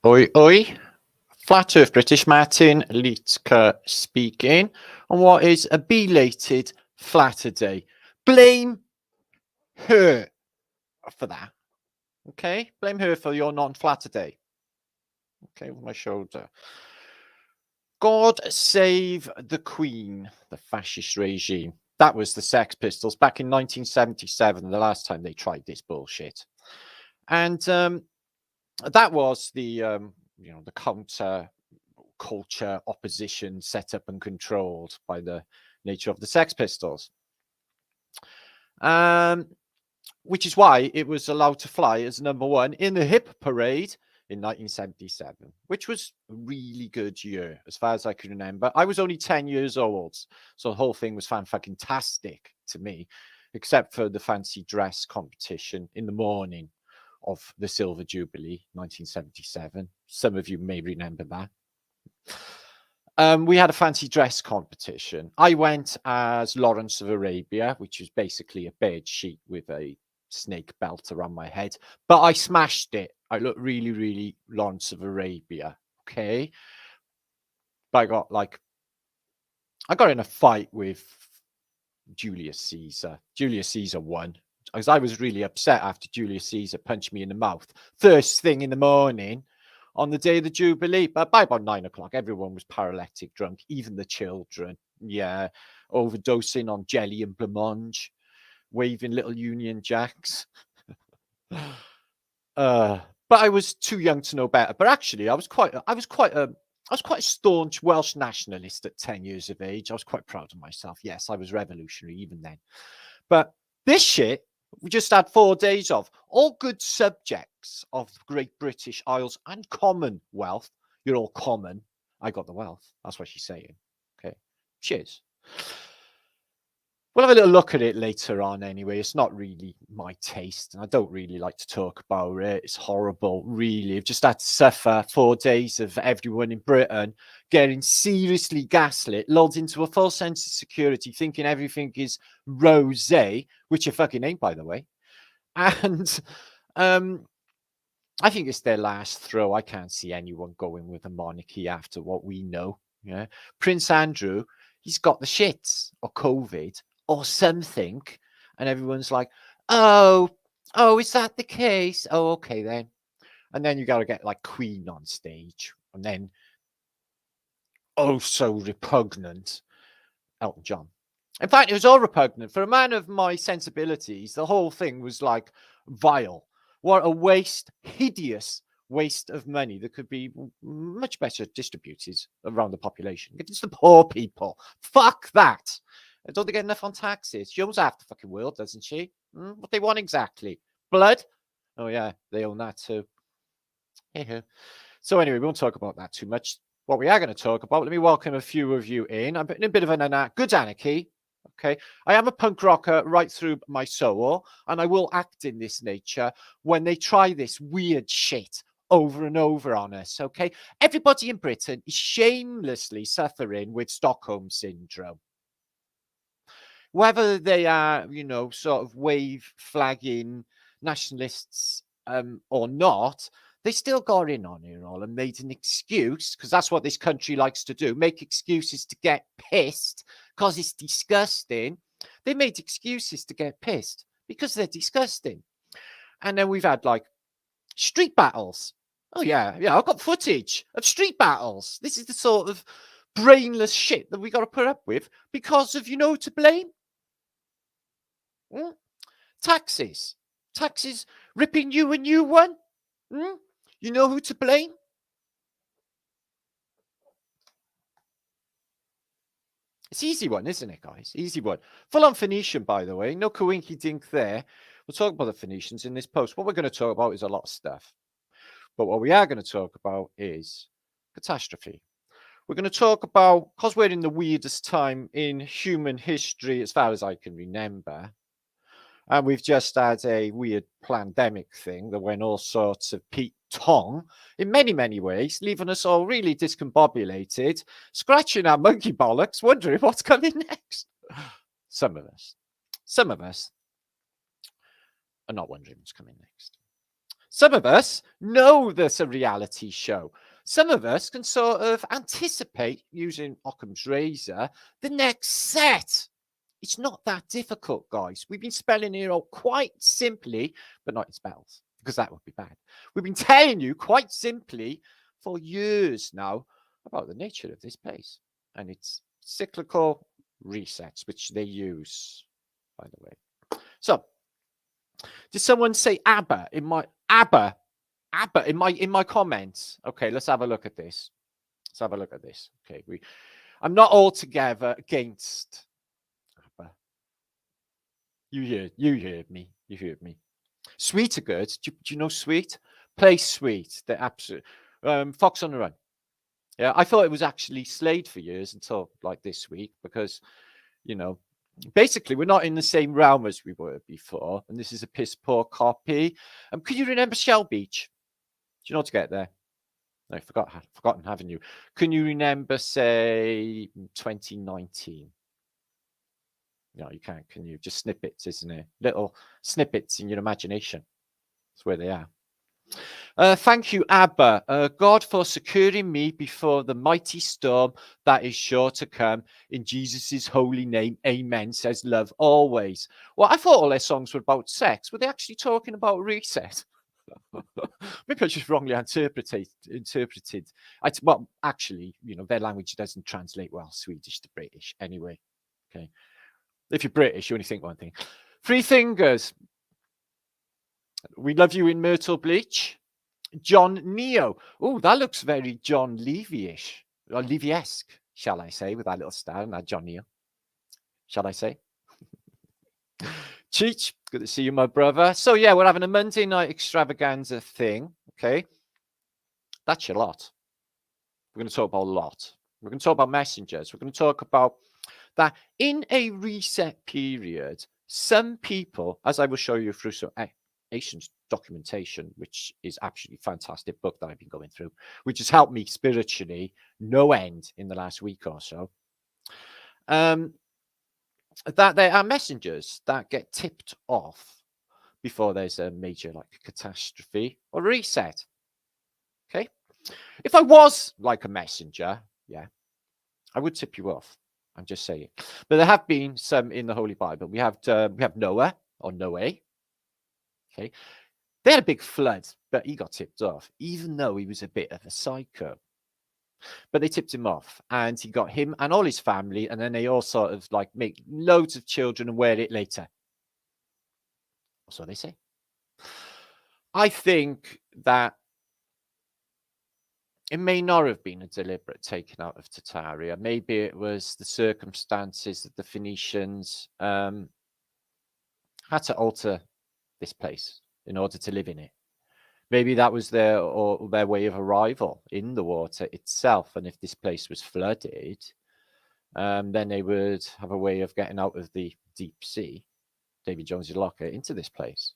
Oi, oi. Flat Earth British Martin Litka speaking on what is a belated Flatter Day. Blame her for that. Okay? Blame her for your non-Flatter Day. Okay, with my shoulder. God save the Queen, the fascist regime. That was the Sex Pistols back in 1977, the last time they tried this bullshit. And that was the the counter culture opposition set up and controlled by the nature of the Sex Pistols, which is why it was allowed to fly as #1 in the hip parade in 1977, which was a really good year as far as I can remember. I was only 10 years old, so the whole thing was fan-fucking-tastic to me, except for the fancy dress competition in the morning of the Silver Jubilee, 1977. Some of you may remember that. We had a fancy dress competition. I went as Lawrence of Arabia, which is basically a bed sheet with a snake belt around my head, but I smashed it. I looked really, really Lawrence of Arabia. Okay. But I got in a fight with Julius Caesar. Julius Caesar won because I was really upset after Julius Caesar punched me in the mouth first thing in the morning on the day of the Jubilee. But by about 9 o'clock, everyone was paralytic drunk, even the children. Yeah, overdosing on jelly and blancmange, waving little Union Jacks. But I was too young to know better. But actually, I was quite a staunch Welsh nationalist at 10 years of age. I was quite proud of myself. Yes, I was revolutionary even then. But this shit, we just had 4 days of all good subjects of Great British Isles and Commonwealth. You're all common. I got the wealth. That's what she's saying. Okay. Cheers. We'll have a little look at it later on anyway. It's not really my taste, and I don't really like to talk about it. It's horrible, really. I've just had to suffer 4 days of everyone in Britain getting seriously gaslit, lulled into a false sense of security, thinking everything is rosé, which it fucking ain't, by the way. And I think it's their last throw. I can't see anyone going with a monarchy after what we know. Yeah, Prince Andrew, he's got the shits or COVID or something, and everyone's like, oh, is that the case? Oh, okay then. And then you got to get like Queen on stage, and then oh so repugnant Elton John. In fact, it was all repugnant for a man of my sensibilities. The whole thing was like vile. What a waste, hideous waste of money that could be much better distributed around the population. Give it to the poor people. Fuck that. Don't they get enough on taxes? She owns half the fucking world, doesn't she? What they want exactly? Blood? Oh yeah, they own that too. So anyway, we won't talk about that too much. What we are going to talk about, let me welcome a few of you in. I'm in a bit of an good anarchy. Okay, I am a punk rocker right through my soul, and I will act in this nature when they try this weird shit over and over on us. Okay, everybody in Britain is shamelessly suffering with Stockholm syndrome. Whether they are, sort of wave flagging nationalists or not, they still got in on it all and made an excuse, because that's what this country likes to do, make excuses to get pissed because it's disgusting. They made excuses to get pissed because they're disgusting. And then we've had like street battles. Oh yeah, I've got footage of street battles. This is the sort of brainless shit that we got to put up with because of, to blame. Taxes ripping you a new one. You know who to blame? It's easy one, isn't it, guys? Easy one. Full on Phoenician, by the way. No coinky dink there. We'll talk about the Phoenicians in this post. What we're going to talk about is a lot of stuff. But what we are going to talk about is catastrophe. We're going to talk about, because we're in the weirdest time in human history, as far as I can remember, and we've just had a weird pandemic thing that went all sorts of Pete Tong in many, many ways, leaving us all really discombobulated, scratching our monkey bollocks, wondering what's coming next. Some of us are not wondering what's coming next. Some of us know there's a reality show. Some of us can sort of anticipate, using Occam's razor, the next set. It's not that difficult, guys. We've been spelling it out quite simply, but not in spells, because that would be bad. We've been telling you quite simply for years now about the nature of this place and its cyclical resets, which they use, by the way. So, did someone say Abba in my in my comments? Okay, let's have a look at this. Let's have a look at this. Okay, I'm not altogether against Abba. You heard me. You heard me. Sweet are good. Do you know Sweet? Play Sweet. They're absolute. Fox on the Run. Yeah, I thought it was actually Slade for years until like this week, because, you know, basically we're not in the same realm as we were before, and this is a piss poor copy. Could you remember Shell Beach? Do you know how to get there? No, forgotten, haven't you? Can you remember, say, 2019? No, you can't. Can you? Just snippets, isn't it? Little snippets in your imagination. That's where they are. Thank you, Abba, God, for securing me before the mighty storm that is sure to come. In Jesus' holy name, amen, says love always. Well, I thought all their songs were about sex. Were they actually talking about reset? Maybe I just wrongly interpreted. Well, actually, you know, their language doesn't translate well, Swedish to British anyway. Okay. If you're British, you only think one thing. Three Fingers. We love you in Myrtle Bleach. John Neo. Oh, that looks very John Levy-ish, or Levy-esque, shall I say, with that little star and that John Neo. Shall I say? Cheech, good to see you, my brother. So, yeah, we're having a Monday night extravaganza thing. Okay. That's your lot. We're going to talk about a lot. We're going to talk about messengers. We're going to talk about that in a reset period, some people, as I will show you through some ancient documentation, which is absolutely fantastic book that I've been going through, which has helped me spiritually no end in the last week or so, that there are messengers that get tipped off before there's a major like catastrophe or reset. Okay, if I was like a messenger, yeah, I would tip you off. I'm just saying. But there have been some in the Holy Bible. We have Noah, or Noe. Okay. They had a big flood, but he got tipped off, even though he was a bit of a psycho. But they tipped him off, and he got him and all his family, and then they all sort of like make loads of children and wear it later. So they say. I think that it may not have been a deliberate taking out of Tartaria. Maybe it was the circumstances that the Phoenicians had to alter this place in order to live in it. Maybe that was their way of arrival in the water itself. And if this place was flooded, then they would have a way of getting out of the deep sea, Davy Jones's locker, into this place.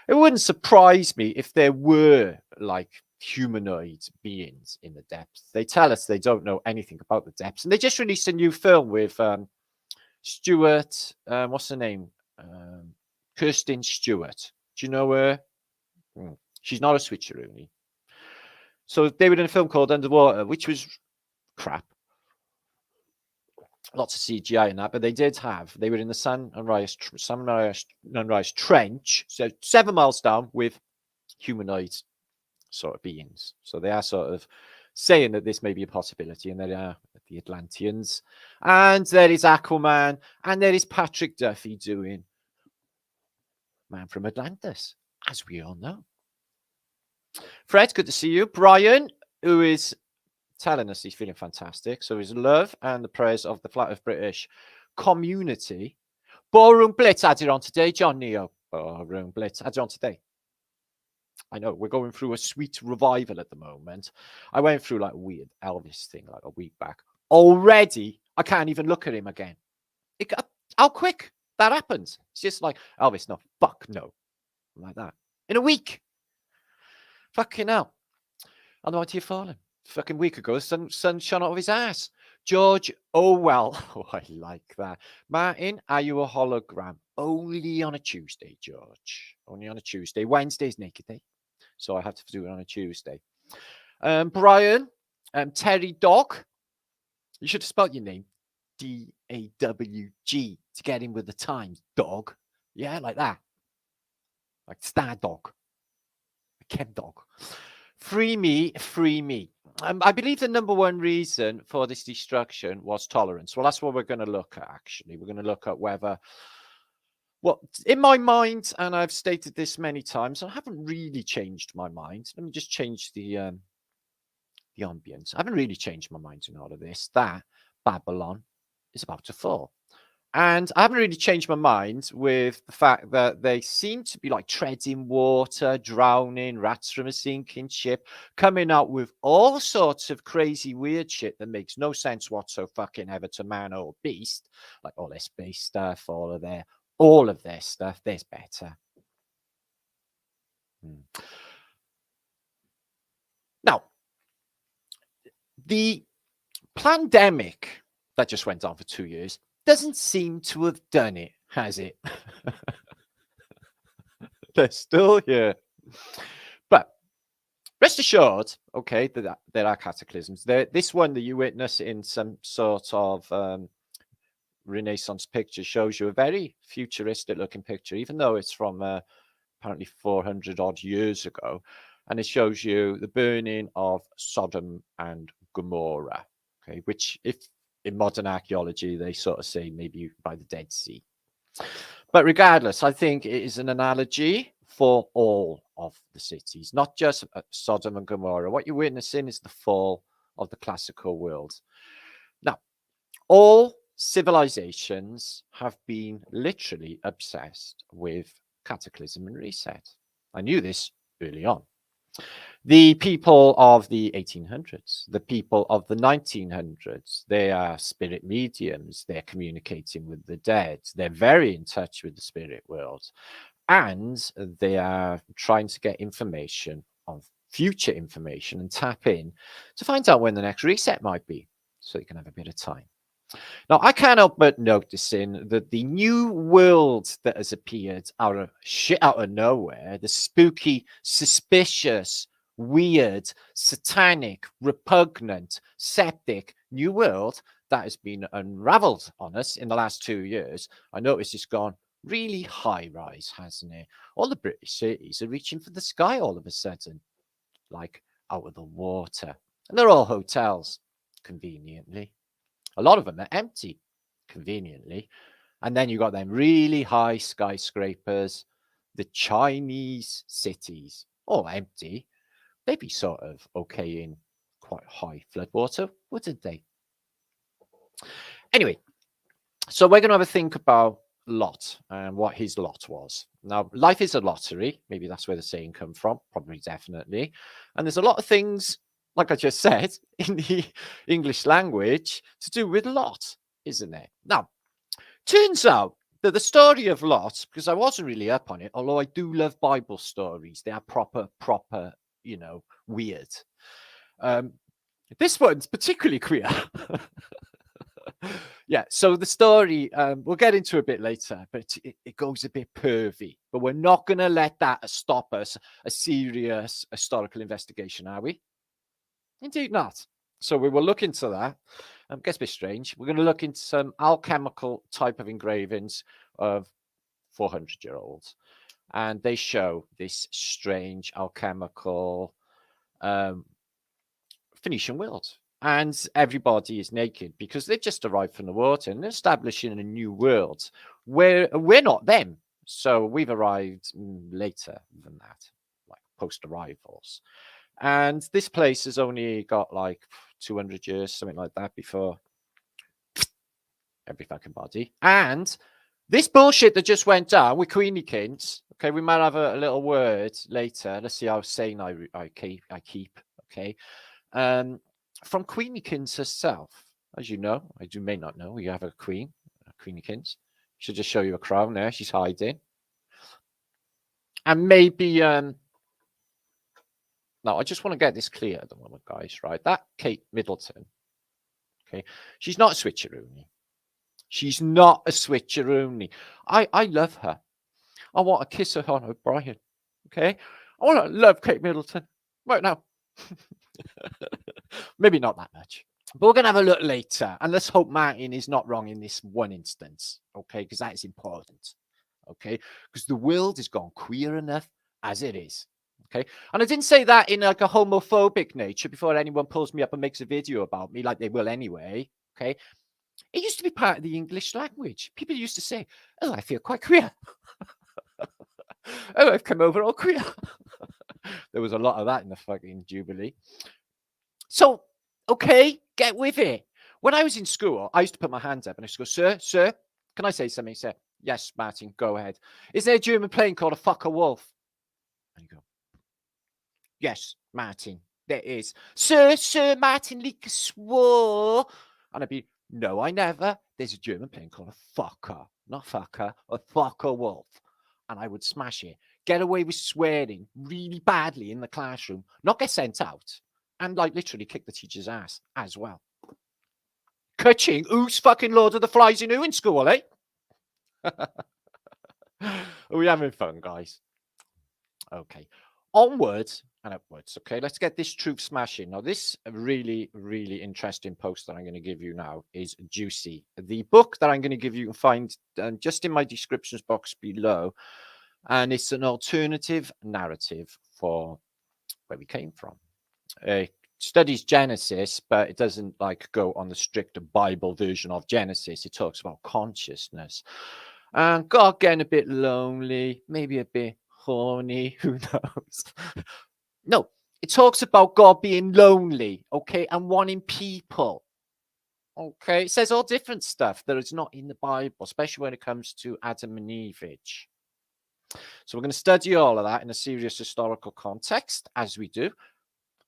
It wouldn't surprise me if there were like humanoid beings in the depths. They tell us they don't know anything about the depths, and they just released a new film with Stewart. What's her name? Kirsten Stewart. Do you know her? She's not a switcheroony. So they were in a film called Underwater, which was crap. Lots of CGI in that, but they were in the Sunrise Trench, so 7 miles down, with humanoid sort of beings. So they are sort of saying that this may be a possibility, and there are the Atlanteans, and there is Aquaman, and there is Patrick Duffy doing Man from Atlantis, as we all know. Fred, good to see you. Brian, who is telling us he's feeling fantastic. So his love and the prayers of the Flat Earth British community. Ballroom Blitz added on today, John Neo. Ballroom Blitz added on today. I know we're going through a sweet revival at the moment. I went through like a weird Elvis thing like a week back. Already, I can't even look at him again. How quick that happens. It's just like, Elvis, no, fuck no. Like that. In a week. Fucking hell. On the way to your falling. Fucking week ago, sun shone out of his ass. George Orwell. Oh, I like that. Martin, are you a hologram? Only on a Tuesday, George. Only on a Tuesday. Wednesday's naked day. so I have to do it on a Tuesday. Brian, Terry Dog. You should have spelled your name D-A-W-G to get in with the times. Dog. Yeah, like that. Like Star Dog. Chem Dog. Free me, free me. I believe the number one reason for this destruction was tolerance. Well, that's what we're going to look at, actually. We're going to look at whether, well, in my mind, and I've stated this many times, I haven't really changed my mind. Let me just change the ambience. I haven't really changed my mind in all of this, that Babylon is about to fall. And I haven't really changed my mind with the fact that they seem to be like treading water, drowning, rats from a sinking ship, coming out with all sorts of crazy, weird shit that makes no sense whatsoever to man or beast, like all their space stuff, all of their stuff. There's better. Now, the pandemic that just went on for 2 years doesn't seem to have done it, has it? They're still here. But rest assured, okay, that there are cataclysms. This one that you witness in some sort of Renaissance picture shows you a very futuristic looking picture, even though it's from apparently 400 odd years ago. And it shows you the burning of Sodom and Gomorrah, okay, which if in modern archaeology, they sort of say maybe by the Dead Sea. But regardless, I think it is an analogy for all of the cities, not just Sodom and Gomorrah. What you're witnessing is the fall of the classical world. Now, all civilizations have been literally obsessed with cataclysm and reset. I knew this early on. The people of the 1800s, the people of the 1900s, they are spirit mediums. They're communicating with the dead. They're very in touch with the spirit world. And they are trying to get information on future information and tap in to find out when the next reset might be, so you can have a bit of time. Now, I can't help but noticing that the new world that has appeared out of nowhere, the spooky, suspicious, weird, satanic, repugnant, septic new world that has been unraveled on us in the last 2 years, I noticed it's gone really high rise, hasn't it? All the British cities are reaching for the sky all of a sudden, like out of the water. And they're all hotels, conveniently. A lot of them are empty, conveniently. And then you got them really high skyscrapers, the Chinese cities, all empty. They'd be sort of okay in quite high floodwater, wouldn't they? Anyway, so we're going to have a think about Lot and what his lot was. Now, life is a lottery. Maybe that's where the saying come from. Probably, definitely. And there's a lot of things, like I just said, in the English language to do with Lot, isn't there? Now, turns out that the story of Lot, because I wasn't really up on it, although I do love Bible stories. They are proper, weird. This one's particularly queer. Yeah, so the story, we'll get into a bit later, but it goes a bit pervy. But we're not going to let that stop us, a serious historical investigation, are we? Indeed not. So we will look into that. Gets a bit strange. We're going to look into some alchemical type of engravings of 400-year-olds. And they show this strange alchemical Phoenician world. And everybody is naked because they've just arrived from the water and they're establishing a new world where we're not them. So we've arrived later than that, like post-arrivals. And this place has only got like 200 years, something like that, before every fucking body. And this bullshit that just went down with Queenikins, okay, we might have a little word later. Let's see how sane I keep, okay. From Queenikins herself, as you know, you may not know, you have a queen, Queenikins. Should just show you a crown there. She's hiding. And maybe, now I just want to get this clear at the moment, guys, right? That Kate Middleton, okay, she's not a switcheroony. She's not a switcheroony. I love her. I want to kiss her on O'Brien, okay? I want to love Kate Middleton right now. Maybe not that much. But we're going to have a look later. And let's hope Martin is not wrong in this one instance. Okay, because that is important. Okay, because the world has gone queer enough as it is. Okay, and I didn't say that in like a homophobic nature before anyone pulls me up and makes a video about me, like they will anyway. Okay, it used to be part of the English language. People used to say, "Oh, I feel quite queer." Oh, I've come over all queer. There was a lot of that in the fucking Jubilee. So, okay, get with it. When I was in school, I used to put my hands up and I used to go, sir, can I say something? Sir, yes, Martin, go ahead. Is there a German plane called a fucker wolf? And you go, yes, Martin, there is. Sir, Martin Leake swore. And I'd be, no, I never. There's a German plane called a fucker, not fucker, a fucker wolf. And I would smash it, get away with swearing really badly in the classroom, not get sent out, and like literally kick the teacher's ass as well. Ka-ching, who's fucking Lord of the Flies in who in school, eh? Are we having fun, guys? Okay. Onwards and upwards. Okay, let's get this truth smashing. Now, this really, really interesting post that I'm going to give you now is juicy. The book that I'm going to give you can find just in my descriptions box below. And it's an alternative narrative for where we came from. It studies Genesis, but it doesn't like go on the strict Bible version of Genesis. It talks about consciousness and God getting a bit lonely, maybe a bit horny, who knows? No, it talks about God being lonely, okay, and wanting people. Okay, it says all different stuff that is not in the Bible, especially when it comes to Adam and Eve. So we're going to study all of that in a serious historical context, as we do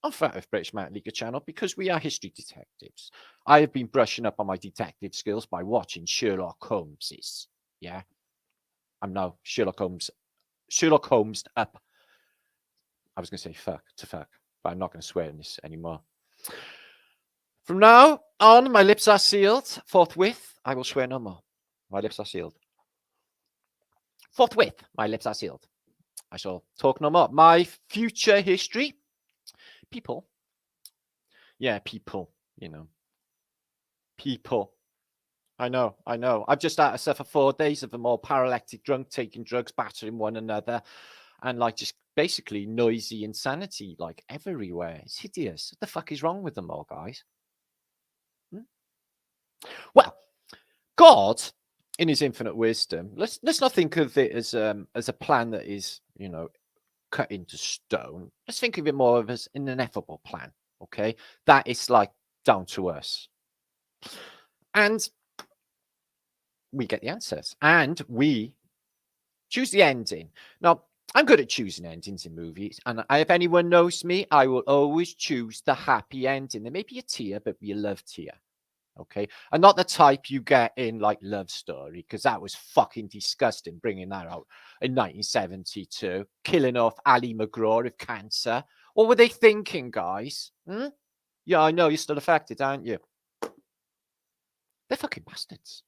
on Fat Earth British Mountain League channel, because we are history detectives. I have been brushing up on my detective skills by watching Sherlock Holmes's. Yeah, I'm now Sherlock Holmes up. I was going to say fuck, but I'm not going to swear in this anymore. From now on, my lips are sealed. Forthwith, I will swear no more. My lips are sealed. Forthwith, my lips are sealed. I shall talk no more. My future history, people. Yeah, people, you know. People. I know. I've just had to suffer 4 days of them all paralytic drunk, taking drugs, battering one another, and like just basically noisy insanity like everywhere. It's hideous. What the fuck is wrong with them all, guys? Well, God, in his infinite wisdom, let's not think of it as a plan that is, you know, cut into stone. Let's think of it more of as an ineffable plan. Okay, that is like down to us, and we get the answers, and we choose the ending. Now, I'm good at choosing endings in movies, and if anyone knows me, I will always choose the happy ending. There may be a tear, but be a love tear. Okay, and not the type you get in like Love Story, because that was fucking disgusting bringing that out in 1972, killing off Ali McGraw of cancer. What were they thinking, guys? Yeah, I know you're still affected, aren't you? They're fucking bastards.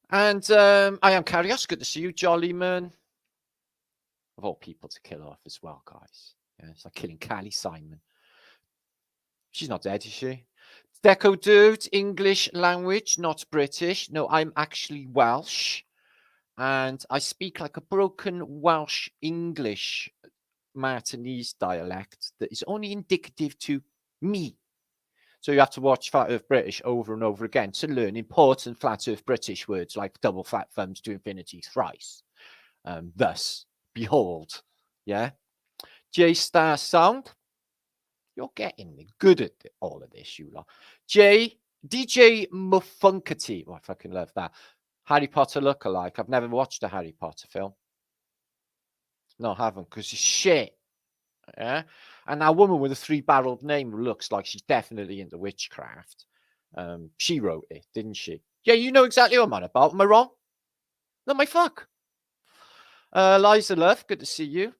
And I am Carios. Good to see you, Jollyman. Of all people to kill off as well, guys. Yeah, it's like killing Callie Simon. She's not dead, is she? Deco dude, English language, not British. No, I'm actually Welsh. And I speak like a broken Welsh English Martinese dialect that is only indicative to me. So you have to watch Flat Earth British over and over again to learn important Flat Earth British words like double flat thumbs to infinity thrice. Thus, behold. Yeah. J-Star Sound. You're getting good at all of this, you lot. DJ Muffunkety. Oh, I fucking love that. Harry Potter lookalike. I've never watched a Harry Potter film. No, I haven't, because it's shit. Yeah. And that woman with a 3-barreled name looks like she's definitely into witchcraft. She wrote it, didn't she? Yeah, you know exactly what I'm on about. Am I wrong? No, my fuck. Liza Love, good to see you.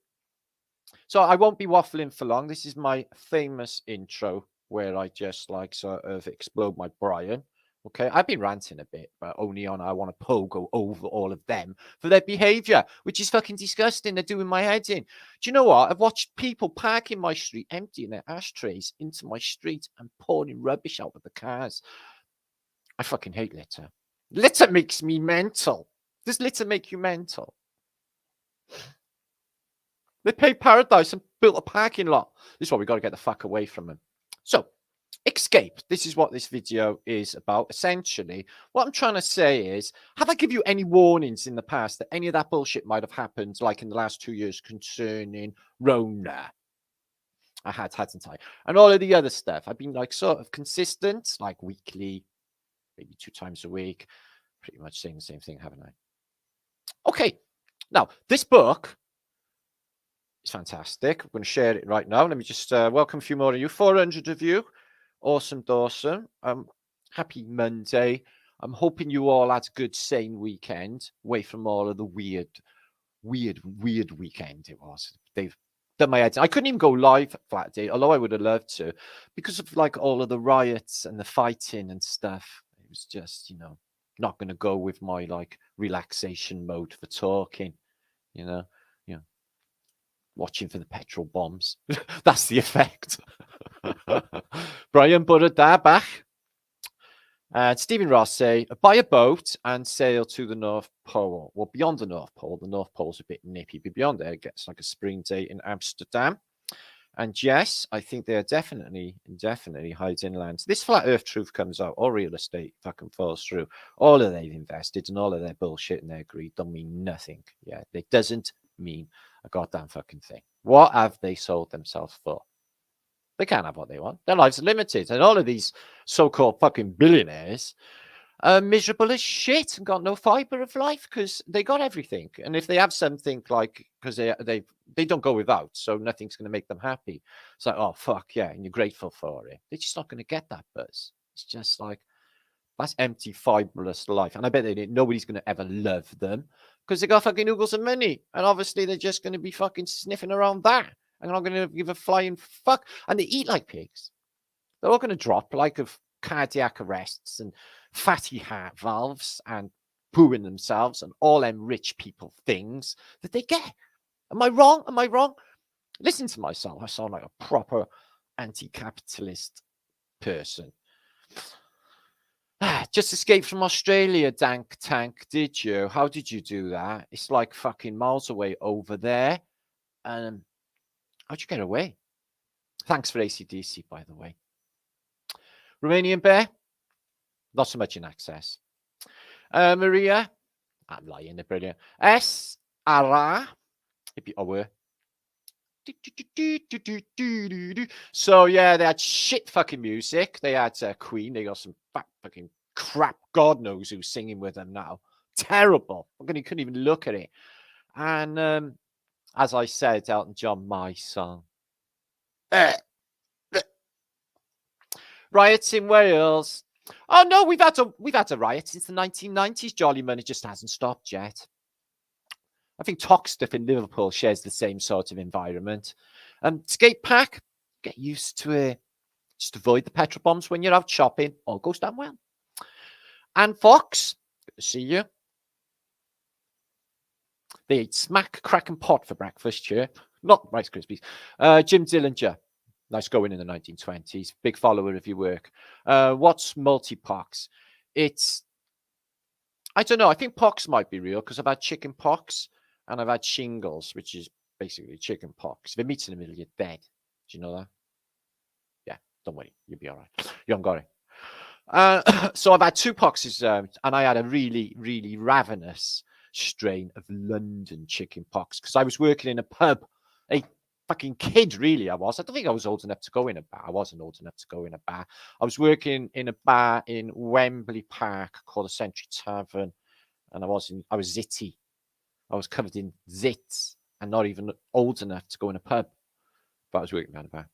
So I won't be waffling for long. This is my famous intro where I just like sort of explode my Brian. Okay, I've been ranting a bit, but only on I want to pogo over all of them for their behaviour, which is fucking disgusting. They're doing my head in. Do you know what? I've watched people park in my street, emptying their ashtrays into my street and pouring rubbish out of the cars. I fucking hate litter. Litter makes me mental. Does litter make you mental? They paid paradise and built a parking lot. This is why we got to get the fuck away from them. So, escape. This is what this video is about. Essentially, what I'm trying to say is, have I given you any warnings in the past that any of that bullshit might have happened, like in the last 2 years concerning Rona? I had, hadn't I? And all of the other stuff. I've been like sort of consistent, like weekly, maybe 2 times a week. Pretty much saying the same thing, haven't I? Okay. Now, this book is fantastic. I'm going to share it right now. Let me just welcome a few more of you. 400 of you. Awesome, Dawson. Happy Monday. I'm hoping you all had a good, sane weekend, away from all of the weird weekend it was. They've done my head. I couldn't even go live flat day, although I would have loved to, because of like all of the riots and the fighting and stuff. It was just, not going to go with my like relaxation mode for talking, watching for the petrol bombs. That's the effect. Brian Buradabach. Stephen Ross say, buy a boat and sail to the North Pole. Well, beyond the North Pole. The North Pole's a bit nippy, but beyond there, it gets like a spring day in Amsterdam. And yes, I think they are definitely hiding land. This flat earth truth comes out. All real estate fucking falls through. All of they've invested and all of their bullshit and their greed don't mean nothing. Yeah, it doesn't mean a goddamn fucking thing. What have they sold themselves for? They can't have what they want. Their lives are limited. And all of these so-called fucking billionaires are miserable as shit and got no fibre of life because they got everything. And if they have something like, because they don't go without, so nothing's going to make them happy. It's like, oh, fuck, yeah, and you're grateful for it. They're just not going to get that buzz. It's just like, that's empty, fibreless life. And I bet nobody's going to ever love them because they got fucking oogles of money. And obviously they're just going to be fucking sniffing around that. And I'm not going to give a flying fuck. And they eat like pigs. They're all going to drop like of cardiac arrests and fatty heart valves and pooing themselves and all them rich people things that they get. Am I wrong? Am I wrong? Listen to myself. I sound like a proper anti-capitalist person. Just escaped from Australia, Dank Tank, did you? How did you do that? It's like fucking miles away over there. How'd you get away? Thanks for AC/DC, by the way. Romanian Bear? Not so much in access. Maria? I'm lying, they're brilliant. S-R-A? So, yeah, they had shit fucking music. They had Queen. They got some fucking crap. God knows who's singing with them now. Terrible. You couldn't even look at it. And as I said, Elton John, my song. Riots in Wales. Oh no, we've had a riot since the 1990s, Jolly Money. It just hasn't stopped yet. I think Toxteth in Liverpool shares the same sort of environment. Skate Park, get used to it. Just avoid the petrol bombs when you're out shopping. All goes down well. And Fox, good to see you. They ate smack, crack and pot for breakfast here. Not Rice Krispies. Jim Dillinger. Nice going in the 1920s. Big follower of your work. What's multi-pox? I don't know. I think pox might be real because I've had chicken pox and I've had shingles, which is basically chicken pox. If it meets in the middle, you're dead. Do you know that? Yeah, don't worry. You'll be all right. You haven't got it. So I've had 2 poxes and I had a really, really ravenous strain of London chicken pox because I was working in a pub. A fucking kid, really, I was. I don't think I was old enough to go in a bar. I wasn't old enough to go in a bar. I was working in a bar in Wembley Park called the Century Tavern, and I was zitty. I was covered in zits and not even old enough to go in a pub, but I was working around a bar.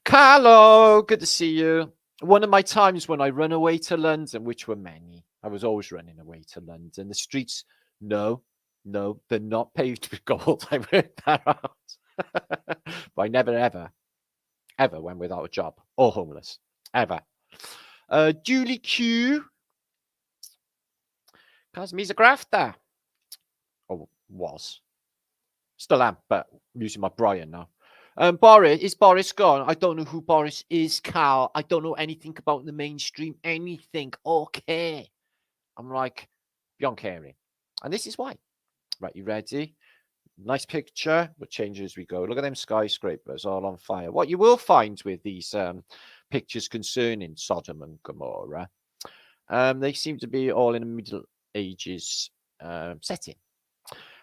Carlo, good to see you. One of my times when I run away to London, which were many, I was always running away to London. The streets, no, they're not paved with gold. I worked that out. But I never, ever went without a job or homeless. Ever. Julie Q. Cause me's a grafter. Oh, was. Still am, but I'm using my Brian now. Boris, is Boris gone? I don't know who Boris is, Carl. I don't know anything about the mainstream, anything. Okay. I'm like, beyond caring. And this is why. Right, you ready? Nice picture. We'll change as we go. Look at them skyscrapers all on fire. What you will find with these pictures concerning Sodom and Gomorrah, they seem to be all in a Middle Ages setting.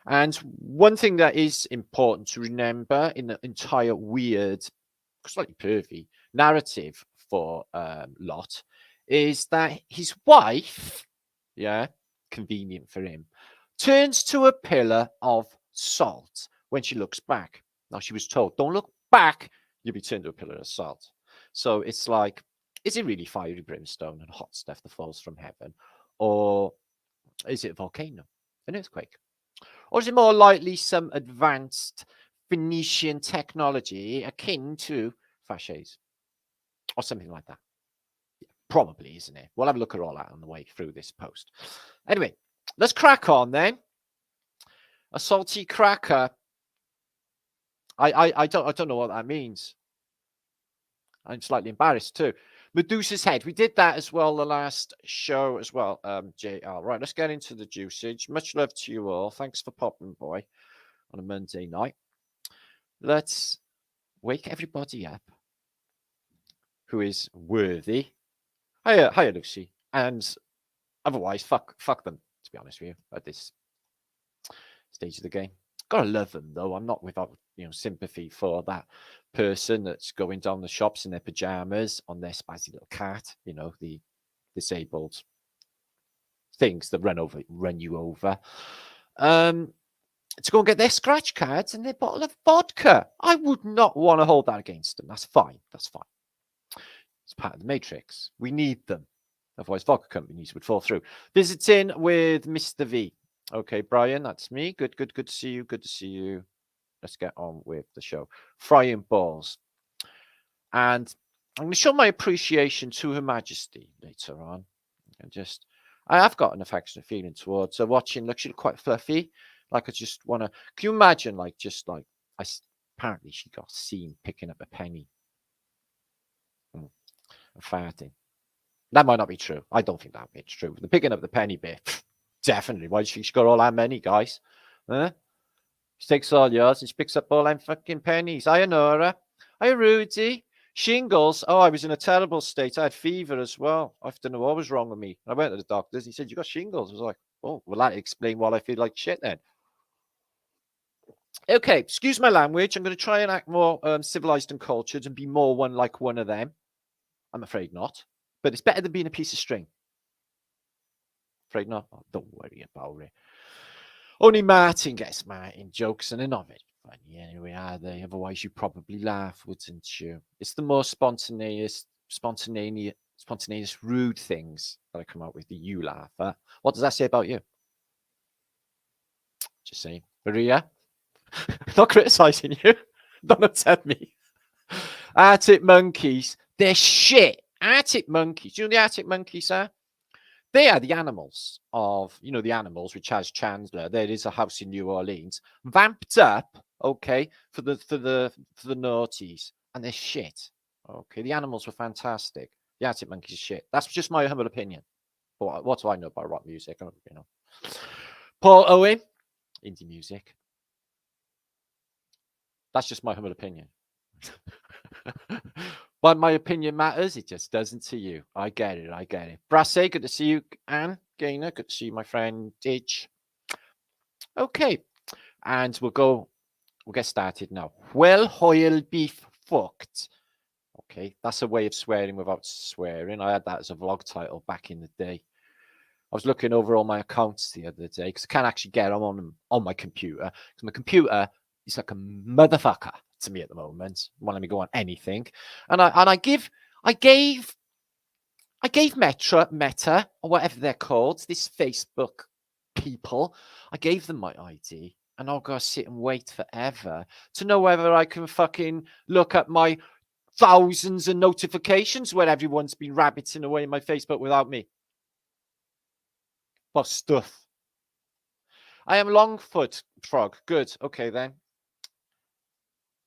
And one thing that is important to remember in the entire weird, slightly pervy narrative for Lot is that his wife, convenient for him, turns to a pillar of salt when she looks back. Now, she was told, don't look back, you'll be turned to a pillar of salt. So it's like, is it really fiery brimstone and hot stuff that falls from heaven? Or is it a volcano, an earthquake? Or is it more likely some advanced Phoenician technology akin to fasces or something like that? Yeah, probably, isn't it? We'll have a look at all that on the way through this post. Anyway, let's crack on then. A salty cracker. I don't know what that means. I'm slightly embarrassed too. Medusa's head. We did that as well the last show as well, JR. Right, let's get into the juicage. Much love to you all. Thanks for popping by on a Monday night. Let's wake everybody up who is worthy. Hiya, Lucy. And otherwise, fuck them, to be honest with you, at this stage of the game. Gotta love them, though. I'm not without sympathy for that person that's going down the shops in their pajamas on their spicy little cat, the disabled things that run you over. To go and get their scratch cards and their bottle of vodka. I would not want to hold that against them. That's fine. It's part of the matrix. We need them. Otherwise, vodka companies would fall through. Visiting with Mr. V. Okay, Brian, that's me. Good to see you. Good to see you. Let's get on with the show. Frying balls. And I'm going to show my appreciation to Her Majesty later on. I have got an affectionate feeling towards her. Watching, look, she looked quite fluffy. Like, I just want to, can you imagine, apparently she got seen picking up a penny and farting. That might not be true. I don't think that bit's true. The picking up the penny bit, definitely. Why she got all that money, guys? Huh? She takes all yours and she picks up all them fucking pennies. Hiya, Nora. Hiya, Rudy. Shingles. Oh, I was in a terrible state. I had fever as well. I don't know what was wrong with me. I went to the doctors. He said, you got shingles. I was like, oh, well, that explains why I feel like shit then. Okay, excuse my language. I'm going to try and act more civilized and cultured and be more like one of them. I'm afraid not. But it's better than being a piece of string. Afraid not? Oh, don't worry about it. Only Martin gets Martin jokes, and they're not very funny anyway, are they? Otherwise, you probably laugh, wouldn't you? It's the most spontaneous, rude things that I come out with that you laugh at. What does that say about you? Just saying. Maria? Not criticising you. Don't upset me. Arctic monkeys. They're shit. Arctic monkeys. Do you know the Arctic monkeys are? They are the animals of, the animals, which has Chandler. There is a house in New Orleans, vamped up, okay, for the naughties, and they're shit. Okay, the animals were fantastic. The Arctic monkeys are shit. That's just my humble opinion. But what do I know about rock music? Paul Owen, indie music. That's just my humble opinion. But my opinion matters. It just doesn't to you. I get it. Brasse, good to see you. Anne Gaynor, good to see you, my friend. Didge. Okay. And we'll get started now. Well, Hoyle beef fucked. Okay. That's a way of swearing without swearing. I had that as a vlog title back in the day. I was looking over all my accounts the other day because I can't actually get them on my computer. Because my computer is like a motherfucker to me at the moment. Won't let me go on anything. And I gave Meta or whatever they're called, this Facebook people, I gave them my ID, and I'll go sit and wait forever to know whether I can fucking look at my thousands of notifications where everyone's been rabbiting away in my Facebook without me. Well, stuff. I am Longfoot Frog. Good. Okay, then.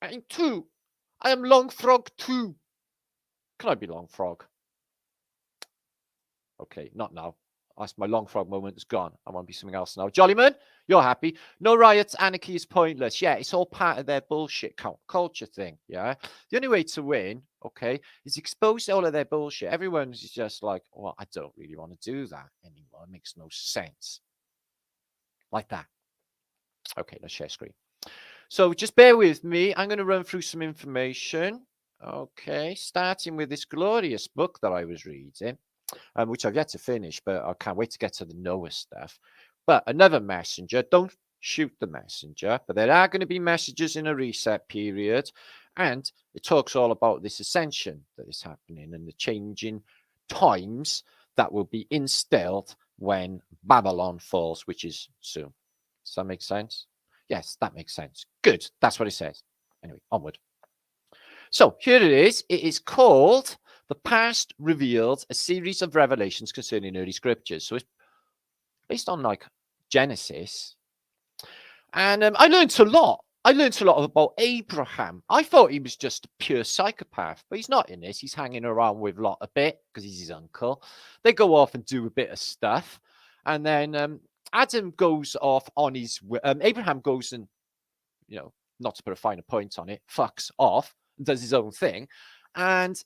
And 2. I am Long Frog 2. Can I be Long Frog? Okay, not now. That's my Long Frog moment is gone. I want to be something else now. Jollyman, you're happy. No riots, anarchy is pointless. Yeah, it's all part of their bullshit culture thing. Yeah. The only way to win, okay, is expose all of their bullshit. Everyone's just like, well, I don't really want to do that anymore. It makes no sense. Like that. Okay, let's share screen. So just bear with me. I'm going to run through some information. Okay, starting with this glorious book that I was reading, which I've yet to finish, but I can't wait to get to the Noah stuff. But another messenger, don't shoot the messenger, but there are going to be messages in a reset period. And it talks all about this ascension that is happening and the changing times that will be instilled when Babylon falls, which is soon. Does that make sense? Yes, that makes sense. Good. That's what it says. Anyway, onward. So here it is. It is called The Past Revealed, a series of revelations concerning early scriptures. So it's based on like Genesis. And I learned a lot. I learned a lot about Abraham. I thought he was just a pure psychopath, but he's not in this. He's hanging around with Lot a bit because he's his uncle. They go off and do a bit of stuff. And then Adam goes off on his... Abraham goes and, you know, not to put a finer point on it, fucks off and does his own thing. And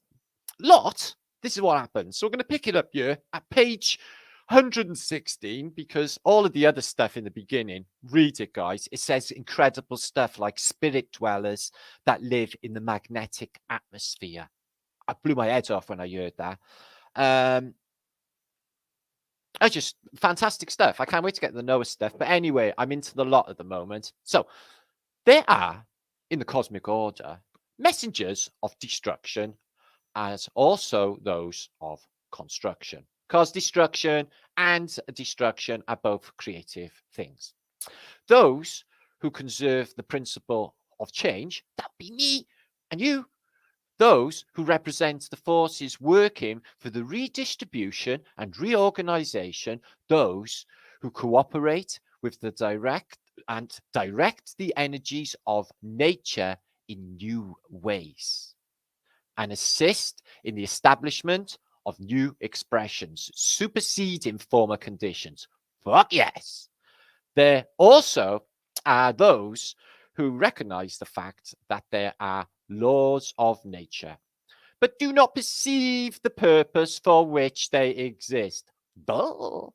Lot, this is what happens. So we're going to pick it up here at page 116, because all of the other stuff in the beginning, read it, guys. It says incredible stuff like spirit dwellers that live in the magnetic atmosphere. I blew my head off when I heard that. I just fantastic stuff. I can't wait to get the Noah stuff. But anyway, I'm into the lot at the moment. So there are, in the cosmic order, messengers of destruction, as also those of construction. Because destruction and destruction are both creative things. Those who conserve the principle of change, that would be me and you. Those who represent the forces working for the redistribution and reorganization, those who cooperate with the direct the energies of nature in new ways and assist in the establishment of new expressions, superseding former conditions. Fuck yes. There also are those who recognize the fact that there are laws of nature, but do not perceive the purpose for which they exist. The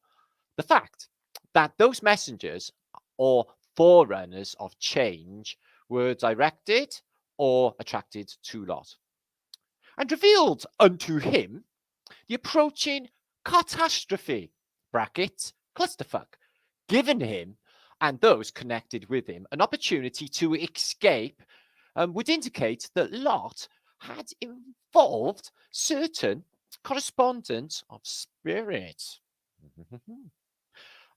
fact that those messengers or forerunners of change were directed or attracted to Lot, and revealed unto him the approaching catastrophe, bracket, clusterfuck, given him and those connected with him an opportunity to escape, would indicate that Lot had involved certain correspondence of spirit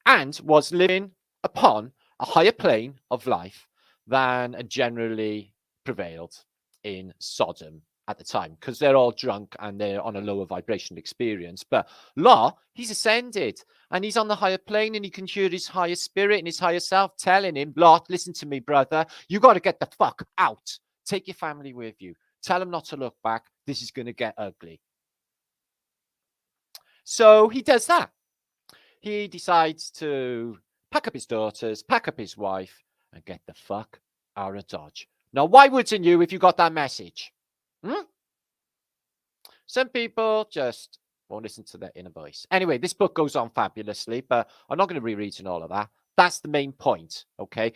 and was living upon a higher plane of life than generally prevailed in Sodom at the time, because they're all drunk and they're on a lower vibrational experience. But Lot, he's ascended and he's on the higher plane, and he can hear his higher spirit and his higher self telling him, Lot, listen to me, brother. You got to get the fuck out. Take your family with you. Tell them not to look back. This is going to get ugly. So he does that. He decides to pack up his daughters, pack up his wife, and get the fuck out of Dodge. Now, why wouldn't you if you got that message? Some people just won't listen to their inner voice. Anyway, this book goes on fabulously, but I'm not going to be reading all of that. That's the main point, okay?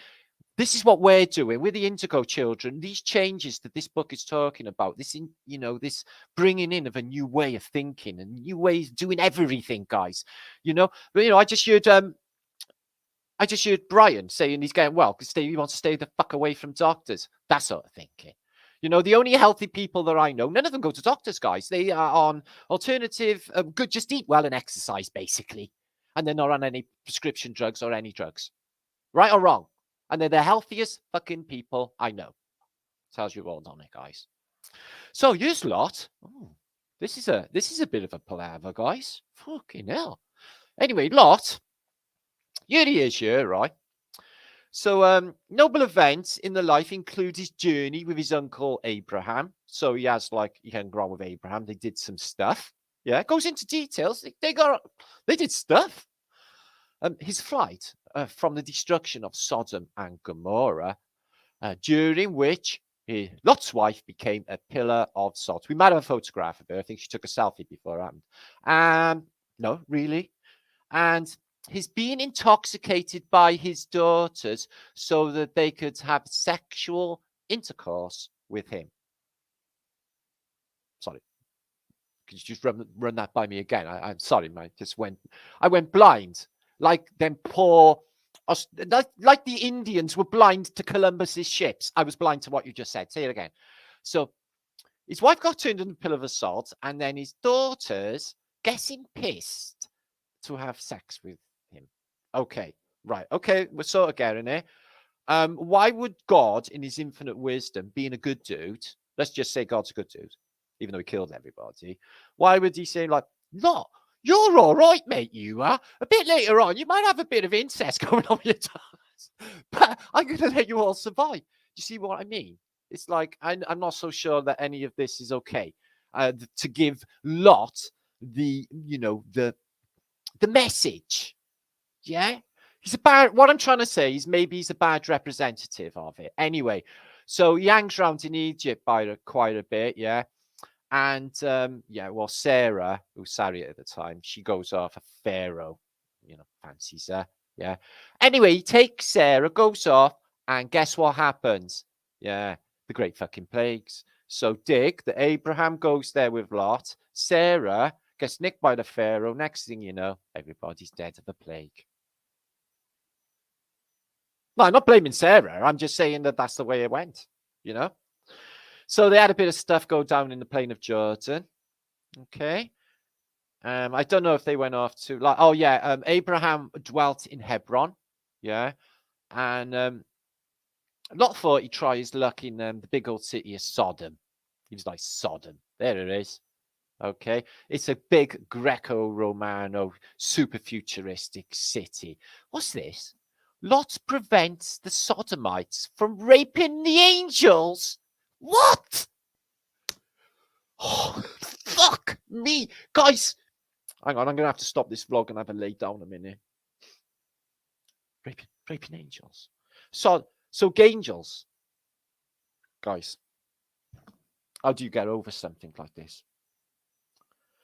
This is what we're doing. We're the Indigo children. These changes that this book is talking about, this, this bringing in of a new way of thinking and new ways of doing everything, guys. But I just heard Brian saying he's getting well because he wants to stay the fuck away from doctors. That sort of thinking. The only healthy people that I know, none of them go to doctors, guys. They are on alternative, good, just eat well and exercise, basically. And they're not on any prescription drugs or any drugs. Right or wrong? And they're the healthiest fucking people I know. Tells you all on it, guys. So here's Lot. Oh, this is a bit of a palaver, guys. Fucking hell. Anyway, Lot, here he is here, right? So noble events in the life include his journey with his uncle Abraham. So he has he hung around with Abraham. They did some stuff. Yeah, it goes into details. They did stuff. His flight from the destruction of Sodom and Gomorrah, during which Lot's wife became a pillar of salt. We might have a photograph of her. I think she took a selfie before it happened. No, really. And he's being intoxicated by his daughters so that they could have sexual intercourse with him. Sorry. Could you just run that by me again? I'm sorry, man. I went blind. Like them poor, like the Indians were blind to Columbus's ships. I was blind to what you just said. Say it again. So his wife got turned into a pillar of salt, and then his daughters getting pissed to have sex with him. Okay, right. Okay, we're sort of getting it. Why would God, in his infinite wisdom, being a good dude, let's just say God's a good dude, even though he killed everybody, why would he say, like, no, you're all right, mate, you are. A bit later on, you might have a bit of incest going on with your daughters, but I'm going to let you all survive. You see what I mean? It's like, I'm not so sure that any of this is okay. To give Lot the message. Yeah. What I'm trying to say is maybe he's a bad representative of it. Anyway, so he hangs around in Egypt quite a bit. Yeah. And well, Sarah, who's Sarah at the time, she goes off a Pharaoh, fancies her. Yeah. Anyway, he takes Sarah, goes off, and guess what happens? Yeah. The great fucking plagues. So Dig, the Abraham goes there with Lot. Sarah gets nicked by the Pharaoh. Next thing you know, everybody's dead of the plague. No, I'm not blaming Sarah. I'm just saying that that's the way it went, So they had a bit of stuff go down in the plain of Jordan. Okay. I don't know if they went off to Abraham dwelt in Hebron. Yeah. And Lot thought he'd try his luck in the big old city of Sodom. He was like, Sodom. There it is. Okay. It's a big Greco-Romano, super futuristic city. What's this? Lot prevents the Sodomites from raping the angels. What? Oh, fuck me. Guys, hang on. I'm going to have to stop this vlog and have a lay down a minute. Raping angels. So angels. Guys, how do you get over something like this?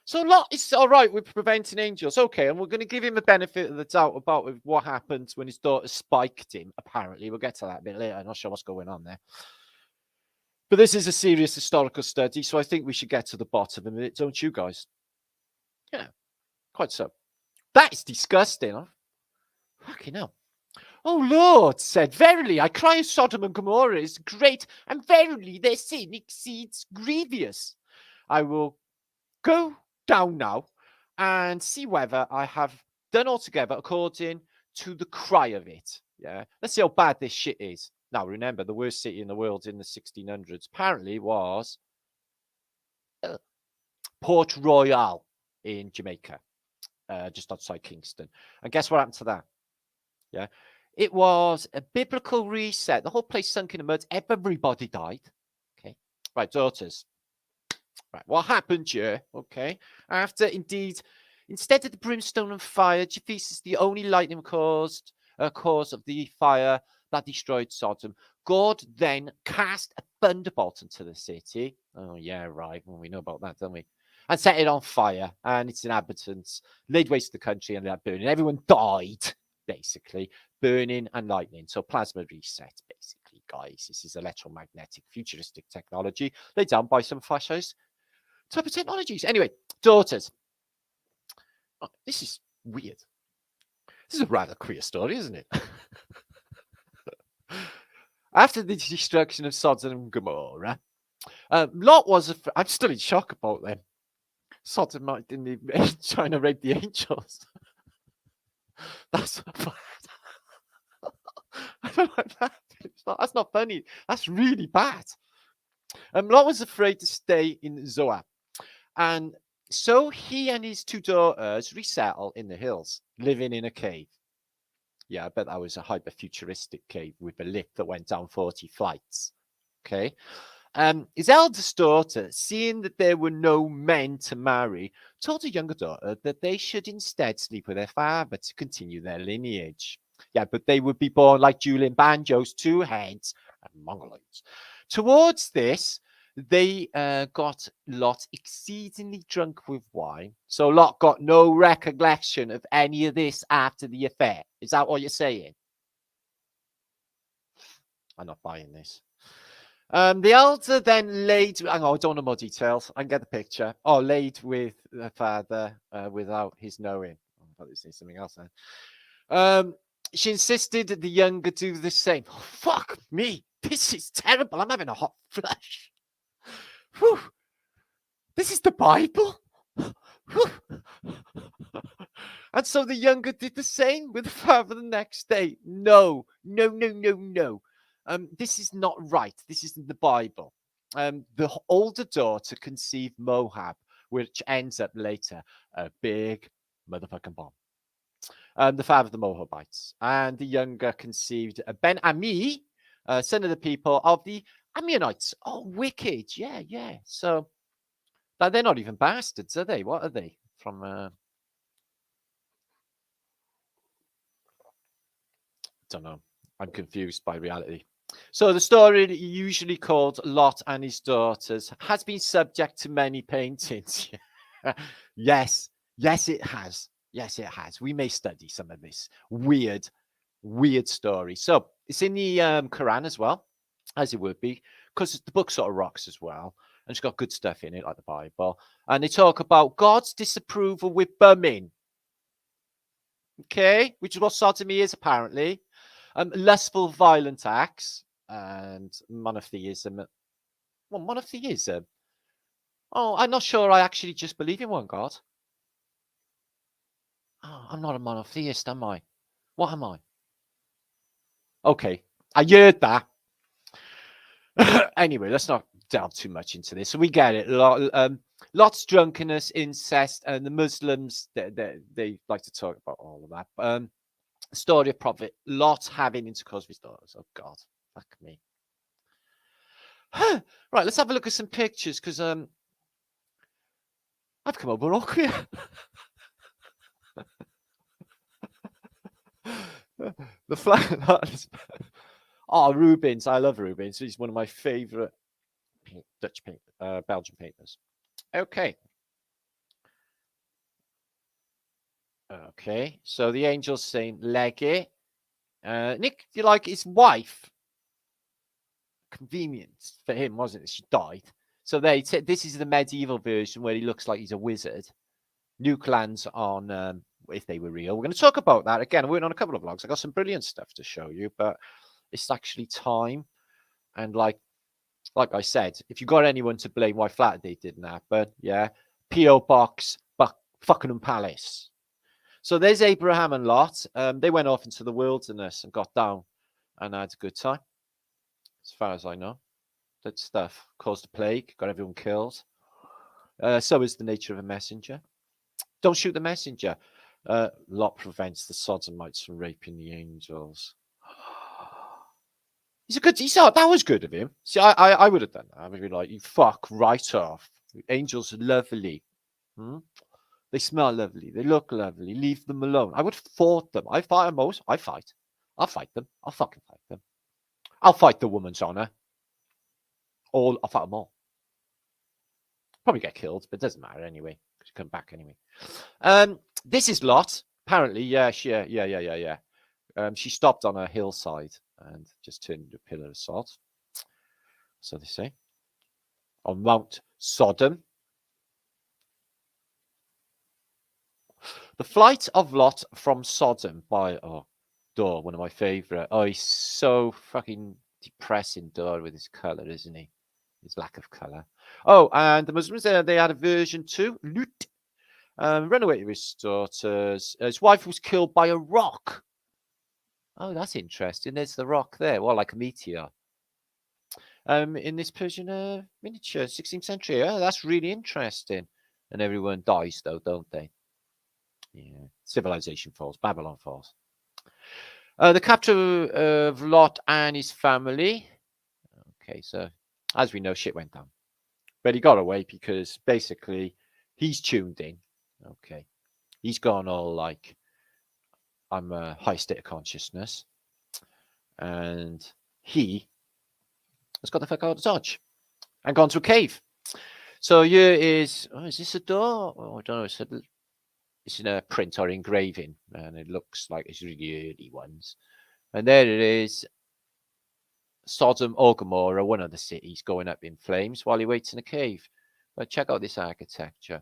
So Lot is all right with preventing angels. Okay, and we're going to give him the benefit of the doubt about what happened when his daughter spiked him, apparently. We'll get to that a bit later. I'm not sure what's going on there. But this is a serious historical study, so I think we should get to the bottom of it, don't you guys? Yeah, quite so. That is disgusting. Huh? Fucking hell. Oh, Lord, said, verily, I cry Sodom and Gomorrah is great, and verily their sin exceeds grievous. I will go down now and see whether I have done altogether according to the cry of it. Yeah, let's see how bad this shit is. Now, remember, the worst city in the world in the 1600s apparently was Port Royal in Jamaica, just outside Kingston. And guess what happened to that? Yeah, it was a biblical reset. The whole place sunk in the mud. Everybody died. Okay, right, daughters. Right, what happened here? Okay, instead of the brimstone and fire, Japheth, the only lightning cause of the fire that destroyed Sodom. God then cast a thunderbolt into the city. Oh yeah, right. Well, we know about that, don't we? And set it on fire, and its inhabitants laid waste to the country and that burning. Everyone died, basically, burning and lightning. So plasma reset, basically, guys. This is electromagnetic futuristic technology laid down by some fascists type of technologies. Anyway, daughters. Oh, this is weird. This is a rather queer story, isn't it? After the destruction of Sodom and Gomorrah, Lot was I'm still in shock about them. Sodomite trying to rape the angels. That's bad. I don't like that. That's not funny. That's really bad. Lot was afraid to stay in Zoar, and so he and his 2 daughters resettle in the hills, living in a cave. Yeah, I bet that was a hyper-futuristic cave with a lift that went down 40 flights. Okay. His eldest daughter, seeing that there were no men to marry, told her younger daughter that they should instead sleep with their father to continue their lineage. Yeah, but they would be born like Julian Banjo's 2 heads and mongoloids. Towards this, they got Lot exceedingly drunk with wine. So Lot got no recollection of any of this after the affair. Is that what you're saying? I'm not buying this. The elder then laid. Hang on, I don't know more details. I can get the picture. Oh, laid with the father without his knowing. I thought it was something else then. She insisted that the younger do the same. Oh, fuck me. This is terrible. I'm having a hot flush. Whew. This is the Bible. And so the younger did the same with the father the next day. No. This is not right. This isn't the Bible. The older daughter conceived Moab, which ends up later a big motherfucking bomb. The father of the Moabites. And the younger conceived Ben-Ami, son of the people of the Ammonites. Oh, wicked. Yeah. So they're not even bastards, are they? What are they? From... don't know. I'm confused by reality. So the story, usually called Lot and His Daughters, has been subject to many paintings. Yes, it has. We may study some of this weird story. So it's in the Quran as well, as it would be, because the book sort of rocks as well. And it's got good stuff in it, like the Bible. And they talk about God's disapproval with bumming. Okay, which is what sodomy is, apparently. Lustful, violent acts, and monotheism. Well, monotheism. Oh, I'm not sure I actually just believe in one God. Oh, I'm not a monotheist, am I? What am I? Okay, I heard that. Anyway, let's not delve too much into this. So we get it. Lots drunkenness, incest, and the Muslims, they like to talk about all of that. Story of Prophet Lot having intercourse with his daughters. Oh God, fuck me. Right, let's have a look at some pictures, because I've come over all clear. The flag. Oh, Rubens. I love Rubens. He's one of my favorite Belgian painters. Okay. So the angel's saying, Leggy. Nick, you like his wife? Convenient for him, wasn't it? She died. So this is the medieval version where he looks like he's a wizard. Nuke lands on, if they were real. We're going to talk about that again. I'm working on a couple of vlogs. I got some brilliant stuff to show you, but it's actually time. And like I said, if you got anyone to blame why Flatterday didn't happen, yeah, P.O. Box, Buckingham Palace. So there's Abraham and Lot. They went off into the wilderness and got down and had a good time, as far as I know. That stuff caused a plague, got everyone killed. So is the nature of a messenger. Don't shoot the messenger. Lot prevents the Sodomites from raping the angels. That was good of him. See, I would have done that. I would be like, you fuck right off. Angels are lovely. They smell lovely. They look lovely. Leave them alone. I would have fought them. I fight them most. I'll fight them. I'll fucking fight them. I'll fight the woman's honor. I'll fight them all. Probably get killed, but it doesn't matter anyway. Because you come back anyway. This is Lot. Apparently, yeah. She stopped on a hillside and just turned into a pillar of salt. So they say. On Mount Sodom. The Flight of Lot from Sodom by, one of my favorite. Oh, he's so fucking depressing, Dor, with his color, isn't he? His lack of color. Oh, and the Muslims, they had a version too. Lut. Run away with his daughters. His wife was killed by a rock. Oh, that's interesting. There's the rock there. Well, like a meteor. in this Persian miniature, 16th century. Oh, that's really interesting. And everyone dies, though, don't they? Yeah. Civilization falls. Babylon falls. The capture of Lot and his family. Okay, so as we know, shit went down. But he got away because basically he's tuned in. Okay. He's gone all like, I'm a high state of consciousness. And he has got the fuck out of Dodge and gone to a cave. So here is, is this a door? Oh, I don't know. It's in a print or engraving, and it looks like it's really early ones. And there it is, Sodom or Gomorrah, one of the cities, going up in flames while he waits in a cave. But check out this architecture.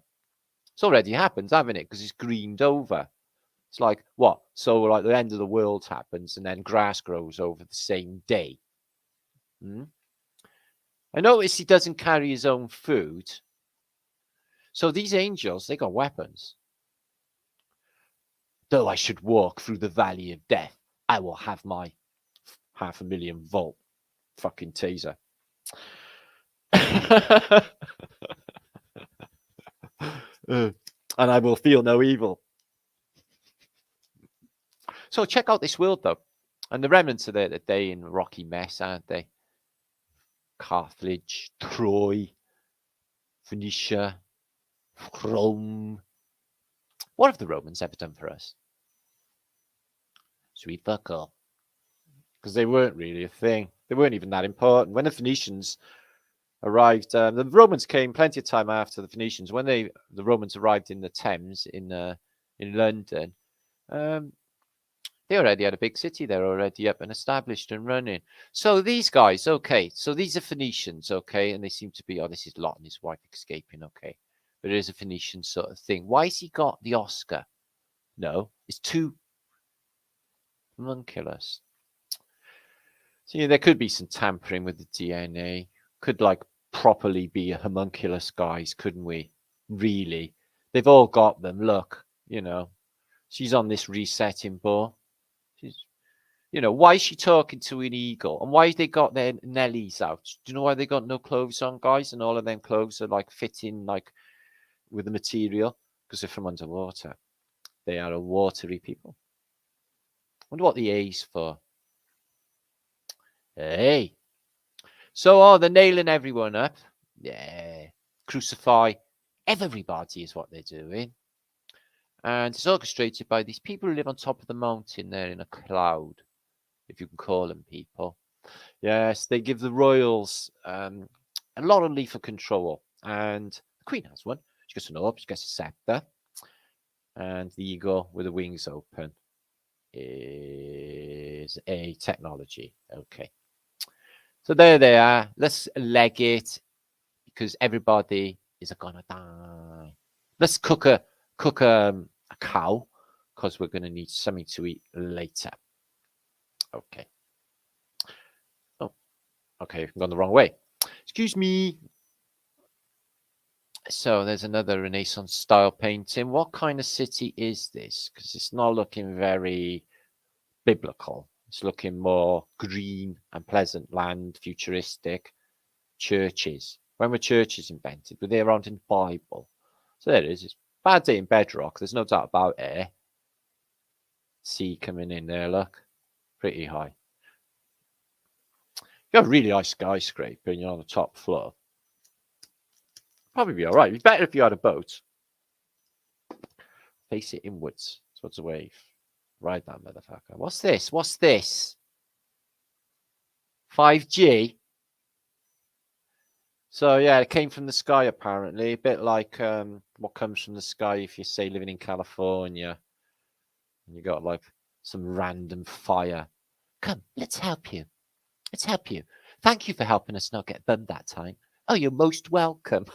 It's already happened, haven't it? Because it's greened over. It's like, what? So like the end of the world happens and then grass grows over the same day. I notice he doesn't carry his own food. So these angels, they got weapons. Though I should walk through the valley of death, I will have my 500,000 volt fucking taser. And I will feel no evil. So check out this world, though. And the remnants are there today in rocky mess, aren't they? Carthage, Troy, Phoenicia, Rome. What have the Romans ever done for us? Sweet fuck all. Because they weren't really a thing. They weren't even that important. When the Phoenicians arrived, the Romans came plenty of time after the Phoenicians. When the Romans arrived in the Thames in London, they already had a big city. They're already up and established and running. So these guys, okay. So these are Phoenicians, okay, and they seem to be. Oh, this is Lot and his wife escaping, okay. But it is a Phoenician sort of thing. Why has he got the Oscar? No, it's too homunculus. So yeah, there could be some tampering with the DNA. Could like properly be a homunculus, guys, couldn't we? Really? They've all got them. Look, you know, she's on this resetting ball. She's, you know, why is she talking to an eagle? And why have they got their Nellies out? Do you know why they got no clothes on, guys? And all of them clothes are like fitting like with the material because they're from underwater. They are a watery people. I wonder what the A's for. Hey. So, they're nailing everyone up. Yeah. Crucify everybody is what they're doing. And it's orchestrated by these people who live on top of the mountain there in a cloud, if you can call them people. Yes, they give the royals a lot of lethal control. And the Queen has one. She gets an orb, she gets a scepter. And the eagle with the wings open is a technology. Okay. So there they are. Let's leg it because everybody is gonna die. Let's cook a cow because we're gonna need something to eat later. Okay. Oh, okay, I've gone the wrong way. Excuse me. So there's another Renaissance style painting. What kind of city is this? Because it's not looking very biblical. It's looking more green and pleasant land, futuristic. Churches. When were churches invented? Were they around in the Bible? So there it is. It's bad day in bedrock. There's no doubt about it. Sea coming in there, look. Pretty high. If you have a really high skyscraper and you're on the top floor, probably be all right. It'd be better if you had a boat. Face it inwards towards the wave. Ride that motherfucker. What's this? What's this? 5G? So, yeah, it came from the sky, apparently. A bit like what comes from the sky if you, say, living in California. And you got, like, some random fire. Come, let's help you. Let's help you. Thank you for helping us not get bummed that time. Oh, you're most welcome.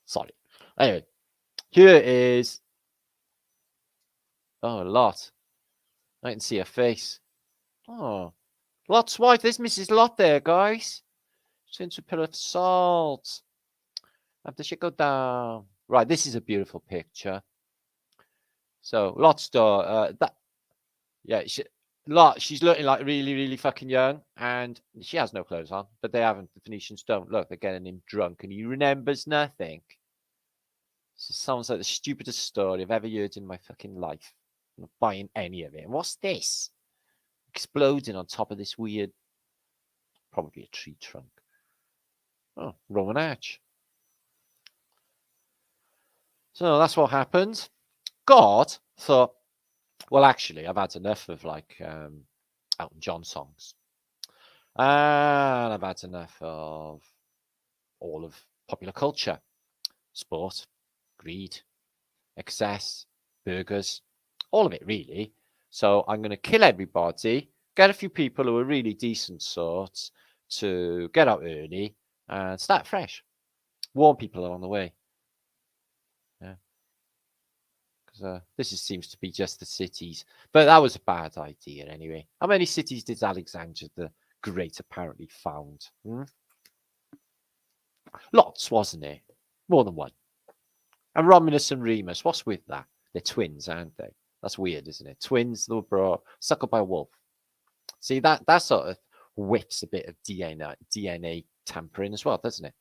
Sorry. Anyway, here is... Oh, Lot. I can see her face. Oh, Lot's wife. There's Mrs. Lot there, guys. She's into a pillar of salt. After she go down. Right, this is a beautiful picture. So, Lot's daughter. Yeah, Lot. She's looking like really, really fucking young, and she has no clothes on. But they haven't. The Phoenicians don't. Look, they're getting him drunk, and he remembers nothing. So it sounds like the stupidest story I've ever heard in my fucking life. I'm not buying any of it. And what's this? Exploding on top of this weird, probably a tree trunk. Oh, Roman arch. So that's what happened. God thought, well, actually, I've had enough of like Elton John songs. And I've had enough of all of popular culture, sport, greed, excess, burgers, all of it, really. So I'm going to kill everybody, get a few people who are really decent sorts to get out early and start fresh. Warn people along the way. Yeah. Because this seems to be just the cities. But that was a bad idea anyway. How many cities did Alexander the Great apparently found? Lots, wasn't it? More than one. And Romulus and Remus, what's with that? They're twins, aren't they? That's weird, isn't it? Twins that were brought, suckled by a wolf. See, that sort of whips a bit of DNA tampering as well, doesn't it?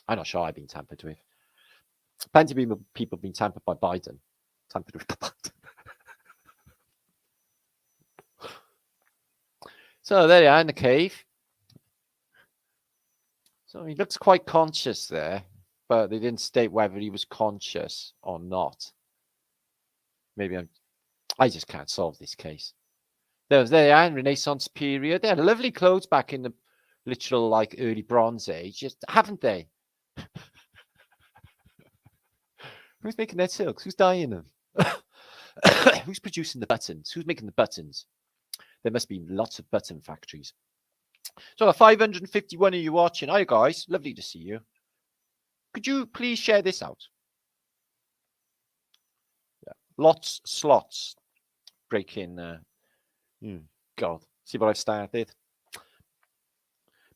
I'm not sure I've been tampered with. Plenty of people have been tampered by Biden. Tampered with Biden. So there you are in the cave. So he looks quite conscious there, but they didn't state whether he was conscious or not. Maybe I just can't solve this case. There they are in Renaissance period. They had lovely clothes back in the literal like early Bronze Age, haven't they? Who's making their silks? Who's dyeing them? Who's producing the buttons? Who's making the buttons? There must be lots of button factories. So 551 of you watching. Hi guys, lovely to see you. Could you please share this out? Yeah. Lots, slots. Breaking. God, see what I've started.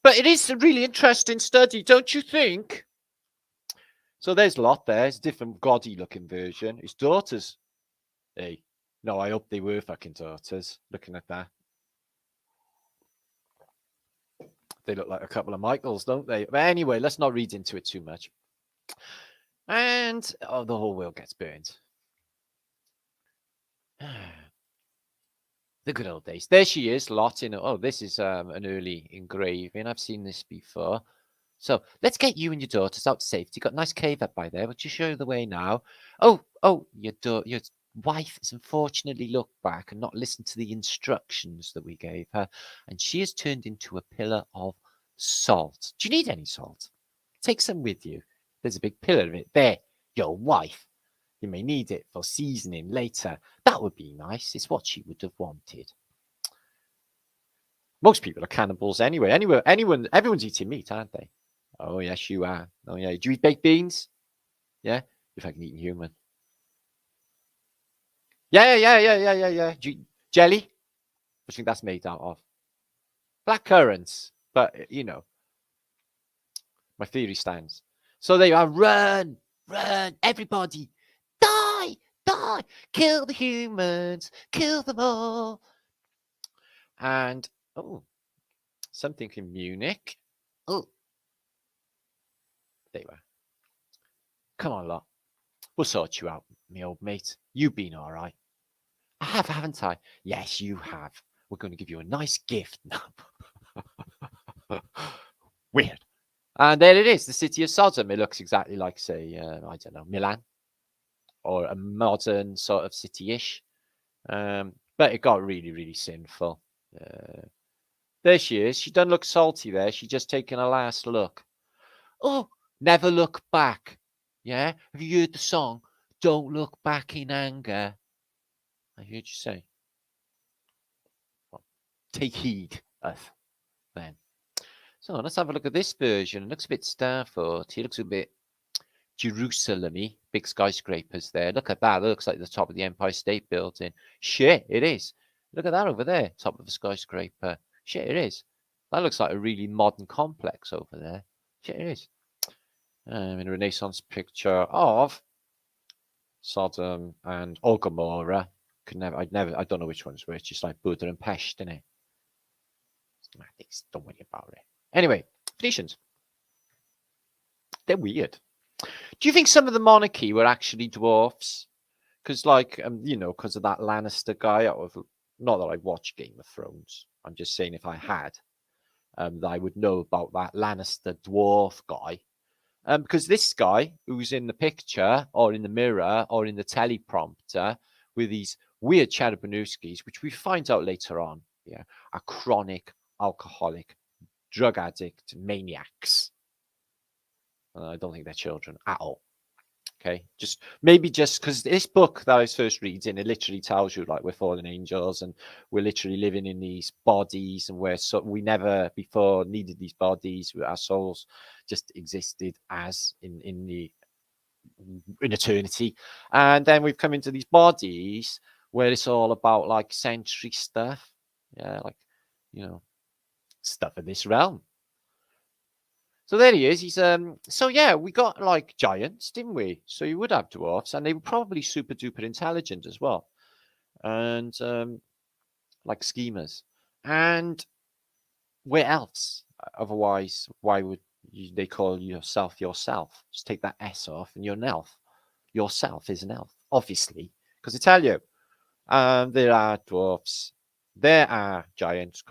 But it is a really interesting study, don't you think? So there's Lot there. It's a different gaudy looking version. His daughters. Hey, no, I hope they were fucking daughters. Looking at that. They look like a couple of Michaels, don't they? But anyway, let's not read into it too much. And the whole world gets burned. The good old days. There she is, Lot in. Oh, this is an early engraving. I've seen this before. So let's get you and your daughters out to safety. Got a nice cave up by there. Would you show the way now? Oh, your wife has unfortunately looked back and not listened to the instructions that we gave her, and she has turned into a pillar of salt. Do you need any salt? Take some with you. There's a big pillar of it there. Your wife. You may need it for seasoning later. That would be nice. It's what she would have wanted. Most people are cannibals anyway. Everyone's eating meat, aren't they? Oh, yes, you are. Oh, yeah. Do you eat baked beans? Yeah? You're fucking eating human. Yeah. Jelly? What do you think that's made out of? Black currants. But, my theory stands. So there you are. Run! Everybody! Die! Kill the humans! Kill them all! And, something in Munich. Oh. There you are. Come on, Lot. We'll sort you out, me old mate. You've been all right. I have, haven't I? Yes, you have. We're going to give you a nice gift now. Weird. And there it is, the city of Sodom. It looks exactly like, say, I don't know, Milan. Or a modern sort of city-ish. But it got really, really sinful. There she is. She doesn't look salty there. She's just taking a last look. Oh, never look back. Yeah? Have you heard the song? Don't look back in anger. I heard you say. Well, take heed of then. So let's have a look at this version. It looks a bit Starford. It looks a bit Jerusalem-y. Big skyscrapers there. Look at that. It looks like the top of the Empire State Building. Shit, it is. Look at that over there. Top of the skyscraper. Shit, it is. That looks like a really modern complex over there. Shit, it is. In a Renaissance picture of Sodom and Gomorrah. I don't know which one's which. It's like Buddha and Pest, isn't it? Don't worry about it. Anyway, Phoenicians. They're weird. Do you think some of the monarchy were actually dwarfs? Because, like, because of that Lannister guy. Not that I watch Game of Thrones. I'm just saying if I had, that I would know about that Lannister dwarf guy. Because this guy who's in the picture or in the mirror or in the teleprompter with these weird Charabanowskis, which we find out later on, are chronic alcoholic, drug addict maniacs. I don't think they're children at all. Okay, maybe because this book that I was first reading, it literally tells you like we're fallen angels and we're literally living in these bodies, and we never before needed these bodies. Our souls just existed as in eternity, and then we've come into these bodies where it's all about like century stuff, like stuff of this realm. So there he is. He's so yeah, we got like giants, didn't we? So you would have dwarfs, and they were probably super duper intelligent as well, and like schemers. And we're elves. Otherwise, why would they call yourself? Just take that S off, and you're an elf. Yourself is an elf, obviously, because I tell you, there are dwarfs, there are giants,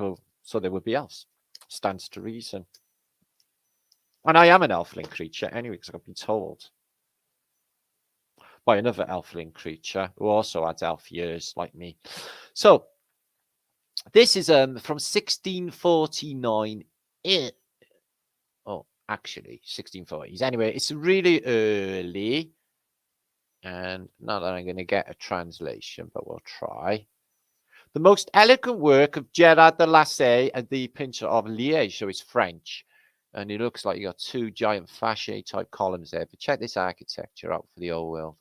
so there would be elves. Stands to reason. And I am an elfling creature anyway, because I've been told by another elfling creature who also had elf years like me. So this is from 1649. Actually 1640s. Anyway, it's really early. And not that I'm going to get a translation, but we'll try. The most elegant work of Gerard de Lassay and the Pincher of Liège, so it's French. And it looks like you got two giant fascia type columns there. But check this architecture out for the old world.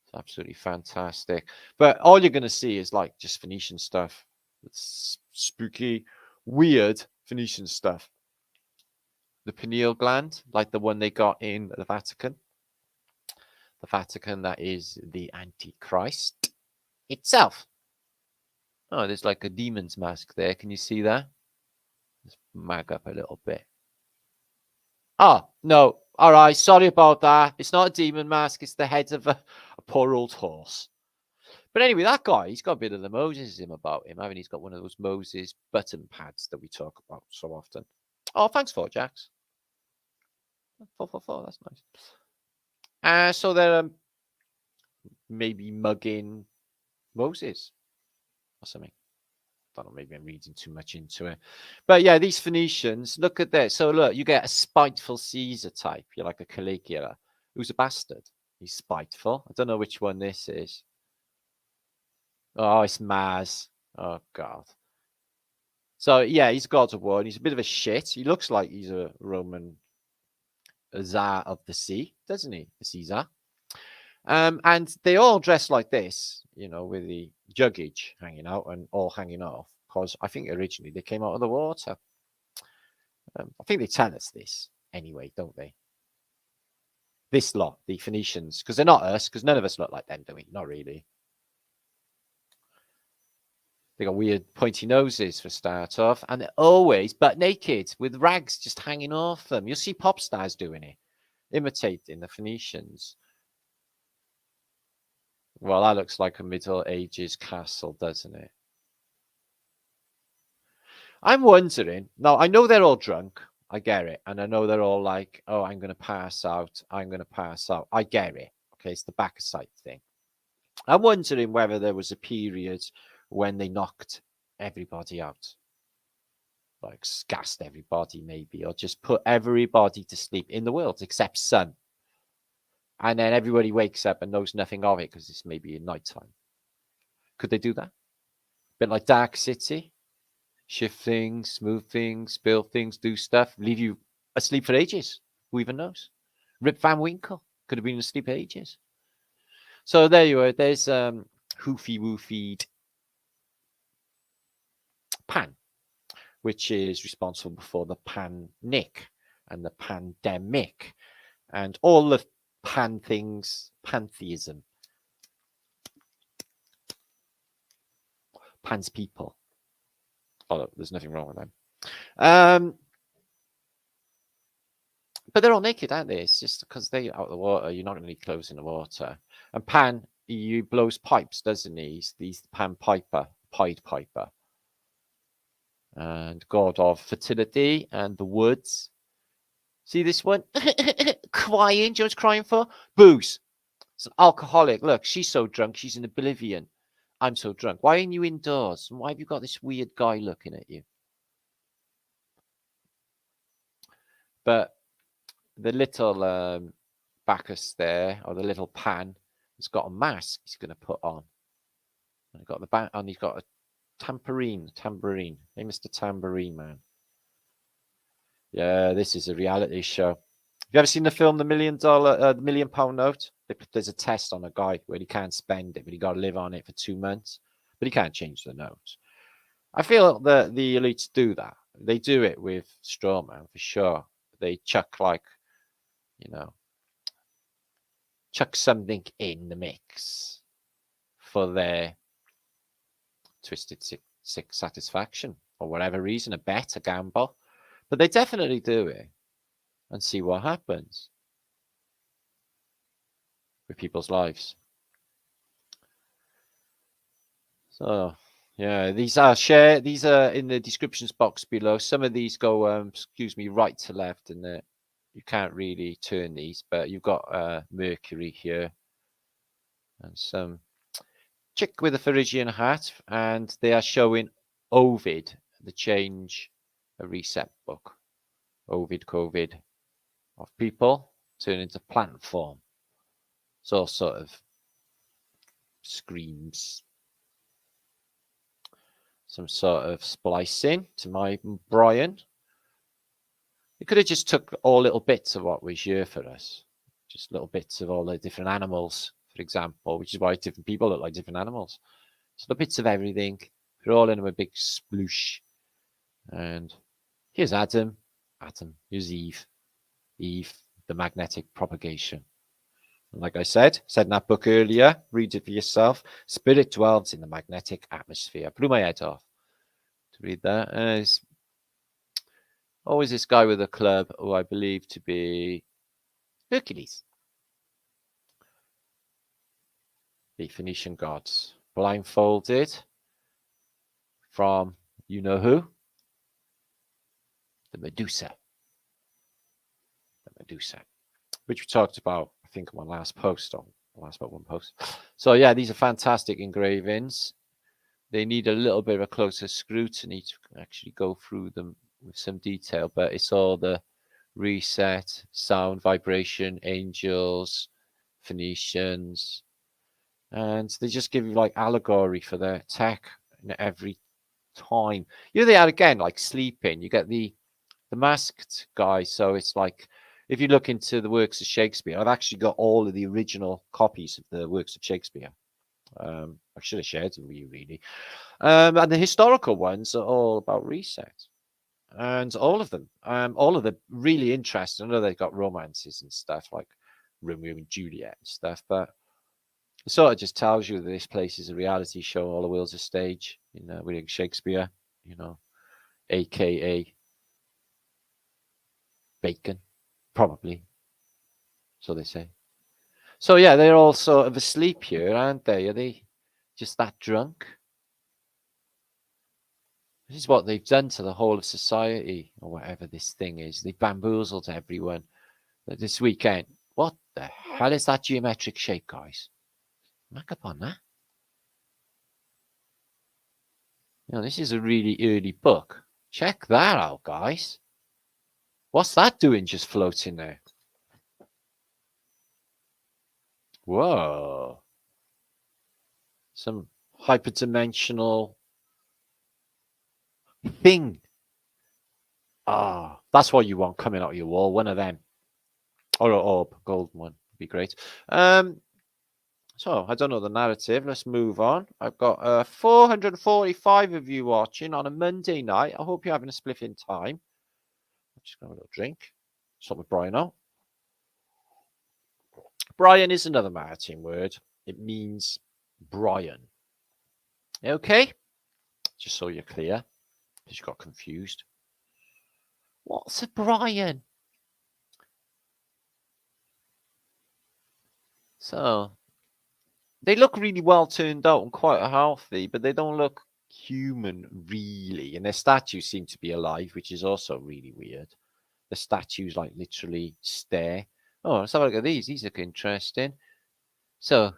It's absolutely fantastic. But all you're going to see is like just Phoenician stuff. It's spooky, weird Phoenician stuff. The pineal gland, like the one they got in the Vatican. The Vatican, that is the Antichrist itself. Oh, there's like a demon's mask there. Can you see that? Let's mag up a little bit. Oh, no. All right. Sorry about that. It's not a demon mask. It's the head of a poor old horse. But anyway, that guy, he's got a bit of the Mosesism about him, haven't he? He's got one of those Moses button pads that we talk about so often. Oh, thanks for Jax. 444. That's nice. So they're maybe mugging Moses or something. I don't know, maybe I'm reading too much into it. But yeah, these Phoenicians, look at this. So look, you get a spiteful Caesar type. You're like a Caligula who's a bastard. He's spiteful. I don't know which one this is. Oh, it's Maz. Oh, God. So yeah, he's God of War. He's a bit of a shit. He looks like he's a Roman Tsar of the sea, doesn't he? The Caesar. And they all dress like this, with the juggage hanging out and all hanging off, because I think originally they came out of the water. I think they tell us this anyway, don't they? This lot, the Phoenicians, because they're not us, because none of us look like them, do we? Not really. They got weird pointy noses for start off, and they're always butt naked with rags just hanging off them. You'll see pop stars doing it, imitating the Phoenicians. Well, that looks like a Middle Ages castle, doesn't it? I'm wondering, now I know they're all drunk, I get it, and I know they're all like, oh, I'm going to pass out, I get it, okay, it's the Bacchusite thing. I'm wondering whether there was a period when they knocked everybody out, like gassed everybody maybe, or just put everybody to sleep in the world except Sun. And then everybody wakes up and knows nothing of it because it's maybe in nighttime. Could they do that? A bit like Dark City? Shift things, smooth things, spill things, do stuff, leave you asleep for ages. Who even knows? Rip Van Winkle could have been asleep for ages. So there you are. There's hoofy woofied Pan, which is responsible for the panic and the pandemic and all the pan things, pantheism. Pan's people. Oh, there's nothing wrong with them. But they're all naked, aren't they? It's just because they're out of the water, you're not going to need clothes in the water. And Pan, he blows pipes, doesn't he? He's the Pan Piper, Pied Piper. And god of fertility and the woods. See this one? Crying. Do you know what crying for? Booze. It's an alcoholic. Look, she's so drunk, she's in oblivion. I'm so drunk. Why aren't you indoors? And why have you got this weird guy looking at you? But the little Bacchus there, or the little Pan, has got a mask he's going to put on. And he's got a tambourine. Hey, Mr. Tambourine Man. Yeah, this is a reality show. Have you ever seen the film The £1 million Note? There's a test on a guy where he can't spend it, but he got to live on it for 2 months. But he can't change the note. I feel that the elites do that. They do it with Strawman for sure. They chuck chuck something in the mix for their twisted sick satisfaction or whatever reason, a bet, a gamble. But they definitely do it and see what happens with people's lives. So, yeah, these are in the descriptions box below. Some of these go, right to left, and you can't really turn these, but you've got Mercury here and some chick with a Phrygian hat, and they are showing Ovid, the change, a reset book. Ovid, COVID, of people turn into plant form. So sort of screams some sort of splicing to my Brian. It could have just took all little bits of what was here for us. Just little bits of all the different animals, for example, which is why different people look like different animals. So the bits of everything, put all in a big sploosh. And here's Adam. Here's Eve. The magnetic propagation. And like I said in that book earlier, read it for yourself. Spirit dwells in the magnetic atmosphere. Blew my head off to read that. There's always this guy with a club who I believe to be Hercules. The Phoenician gods. Blindfolded from you know who? The Medusa. Which we talked about, I think, on my last post, one post. So yeah, these are fantastic engravings. They need a little bit of a closer scrutiny to actually go through them with some detail, but it's all the reset, sound, vibration, angels, Phoenicians, and they just give you like allegory for their tech every time. They are again like sleeping. You get the masked guy, so it's like, if you look into the works of Shakespeare, I've actually got all of the original copies of the works of Shakespeare. I should have shared them with you, really. And the historical ones are all about reset. And all of them really interesting. I know they've got romances and stuff like Romeo and Juliet and stuff, but it sort of just tells you that this place is a reality show. All the world's a stage. William Shakespeare, aka Bacon. Probably. So they say. So yeah, they're all sort of asleep here, aren't they? Are they just that drunk? This is what they've done to the whole of society, or whatever this thing is. They bamboozled everyone. This weekend, what the hell is that geometric shape, guys? Look up on that. This is a really early book. Check that out, guys. What's that doing just floating there? Whoa. Some hyperdimensional thing. That's what you want coming out of your wall. One of them. Or an orb. Gold one. Would be great. So, I don't know the narrative. Let's move on. I've got 445 of you watching on a Monday night. I hope you're having a spliffing time. I'm just going to have a little drink. Start with Brian out. Brian is another maritime word. It means Brian. Okay? Just so you're clear, because you got confused. What's a Brian? So they look really well turned out and quite healthy, but they don't look human really. And their statues seem to be alive, which is also really weird. The statues like literally stare. Oh, let's have a look at these. These look interesting. So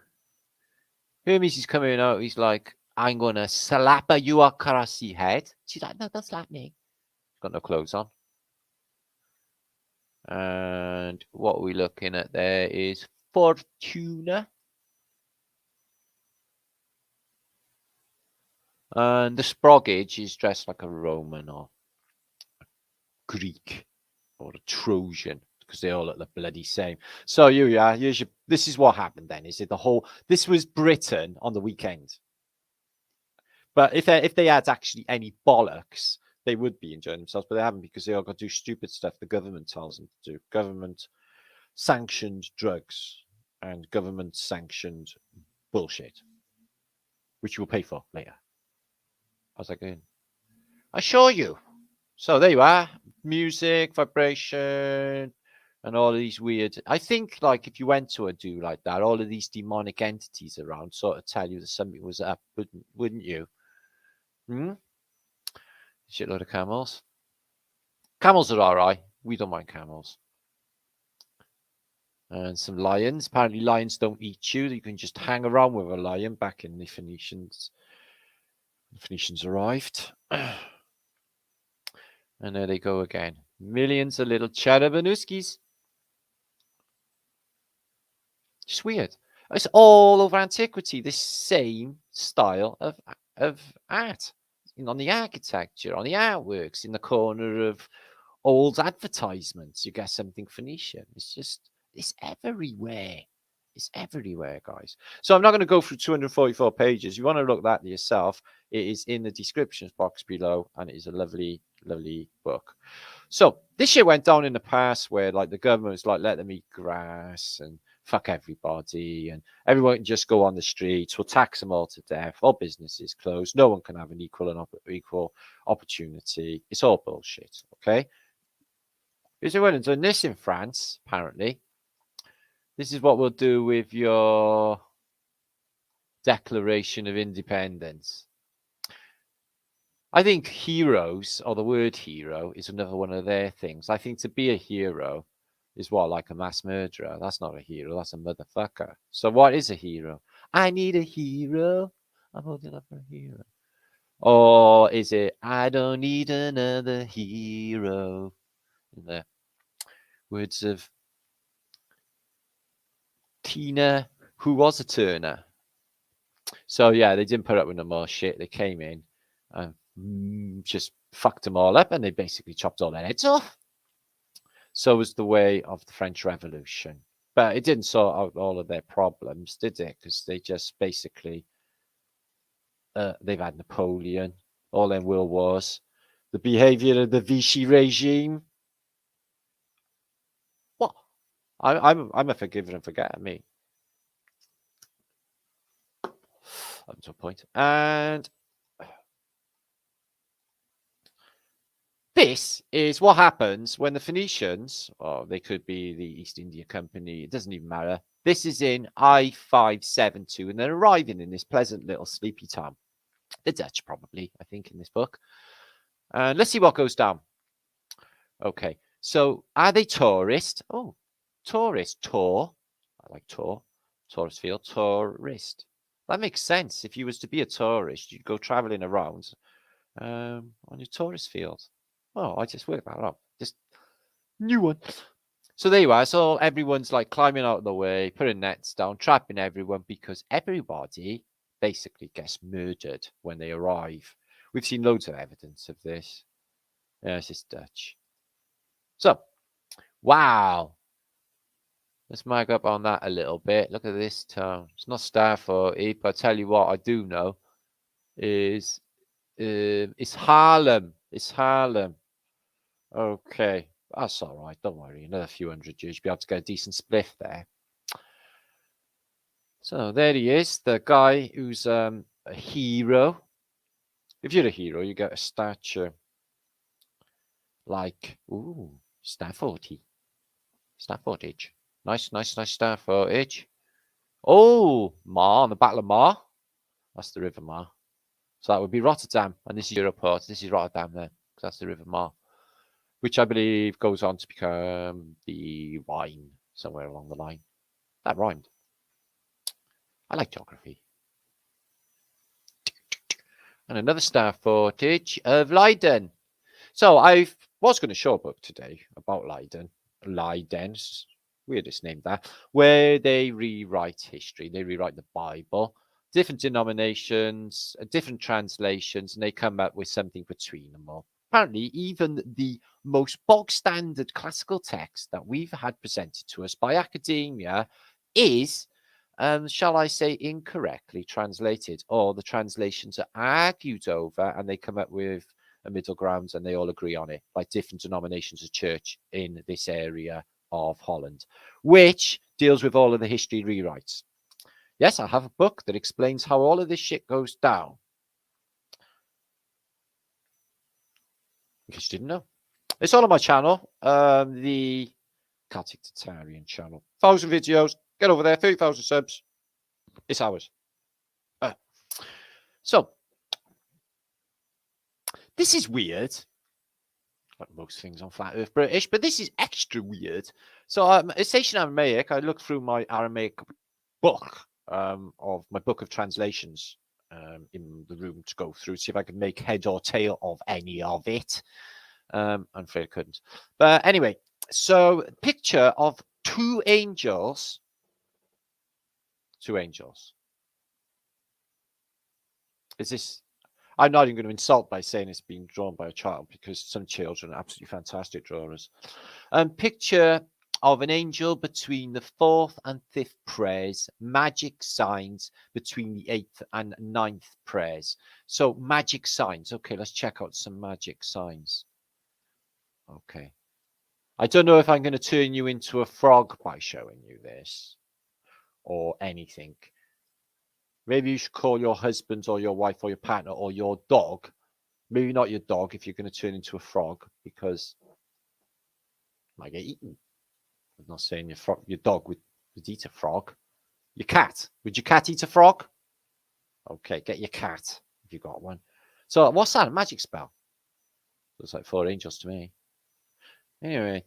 Hermes is coming out. He's like, I'm gonna slap a Yuakarasi head. She's like, no, don't slap me. He's got no clothes on. And what we're looking at there is Fortuna. And the Sprogage is dressed like a Roman or Greek or a Trojan, because they all look the bloody same. So this is what happened then. Is it the whole? This was Britain on the weekend. But if they had actually any bollocks, they would be enjoying themselves. But they haven't, because they all got to do stupid stuff the government tells them to do. Government sanctioned drugs and government sanctioned bullshit, which you will pay for later. How's that going? I assure you. So there you are. Music, vibration, and all of these weird. I think, like, if you went to a do like that, all of these demonic entities around sort of tell you that something was up, wouldn't you? Shitload of camels. Camels are all right. We don't mind camels. And some lions. Apparently, lions don't eat you. You can just hang around with a lion back in the Phoenicians. The Phoenicians arrived. And there they go again. Millions of little charabanuskis. Just weird. It's all over antiquity, this same style of art. On the architecture, on the artworks, in the corner of old advertisements, you get something Phoenician. It's everywhere. It's everywhere, guys. So I'm not going to go through 244 pages. You want to look at that yourself. It is in the descriptions box below, and it is a lovely, lovely book. So this shit went down in the past where, like, the government was like, let them eat grass and fuck everybody, and everyone can just go on the streets. We'll tax them all to death. All businesses closed. No one can have an equal opportunity. It's all bullshit. Okay. Because they went and done this in France, apparently. This is what we'll do with your Declaration of Independence. I think heroes, or the word hero, is another one of their things. I think to be a hero is what, like a mass murderer? That's not a hero. That's a motherfucker. So what is a hero? I need a hero. I'm holding up for a hero. Or is it, I don't need another hero? In the words of Tina, who was a Turner. So yeah, they didn't put up with no more shit. They came in and just fucked them all up, and they basically chopped all their heads off. So was the way of the French Revolution. But it didn't sort out all of their problems, did it? Because they just basically, they've had Napoleon, all them world wars, the behavior of the Vichy regime. What? I'm a forgiver and forget me. Up to a point. And this is what happens when the Phoenicians, or they could be the East India Company, it doesn't even matter. This is in I-572, and they're arriving in this pleasant little sleepy town. The Dutch, probably, I think, in this book. And let's see what goes down. Okay, so are they tourist? Oh, tourist, tour. I like tour. Tourist field, tourist. That makes sense. If you was to be a tourist, you'd go traveling around on your tourist field. Oh, I just worked that out. Just new one. So there you are. So everyone's like climbing out of the way, putting nets down, trapping everyone, because everybody basically gets murdered when they arrive. We've seen loads of evidence of this. Yeah, it's just Dutch. So, wow. Let's mag up on that a little bit. Look at this town. It's not Stafford, but I tell you what I do know is it's Haarlem. It's Haarlem. Okay, that's all right. Don't worry. Another few hundred years, you'll be able to get a decent spliff there. So there he is, the guy who's a hero. If you're a hero, you get a statue. Like, ooh, star footage. Star footage. Nice star footage. Oh, Mar, the Battle of Mar. That's the River Mar. So that would be Rotterdam. And this is Europort. This is Rotterdam there. Because that's the River Mar. Which I believe goes on to become the Rhine somewhere along the line. That rhymed. I like geography. And another star footage of Leiden. So I was going to show a book today about Leiden. Leiden's weirdest name that, where they rewrite history. They rewrite the Bible, different denominations, different translations, and they come up with something between them all. Apparently, even the most bog standard classical text that we've had presented to us by academia is, shall I say, incorrectly translated, or the translations are argued over and they come up with a middle ground and they all agree on it, like different denominations of church in this area of Holland, which deals with all of the history rewrites. Yes, I have a book that explains how all of this shit goes down. In case you didn't know. It's all on my channel, the Celtic Tatarian channel. 1,000 videos. Get over there, 30,000 subs. It's ours. So, this is weird. Like most things on Flat Earth British, but this is extra weird. So, it's ancient Aramaic. I looked through my Aramaic book, of my book of translations, in the room to go through, see if I could make head or tail of any of it. I'm afraid I couldn't. But anyway, so picture of two angels. Two angels. Is this? I'm not even going to insult by saying it's been drawn by a child, because some children are absolutely fantastic drawers. Picture of an angel between the 4th and 5th prayers, magic signs between the 8th and 9th prayers. So magic signs. Okay, let's check out some magic signs. Okay. I don't know if I'm going to turn you into a frog by showing you this or anything. Maybe you should call your husband or your wife or your partner or your dog. Maybe not your dog if you're going to turn into a frog, because you might get eaten. I'm not saying your dog would eat a frog. Your cat. Would your cat eat a frog? Okay, get your cat if you got one. So what's that? A magic spell? Looks like 4 angels to me. Anyway,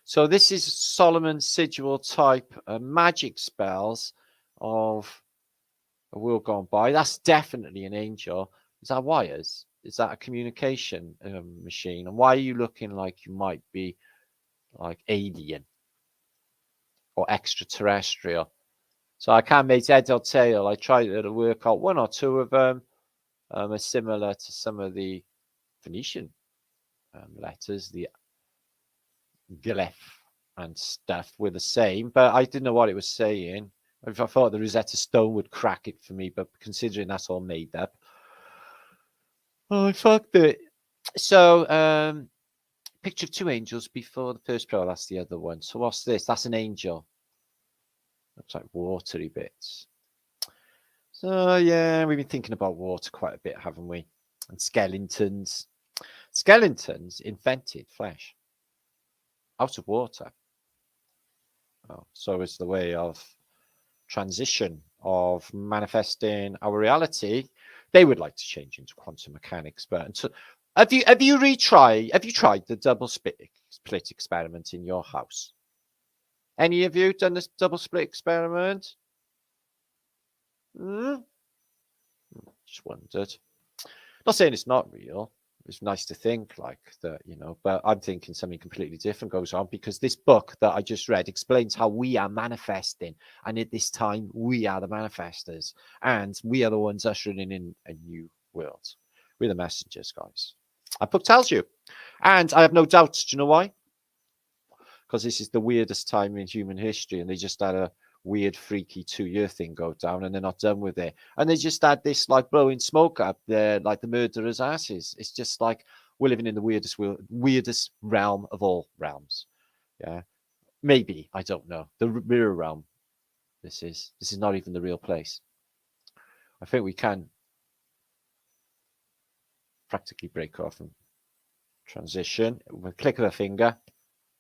so this is Solomon's sigil type magic spells of a world gone by. That's definitely an angel. Is that wires? Is that a communication machine? And why are you looking like you might be like alien or extraterrestrial? So I can't make head or tail. I tried to work out 1 or 2 of them are similar to some of the Phoenician letters, the glyph and stuff were the same, but I didn't know what it was saying. If I thought the Rosetta Stone would crack it for me, but considering that's all made up, oh, I fucked it. So, picture of 2 angels before the first prayer. That's the other one. So what's this? That's an angel. Looks like watery bits. So yeah, we've been thinking about water quite a bit, haven't we? And skeletons. Skeletons invented flesh out of water. Oh, so it's the way of transition of manifesting our reality. They would like to change into quantum mechanics, but have you tried the double split experiment in your house? Any of you done this double split experiment? Just wondered. Not saying it's not real. It's nice to think like that, you know, but I'm thinking something completely different goes on, because this book that I just read explains how we are manifesting, and at this time we are the manifestors, and we are the ones ushering in a new world. We're the messengers, guys. That book tells you, and I have no doubts. Do you know why? Because this is the weirdest time in human history, and they just had a weird, freaky 2-year thing go down, and they're not done with it. And they just had this like blowing smoke up there, like the murderers' asses. It's just like we're living in the weirdest realm of all realms. Yeah, maybe, I don't know. The mirror realm. This is not even the real place. I think we can. practically break off and transition with a click of a finger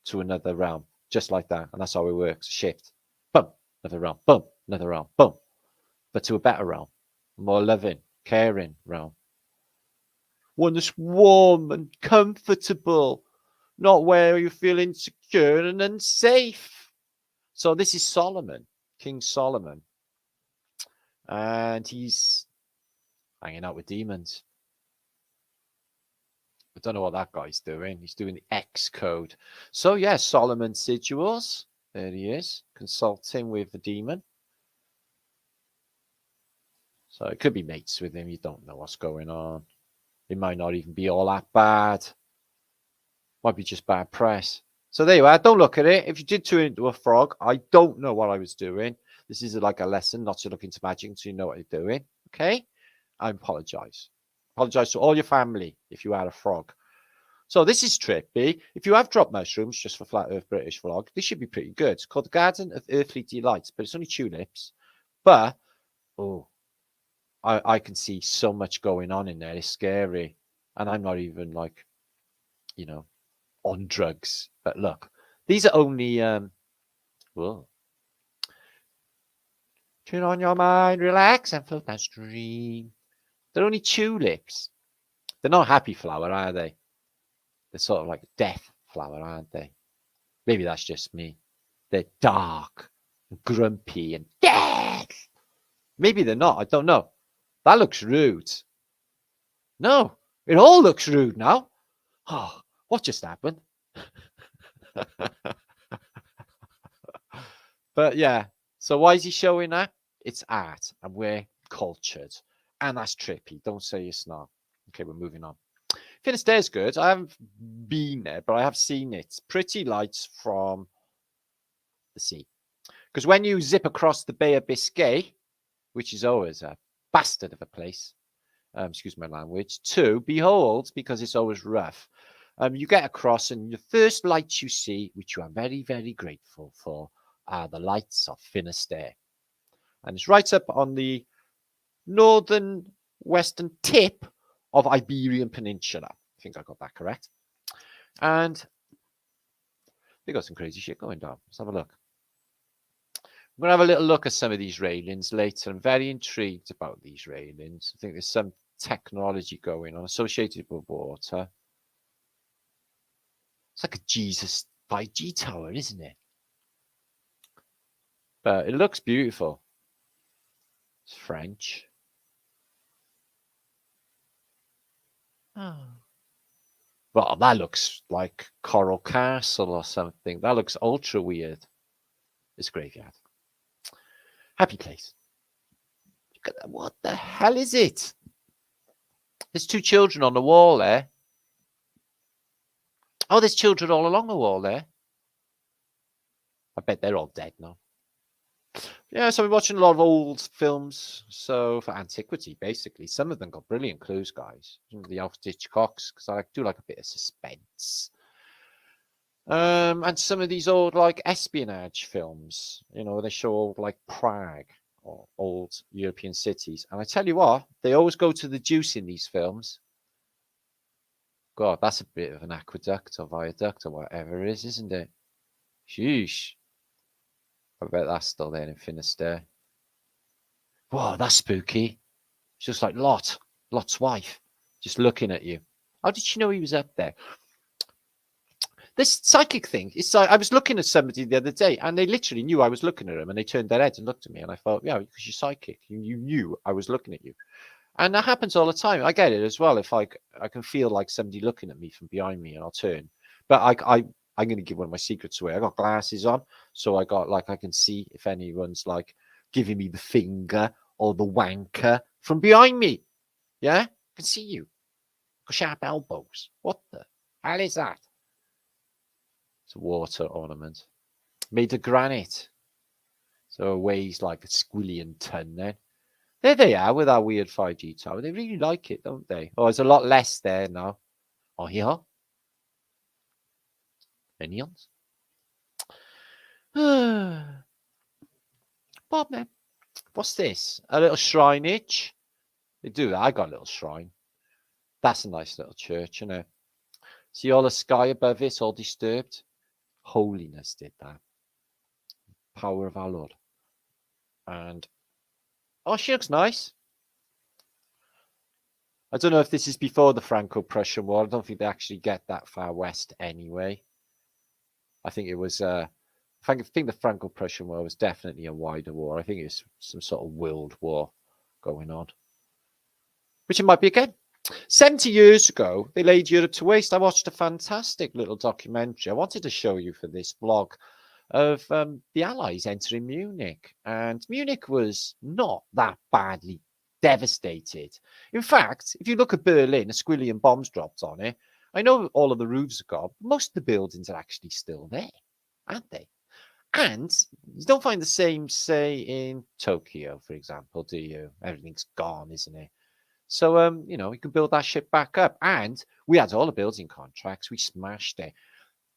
to another realm, just like that. And that's how it works. Shift, boom, another realm, boom, another realm, boom, but to a better realm, more loving, caring realm. One that's warm and comfortable, not where you feel insecure and unsafe. So this is Solomon, King Solomon. And he's hanging out with demons. I don't know what that guy's doing. He's doing the X code. So, yeah, Solomon Sigils. There he is, consulting with the demon. So it could be mates with him. You don't know what's going on. It might not even be all that bad. Might be just bad press. So there you are. Don't look at it. If you did turn into a frog, I don't know what I was doing. This is like a lesson not to look into magic until you know what you're doing. Okay? I apologize. Apologize to all your family if you are a frog. So this is trippy. If you have dropped mushrooms, just for Flat Earth British vlog, this should be pretty good. It's called the Garden of Earthly Delights, but it's only tulips. But, oh, I can see so much going on in there. It's scary. And I'm not even like, you know, on drugs. But look, these are only, whoa. Turn on your mind, relax, and float downstream. They're only tulips. They're not happy flower, are they? They're sort of like death flower, aren't they? Maybe that's just me. They're dark, and grumpy, and death. Maybe they're not. I don't know. That looks rude. No, it all looks rude now. Oh, what just happened? But yeah, so why is he showing that? It's art, and we're cultured, and that's trippy. Don't say it's not. Okay, we're moving on. Finestere is good. I haven't been there, but I have seen it. Pretty lights from the sea. Because when you zip across the Bay of Biscay, which is always a bastard of a place, excuse my language, to behold, because it's always rough, you get across and the first lights you see, which you are very, very grateful for, are the lights of Finestere. And it's right up on the northern western tip of Iberian Peninsula. I think I got that correct. And they got some crazy shit going down. Let's have a look. I'm going to have a little look at some of these railings later. I'm very intrigued about these railings. I think there's some technology going on associated with water. It's like a Jesus 5G tower, isn't it? But it looks beautiful. It's French. Oh. Well, that looks like Coral Castle or something. That looks ultra weird. It's a graveyard. Happy place. Look at that. What the hell is it? There's two children on the wall there. Oh, there's children all along the wall there. I bet they're all dead now. Yeah, so we're watching a lot of old films. So for antiquity, basically, some of them got brilliant clues, guys. Some of the Alfred Hitchcocks, because I do like a bit of suspense. And some of these old like espionage films, you know, they show old like Prague or old European cities. And I tell you what, they always go to the juice in these films. God, that's a bit of an aqueduct or viaduct or whatever it is, isn't it? Sheesh. I bet that's still there in Finestere. Whoa, that's spooky. It's just like Lot's wife, just looking at you. How did she know he was up there? This psychic thing, it's like I was looking at somebody the other day and they literally knew I was looking at them and they turned their heads and looked at me and I thought, yeah, because you're psychic. You knew I was looking at you. And that happens all the time. I get it as well. If I can feel like somebody looking at me from behind me and I'll turn. But I'm going to give one of my secrets away. I got glasses on, so I got like I can see if anyone's like giving me the finger or the wanker from behind me. Yeah, I can see you. Got sharp elbows. What the hell is that? It's a water ornament made of granite, so it weighs like a squillion ton. Then there they are with our weird 5G tower. They really like it, don't they? Oh, there's a lot less there now. Oh, yeah. Minions. Bob, man. What's this? A little shrineage. They do that. I got a little shrine. That's a nice little church, isn't it? See all the sky above it, all disturbed? Holiness did that. Power of our Lord. And, oh, she looks nice. I don't know if this is before the Franco-Prussian War. I don't think they actually get that far west anyway. I think it was, I think the Franco-Prussian War was definitely a wider war. I think it's some sort of world war going on. Which it might be again. 70 years ago, they laid Europe to waste. I watched a fantastic little documentary I wanted to show you for this blog of the Allies entering Munich. And Munich was not that badly devastated. In fact, if you look at Berlin, a squillion bombs dropped on it. I know all of the roofs are gone. Most of the buildings are actually still there, aren't they? And you don't find the same, say, in Tokyo, for example, do you? Everything's gone, isn't it? So, you know, we can build that shit back up. And we had all the building contracts. We smashed it.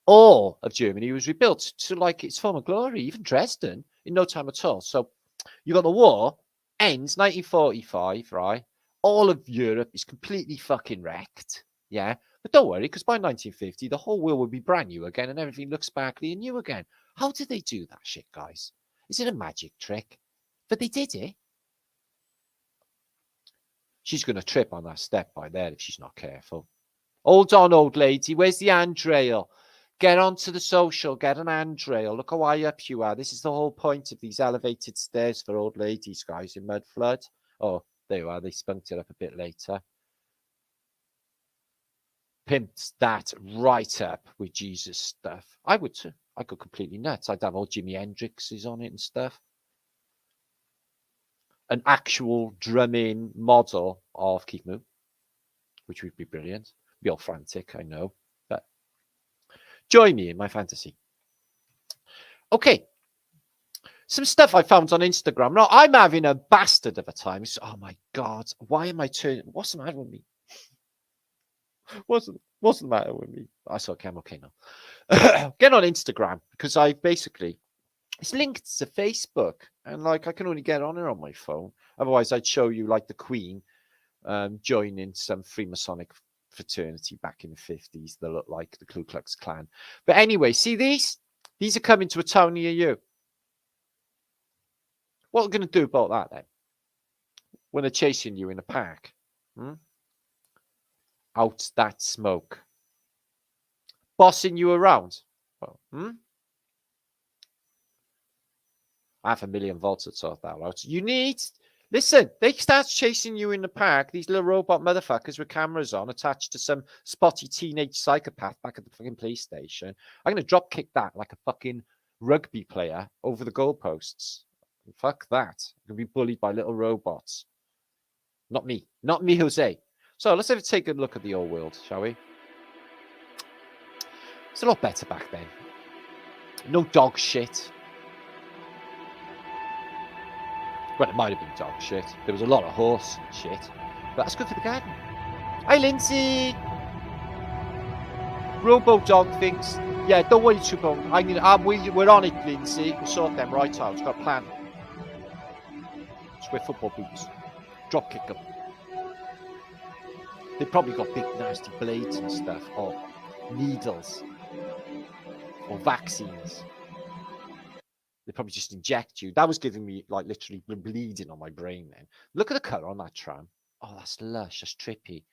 All of Germany was rebuilt to like its former glory, even Dresden, in no time at all. So you got the war, ends 1945, right? All of Europe is completely fucking wrecked. Yeah. But don't worry, because by 1950, the whole world will be brand new again and everything looks sparkly and new again. How did they do that shit, guys? Is it a magic trick? But they did it. She's going to trip on that step by there if she's not careful. Hold on, old lady. Where's the handrail? Get onto the social. Get an handrail. Look how high up you are. This is the whole point of these elevated stairs for old ladies, guys, in mud flood. Oh, there you are. They spunked it up a bit later. Pimped that right up with Jesus stuff. I would too. I go completely nuts. I'd have all Jimi Hendrix's on it and stuff. An actual drumming model of Keith Moon, which would be brilliant. Be all frantic, I know. But join me in my fantasy. Okay. Some stuff I found on Instagram. Now, I'm having a bastard of a time. Oh my God. Why am I turning? What's the matter with me? What's the matter with me? I saw I'm okay now. Get on Instagram because I basically, it's linked to Facebook and like I can only get on it on my phone. Otherwise, I'd show you like the Queen joining some Freemasonic fraternity back in the 50s that look like the Ku Klux Klan. But anyway, see these? These are coming to a town near you. What are we going to do about that then? When they're chasing you in a pack? Out that smoke. Bossing you around? Well, 500,000 volts to sort that out. You need... Listen, they start chasing you in the park, these little robot motherfuckers with cameras on attached to some spotty teenage psychopath back at the fucking police station. I'm going to drop kick that like a fucking rugby player over the goalposts. Fuck that. I'm going to be bullied by little robots. Not me. Not me, Jose. So let's have a take a look at the old world, shall we? It's a lot better back then. No dog shit. Well, it might have been dog shit. There was a lot of horse shit. But that's good for the garden. Hi, Lindsay. Robo Dog thinks, yeah, don't worry, Chupo. We're on it, Lindsay. We'll sort them right out. It's got a plan. Just wear football boots. Drop kick them. They've probably got big, nasty blades and stuff, or needles, or vaccines. They probably just inject you. That was giving me like literally bleeding on my brain then. Look at the colour on that tram. Oh, that's lush. That's trippy.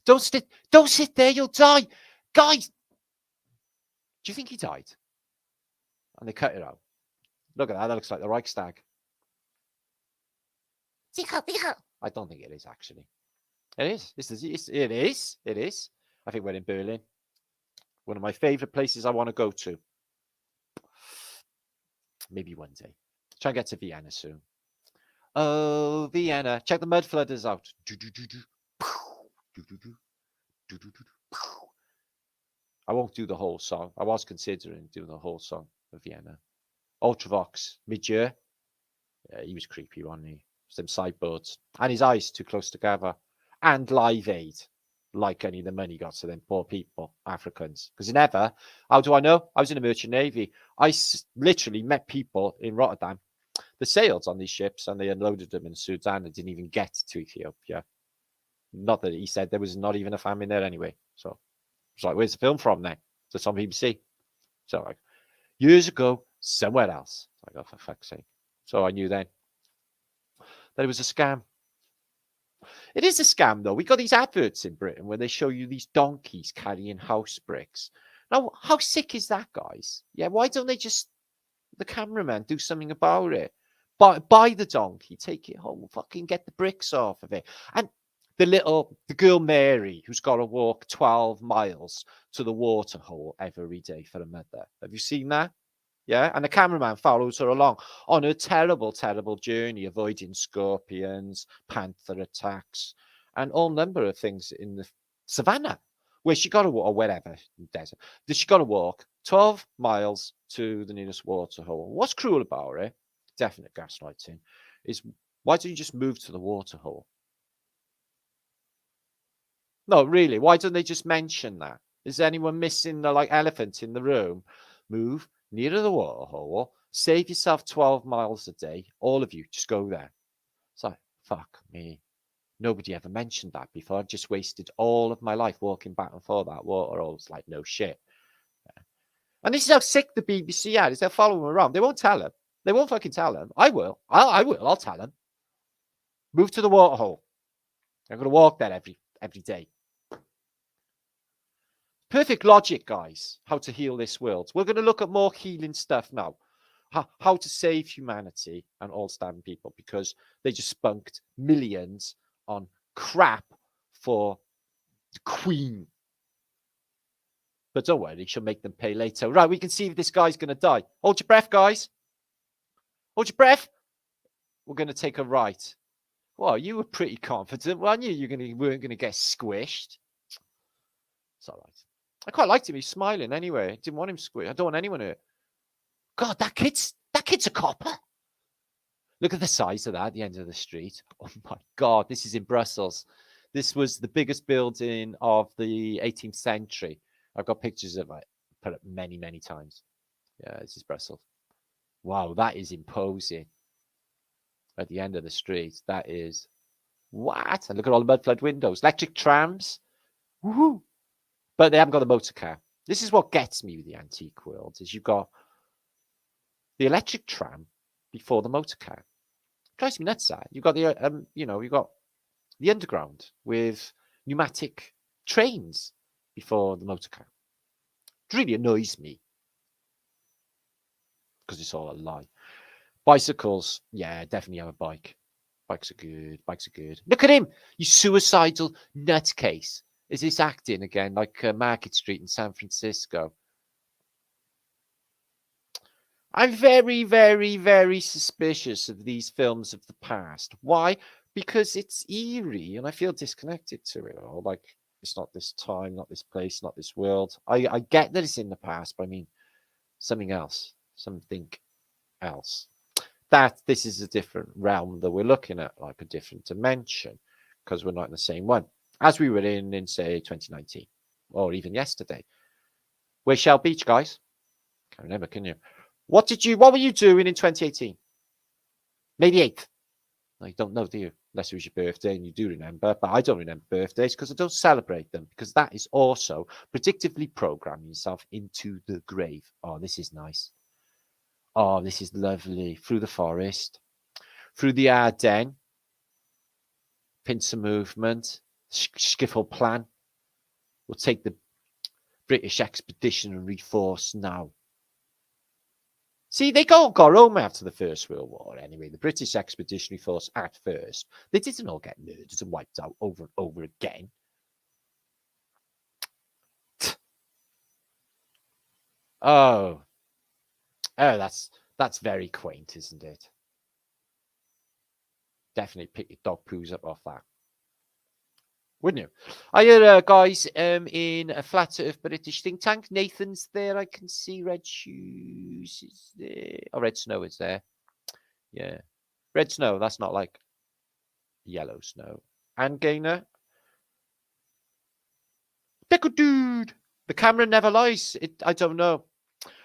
Don't sit there. You'll die. Guys, do you think he died? And they cut it out. Look at that. That looks like the Reichstag. I don't think it is actually. It is. It is. I think we're in Berlin. One of my favourite places I want to go to. Maybe one day. Try and get to Vienna soon. Oh, Vienna. Check the mud flooders out. I won't do the whole song. I was considering doing the whole song of Vienna. Ultravox, mid-year. Yeah, he was creepy, wasn't he? Some sideboards. And his eyes too close together. And Live Aid. Like any of the money got to them poor people, Africans. Because never, how do I know? I was in the Merchant Navy. I literally met people in Rotterdam that sailed on these ships and they unloaded them in Sudan and didn't even get to Ethiopia. Not that he said there was not even a famine there anyway. So it's like, where's the film from then? So it's on BBC. So like, years ago, somewhere else. It's like, oh, for fuck's sake. So I knew then that it was a scam. It is a scam, though. We got these adverts in Britain where they show you these donkeys carrying house bricks. Now, how sick is that, guys? Yeah, why don't they just, the cameraman, do something about it? Buy the donkey, take it home, fucking get the bricks off of it. And the girl Mary, who's got to walk 12 miles to the water hole every day for a mother. Have you seen that? Yeah, and the cameraman follows her along on her terrible, terrible journey, avoiding scorpions, panther attacks, and all number of things in the savannah, where she got to walk, or wherever, desert. She got to walk 12 miles to the nearest water hole. What's cruel about it, definite gaslighting, is why don't you just move to the water hole? No, really, why don't they just mention that? Is anyone missing the elephant in the room? Move nearer the water hole, save yourself 12 miles a day. All of you, just go there. It's like, fuck me. Nobody ever mentioned that before. I've just wasted all of my life walking back and forth that water hole. It's like, no shit. Yeah. And this is how sick the BBC are. Is they'll follow them around. They won't tell them. They won't fucking tell them. I will. I will. I'll tell them. Move to the water hole. I'm going to walk there every day. Perfect logic, guys, how to heal this world. We're going to look at more healing stuff now. How to save humanity and all stand people, because they just spunked millions on crap for the Queen. But don't worry, she'll make them pay later. Right, we can see if this guy's going to die. Hold your breath, guys. Hold your breath. We're going to take a right. Well, you were pretty confident, weren't you? You weren't going to get squished. It's all right. I quite liked him. He's smiling anyway. I didn't want him squished. I don't want anyone hurt. God, that kid's a copper. Look at the size of that at the end of the street. Oh my God, this is in Brussels. This was the biggest building of the 18th century. I've got pictures of it put up many, many times. Yeah, this is Brussels. Wow, that is imposing. At the end of the street, that is what? And look at all the mud flood windows. Electric trams. Woohoo! But they haven't got the motor car. This is what gets me with the antique world, is you've got the electric tram before the motor car. It drives me nuts, that. You've got the, you've got the underground with pneumatic trains before the motor car. It really annoys me because it's all a lie. Bicycles, yeah, definitely have a bike. Bikes are good. Bikes are good. Look at him, you suicidal nutcase. Is this acting again, like Market Street in San Francisco? I'm very, very, very suspicious of these films of the past. Why? Because it's eerie and I feel disconnected to it all. Like, it's not this time, not this place, not this world. I get that it's in the past, but I mean, something else. Something else. That this is a different realm that we're looking at, like a different dimension, because we're not in the same one as we were in say, 2019 or even yesterday. Where's Shell Beach, guys? Can't remember, can you? What were you doing in 2018? May the 8th. No, you don't know, do you? Unless it was your birthday and you do remember. But I don't remember birthdays because I don't celebrate them, because that is also predictively programming yourself into the grave. Oh, this is nice. Oh, this is lovely. Through the forest, through the Ardennes, pincer movement, skiffle plan. We'll take the British Expeditionary Force now. See, they got home after the First World War anyway. The British Expeditionary Force at first. They didn't all get murdered and wiped out over and over again. Oh, that's very quaint, isn't it? Definitely pick your dog poos up off that. Wouldn't you? I hear guys in a flat earth British think tank. Nathan's there. I can see Red Shoes is there. Oh, Red Snow is there. Yeah. Red Snow. That's not like yellow snow. And Gainer. Pickle dude. The camera never lies. I don't know.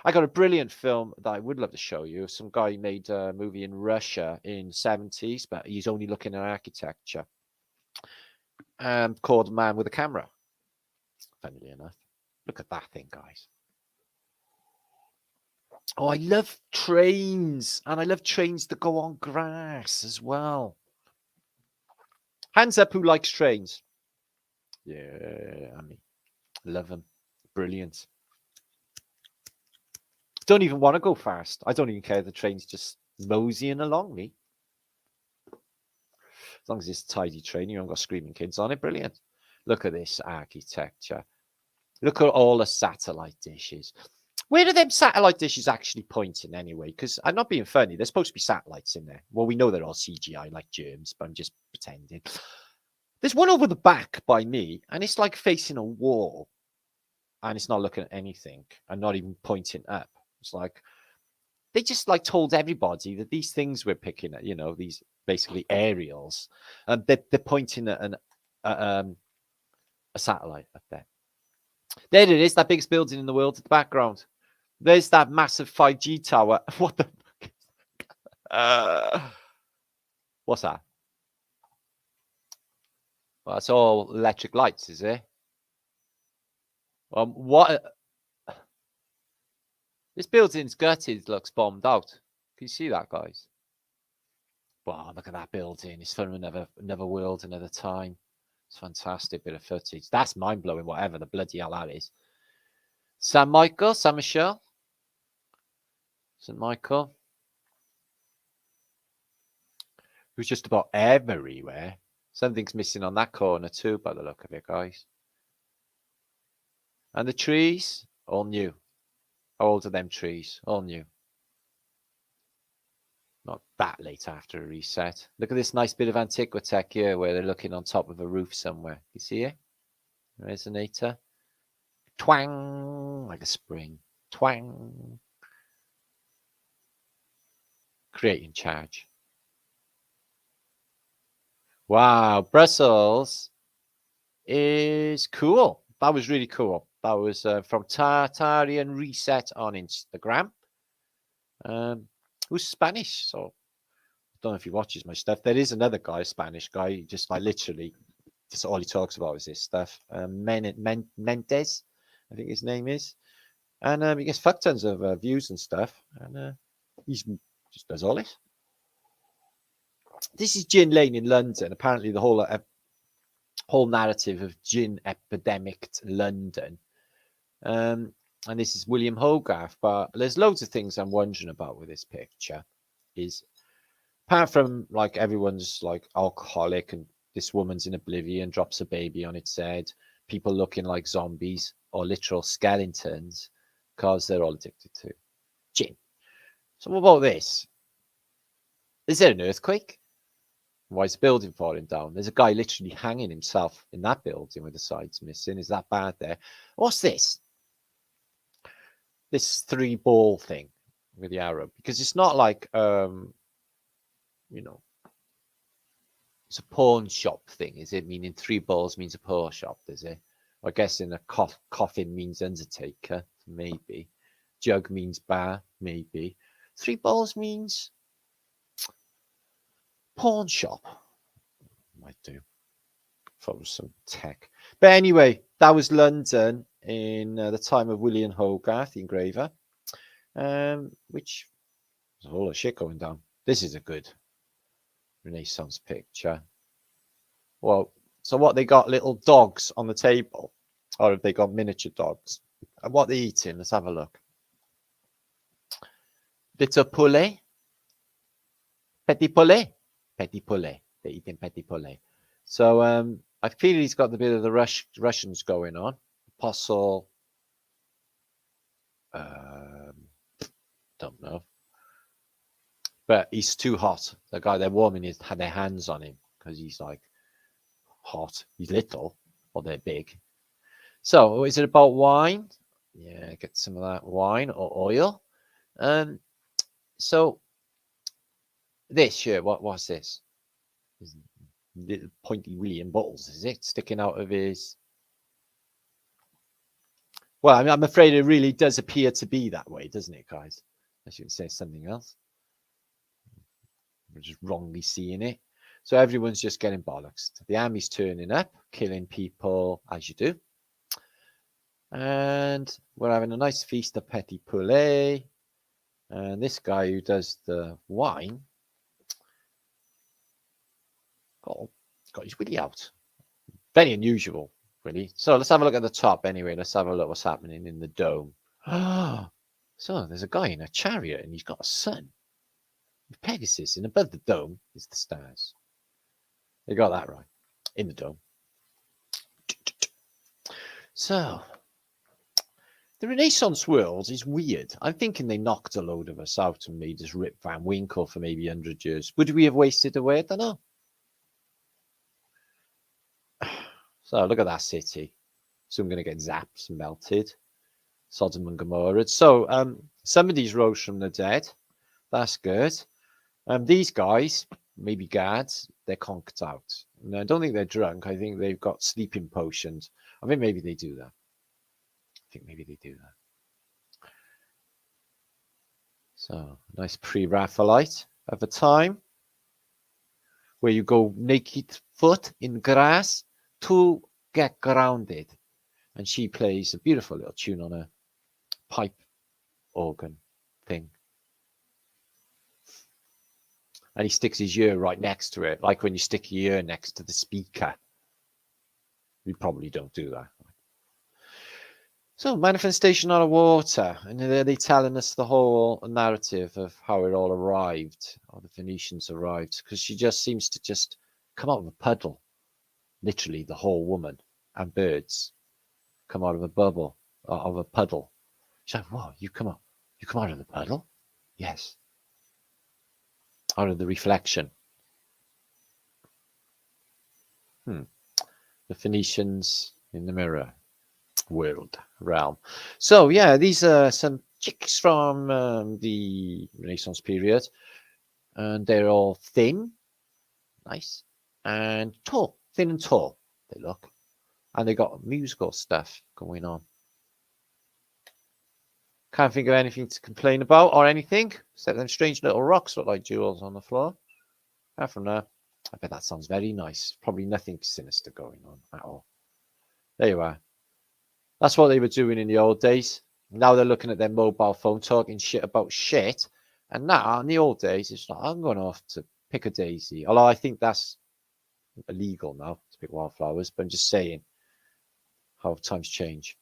I got a brilliant film that I would love to show you. Some guy made a movie in Russia in the 70s, but he's only looking at architecture. caught a man with a camera. Funnily enough. Look at that thing, guys. Oh, I love trains. And I love trains that go on grass as well. Hands up who likes trains. Yeah, I mean, love them. Brilliant. Don't even want to go fast. I don't even care. The train's just moseying along me. As long as it's a tidy train, you haven't got screaming kids on it. Brilliant. Look at this architecture. Look at all the satellite dishes. Where are them satellite dishes actually pointing anyway? Because I'm not being funny. There's supposed to be satellites in there. Well, we know they're all CGI like germs, but I'm just pretending. There's one over the back by me, and it's like facing a wall. And it's not looking at anything and not even pointing up. It's like they just like told everybody that these things we're picking at, you know, these basically aerials, they're pointing at a satellite up there. There it is, that biggest building in the world at the background. There's that massive 5G tower. What the what's that? Well, that's all electric lights, is it? What? This building's gutted, looks bombed out. Can you see that, guys? Wow, look at that building. It's from another world, another time. It's fantastic bit of footage. That's mind-blowing, whatever the bloody hell that is. Saint Michael, Saint Michel. St. Michael. Who's just about everywhere. Something's missing on that corner too, by the look of it, guys. And the trees, all new. How old are them trees? All new. Not that late after a reset. Look at this nice bit of antiquitech here where they're looking on top of a roof somewhere. You see it? Resonator. Twang, like a spring. Twang. Creating charge. Wow, Brussels is cool. That was really cool. That was from Tartarian Reset on Instagram. Who's Spanish, so I don't know if he watches my stuff. There is another guy, a Spanish guy, just like literally, just all he talks about is this stuff. Mendez, I think his name is, and he gets fuck tons of views and stuff, and he's just does all this. This is Gin Lane in London. Apparently, the whole narrative of gin epidemic London. And this is William Hogarth, but there's loads of things I'm wondering about with this picture. Is apart from like everyone's like alcoholic and this woman's in oblivion, drops a baby on its head, people looking like zombies or literal skeletons because they're all addicted to gin. So what about this? Is there an earthquake? Why is the building falling down? There's a guy literally hanging himself in that building with the sides missing. Is that bad there? What's this? This 3-ball thing with the arrow. Because it's not like, you know, it's a pawn shop thing, is it? Meaning 3 balls means a pawn shop, is it? I guess in a coffin means undertaker, maybe. Jug means bar, maybe. 3 balls means pawn shop. Might do. Thought was some tech. But anyway, that was London in the time of William Hogarth, the engraver, which there's a whole lot of shit going down. This is a good Renaissance picture. Well, so what, they got little dogs on the table, or have they got miniature dogs? And what they're eating, let's have a look. Little poulet. Petit poulet. Petit poulet. They're eating petit poulet. So I feel he's got a bit of the Russians going on. Apostle, don't know. But he's too hot. The guy, they're warming their hands on him because he's like hot. He's little, or they're big. So is it about wine? Yeah, get some of that wine or oil. So this here, what's this? Little pointy William bottles, is it? Sticking out of his... Well, I mean, I'm afraid it really does appear to be that way, doesn't it, guys? I shouldn't say something else. We're just wrongly seeing it. So everyone's just getting bollocks. The army's turning up, killing people as you do. And we're having a nice feast of petit poulet. And this guy who does the wine got his willy out. Very unusual, really. So let's have a look at the top anyway. Let's have a look what's happening in the dome. So there's a guy in a chariot and he's got a sun. Pegasus, and above the dome is the stars. They got that right. In the dome. So the Renaissance world is weird. I'm thinking they knocked a load of us out and made us Rip Van Winkle for maybe 100 years. Would we have wasted away? I don't know. So look at that city. So I'm going to get zapped and melted. Sodom and Gomorrah. So somebody's rose from the dead. That's good. These guys, maybe guards, they're conked out. And I don't think they're drunk. I think they've got sleeping potions. I think maybe they do that. So, nice pre-Raphaelite of a time where you go naked foot in grass to get grounded. And she plays a beautiful little tune on a pipe organ thing. And he sticks his ear right next to it, like when you stick your ear next to the speaker. We probably don't do that. So, manifestation out of water. And they're telling us the whole narrative of how it all arrived, how the Phoenicians arrived, because she just seems to just come out of a puddle. Literally, the whole woman and birds come out of a bubble, of a puddle. She's like, whoa, you come out of the puddle? Yes. Out of the reflection. The Phoenicians in the mirror world realm. So yeah, these are some chicks from the Renaissance period, and they're all thin, nice, and tall, thin and tall. They look, and they got musical stuff going on. Can't think of anything to complain about or anything, except them strange little rocks look like jewels on the floor. Apart from that, I bet that sounds very nice. Probably nothing sinister going on at all. There you are. That's what they were doing in the old days. Now they're looking at their mobile phone, talking shit about shit. And now, in the old days, it's like, I'm going off to pick a daisy. Although I think that's illegal now to pick wildflowers. But I'm just saying how times change.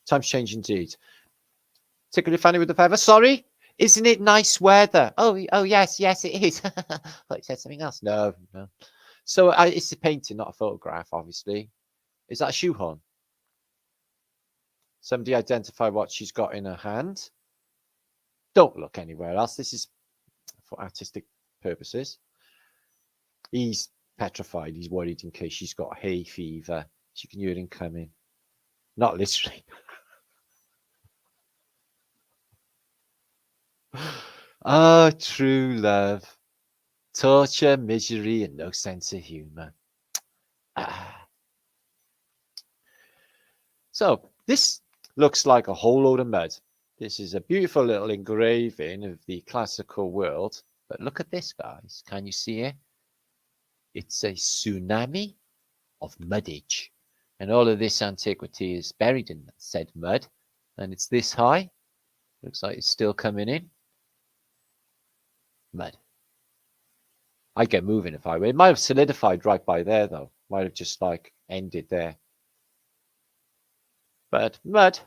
Times change indeed. Tickle your fanny with the feather. Sorry, isn't it nice weather? Oh, yes, it is. I thought you said something else. No. So it's a painting, not a photograph, obviously. Is that a shoehorn? Somebody identify what she's got in her hand. Don't look anywhere else. This is for artistic purposes. He's petrified. He's worried in case she's got hay fever. She can hear him coming. Not literally. Oh, true love. Torture, misery, and no sense of humor. So this looks like a whole load of mud. This is a beautiful little engraving of the classical world. But look at this, guys. Can you see it? It's a tsunami of muddage. And all of this antiquity is buried in said mud. And it's this high. Looks like it's still coming in. Mud. I'd get moving if I were. It might have solidified right by there, though. Might have just like ended there. But mud.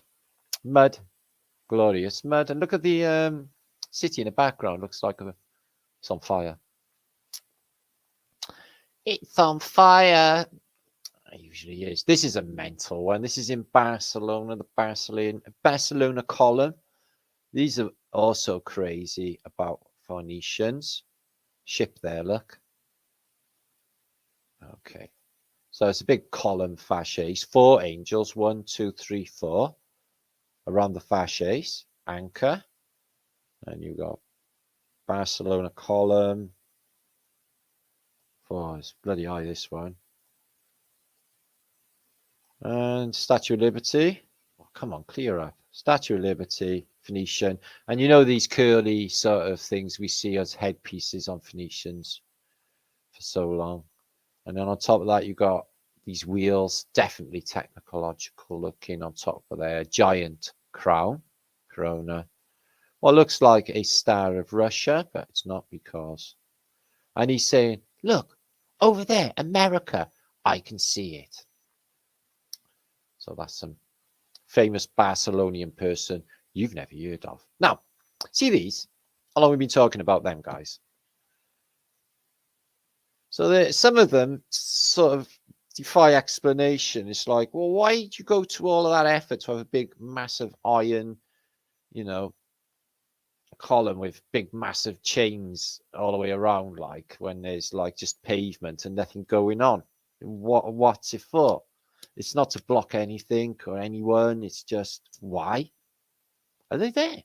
Glorious mud. And look at the city in the background. Looks like it's on fire. It's on fire. It usually is. This is a mental one. This is in Barcelona, the Barcelona column. These are also crazy about Phoenicians. Ship there, look. Okay. So it's a big column fasces. 4 angels. 1, 2, 3, 4. Around the fasces. Anchor. And you've got Barcelona column. Oh, it's bloody high, this one. And Statue of Liberty. Oh, come on, clear up. Statue of Liberty, Phoenician. And you know these curly sort of things we see as headpieces on Phoenicians for for so long. And then on top of that, you got these wheels, definitely technological looking on top of their giant corona. What looks like a star of Russia, but it's not because. And he's saying, look, over there, America, I can see it. So that's some famous Barcelonian person you've never heard of. Now, see these? How long have we been talking about them, guys? So some of them sort of defy explanation. It's like, well, why did you go to all of that effort to have a big, massive iron, column with big, massive chains all the way around, like when there's like just pavement and nothing going on? What's it for? It's not to block anything or anyone. It's just, why are they there?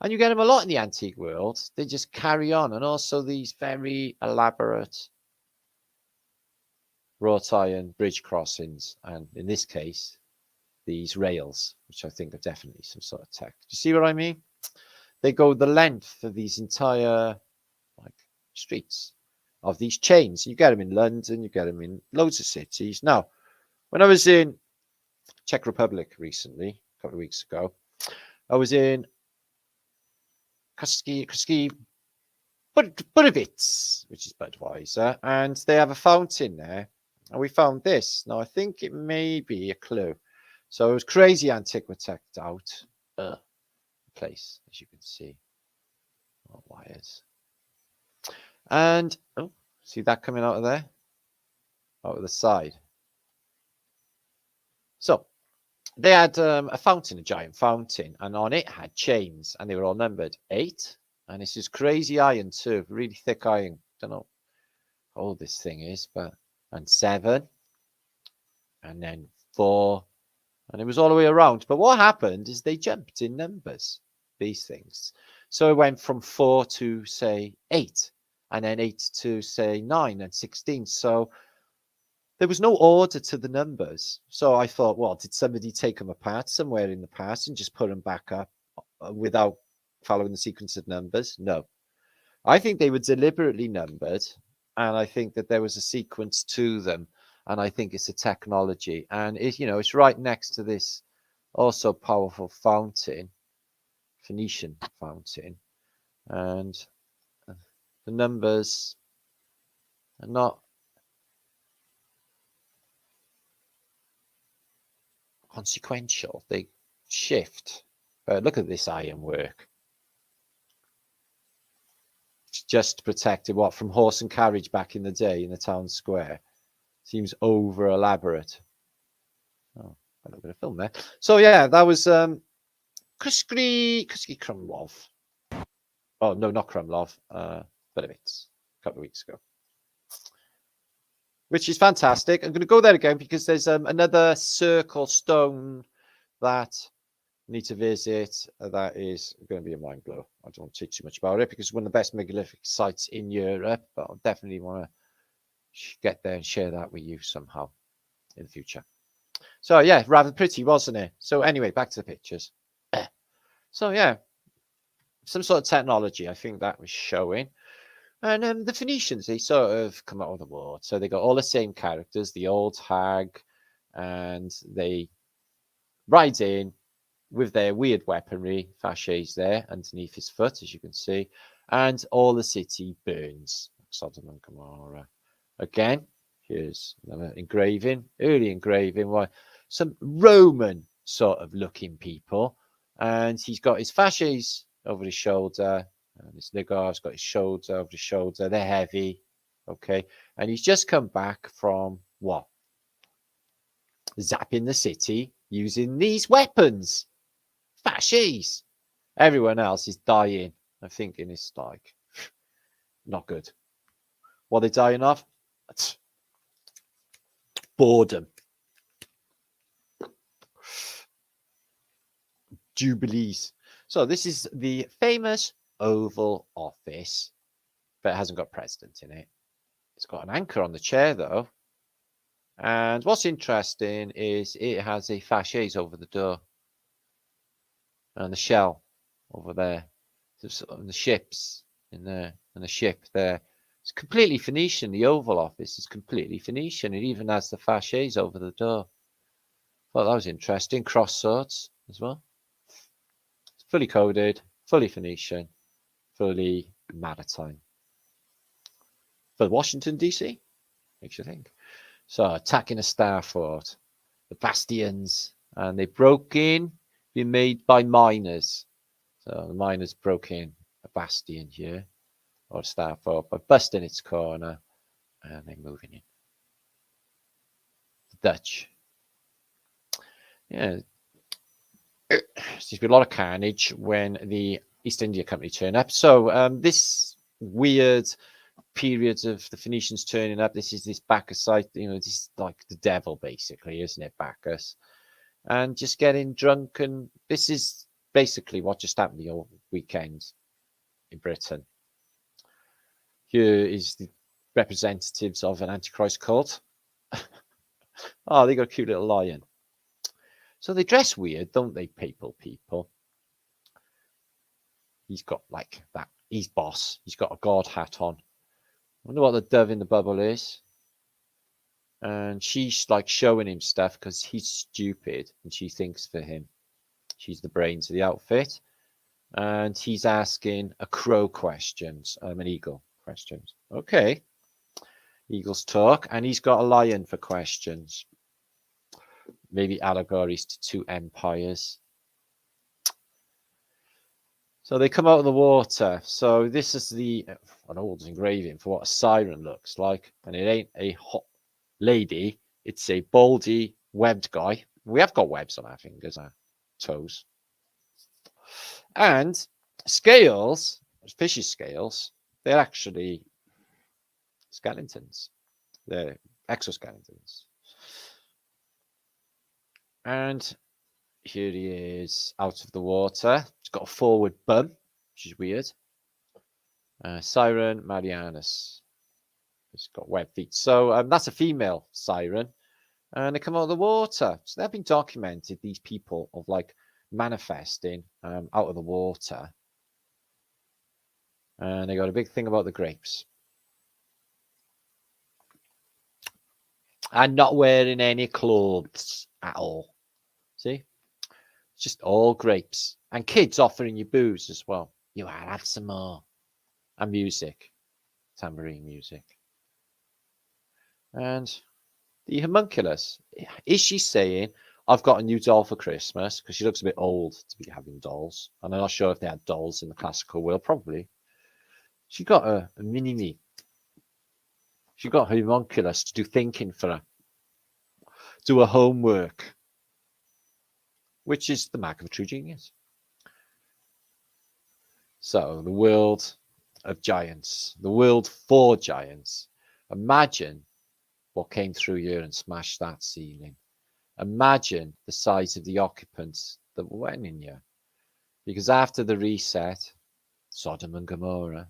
And you get them a lot in the antique world. They just carry on. And also these very elaborate wrought iron bridge crossings. And in this case, these rails, which I think are definitely some sort of tech. Do you see what I mean? They go the length of these entire streets of these chains. You get them in London. You get them in loads of cities. Now, when I was in Czech Republic recently, a couple of weeks ago, I was in Budovitz, which is Budweiser, and they have a fountain there, and we found this. Now, I think it may be a clue. So it was crazy antiquity out place, as you can see. Oh, wires. And, see that coming out of there? Out of the side. So, they had a fountain, a giant fountain, and on it had chains, and they were all numbered 8. And this is crazy iron too, really thick iron. Don't know how old this thing is, and 7, and then 4, and it was all the way around. But what happened is they jumped in numbers, these things. So it went from 4 to, say, 8, and then 8 to, say, 9 and 16. So there was no order to the numbers. So I thought, well, did somebody take them apart somewhere in the past and just put them back up without following the sequence of numbers? No. I think they were deliberately numbered, and I think that there was a sequence to them, and I think it's a technology. And it's right next to this also powerful fountain, Phoenician fountain, and the numbers are not consequential. They shift. But look at this ironwork. It's just protected from horse and carriage back in the day in the town square. Seems over elaborate. Oh, a little bit of film there. So yeah, that was Kuski Krumlov. Oh no, not Krumlov. Budovitz, a couple of weeks ago, which is fantastic. I'm going to go there again because there's another circle stone that I need to visit. That is going to be a mind blow. I don't want to teach too much about it because it's one of the best megalithic sites in Europe, but I definitely want to get there and share that with you somehow in the future. So yeah, rather pretty, wasn't it? So anyway, back to the pictures. So yeah, some sort of technology, I think that was showing. And the Phoenicians, they sort of come out of the war. So they got all the same characters, the old hag, and they ride in with their weird weaponry. Fasces there underneath his foot, as you can see. And all the city burns. Sodom and Gomorrah. Again, here's another engraving, early engraving. Some Roman sort of looking people. And he's got his fasces over his shoulder. And this nigger's got his shoulder over his shoulder. They're heavy. Okay. And he's just come back from what? Zapping the city using these weapons. Fasces. Everyone else is dying. I'm thinking it's like not good. What are they dying of? Boredom. Jubilees. So this is the famous Oval Office, but it hasn't got president in it. It's got an anchor on the chair though. And what's interesting is it has a fasces over the door and the shell over there. And the ships in there and the ship there. It's completely Phoenician. The Oval Office is completely Phoenician. It even has the fasces over the door. Thought that was interesting. Cross swords as well. It's fully coded, fully Phoenician, fully maritime. For Washington, D.C., makes you think. So, attacking a star fort, the bastions, and they broke in, been made by miners. So, the miners broke in a bastion here, or a star fort, by busting its corner, and they're moving in. The Dutch. Yeah. There's been a lot of carnage when the East India Company turn up. So, this weird periods of the Phoenicians turning up. This is this Bacchus site, this is like the devil, basically, isn't it? Bacchus. And just getting drunk. And this is basically what just happened the weekend in Britain. Here is the representatives of an Antichrist cult. Oh, they got a cute little lion. So they dress weird, don't they, people? He's got like that. He's boss. He's got a god hat on. I wonder what the dove in the bubble is. And she's like showing him stuff because he's stupid and she thinks for him. She's the brains of the outfit. And he's asking a crow questions, an eagle questions. Okay. Eagles talk. And he's got a lion for questions. Maybe allegories to two empires. So they come out of the water. So this is an old engraving for what a siren looks like. And it ain't a hot lady. It's a baldy, webbed guy. We have got webs on our fingers, our toes. And scales, fishy scales, they're actually skeletons. They're exoskeletons. And here he is out of the water. He's got a forward bum, which is weird. Siren Marianus. He's got webbed feet. So that's a female siren. And they come out of the water. So they've been documented, these people, of like manifesting out of the water. And they got a big thing about the grapes. And not wearing any clothes at all. See? It's just all grapes. And kids offering you booze as well. You have some more. And music. Tambourine music. And the homunculus. Is she saying, I've got a new doll for Christmas? Because she looks a bit old to be having dolls. And I'm not sure if they had dolls in the classical world. Probably. She got a mini-me. She got her homunculus to do thinking for her. Do her homework. Which is the mark of a true genius. So, the world of giants. The world for giants. Imagine what came through here and smashed that ceiling. Imagine the size of the occupants that went in here. Because after the reset, Sodom and Gomorrah,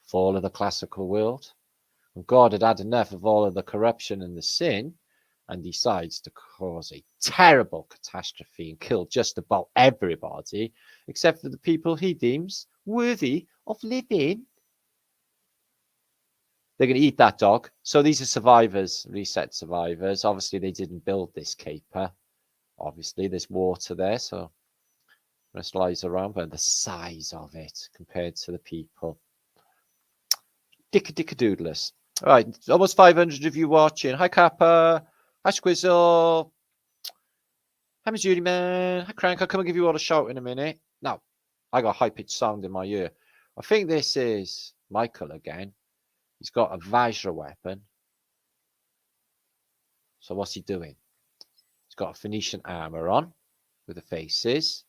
fall of the classical world, and God had had enough of all of the corruption and the sin, and decides to cause a terrible catastrophe and kill just about everybody, except for the people he deems worthy of living. They're going to eat that dog. So these are survivors, reset survivors. Obviously, they didn't build this caper. Obviously, there's water there, so rest lies around, but the size of it compared to the people. Dickadoodless. All right, almost 500 of you watching. Hi, Kappa. Hi, Squizzle. Hi, Miss Judy, man. Hi, Crank. I'll come and give you all a shout in a minute. Now, I got high-pitched sound in my ear. I think this is Michael again. He's got a Vajra weapon. So what's he doing? He's got a Phoenician armor on with the faces.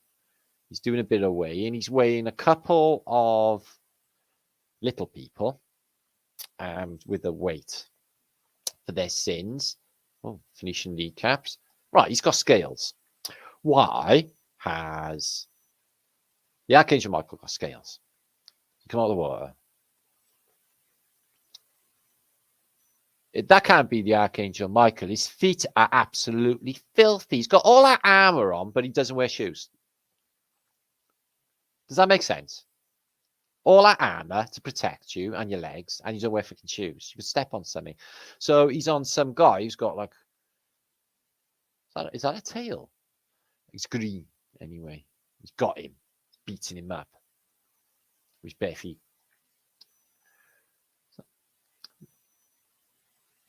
He's doing a bit of weighing. He's weighing a couple of little people with the weight for their sins. Oh, Phoenician kneecaps. Right, he's got scales. Why has the Archangel Michael got scales? He come out of the water. That can't be the Archangel Michael. His feet are absolutely filthy. He's got all that armor on, but he doesn't wear shoes. Does that make sense? all that armor to protect you and your legs, and you don't wear freaking shoes. You could step on something. So he's on some guy who's got like, is that a tail? He's green anyway. He's got him, beating him up with his bare feet.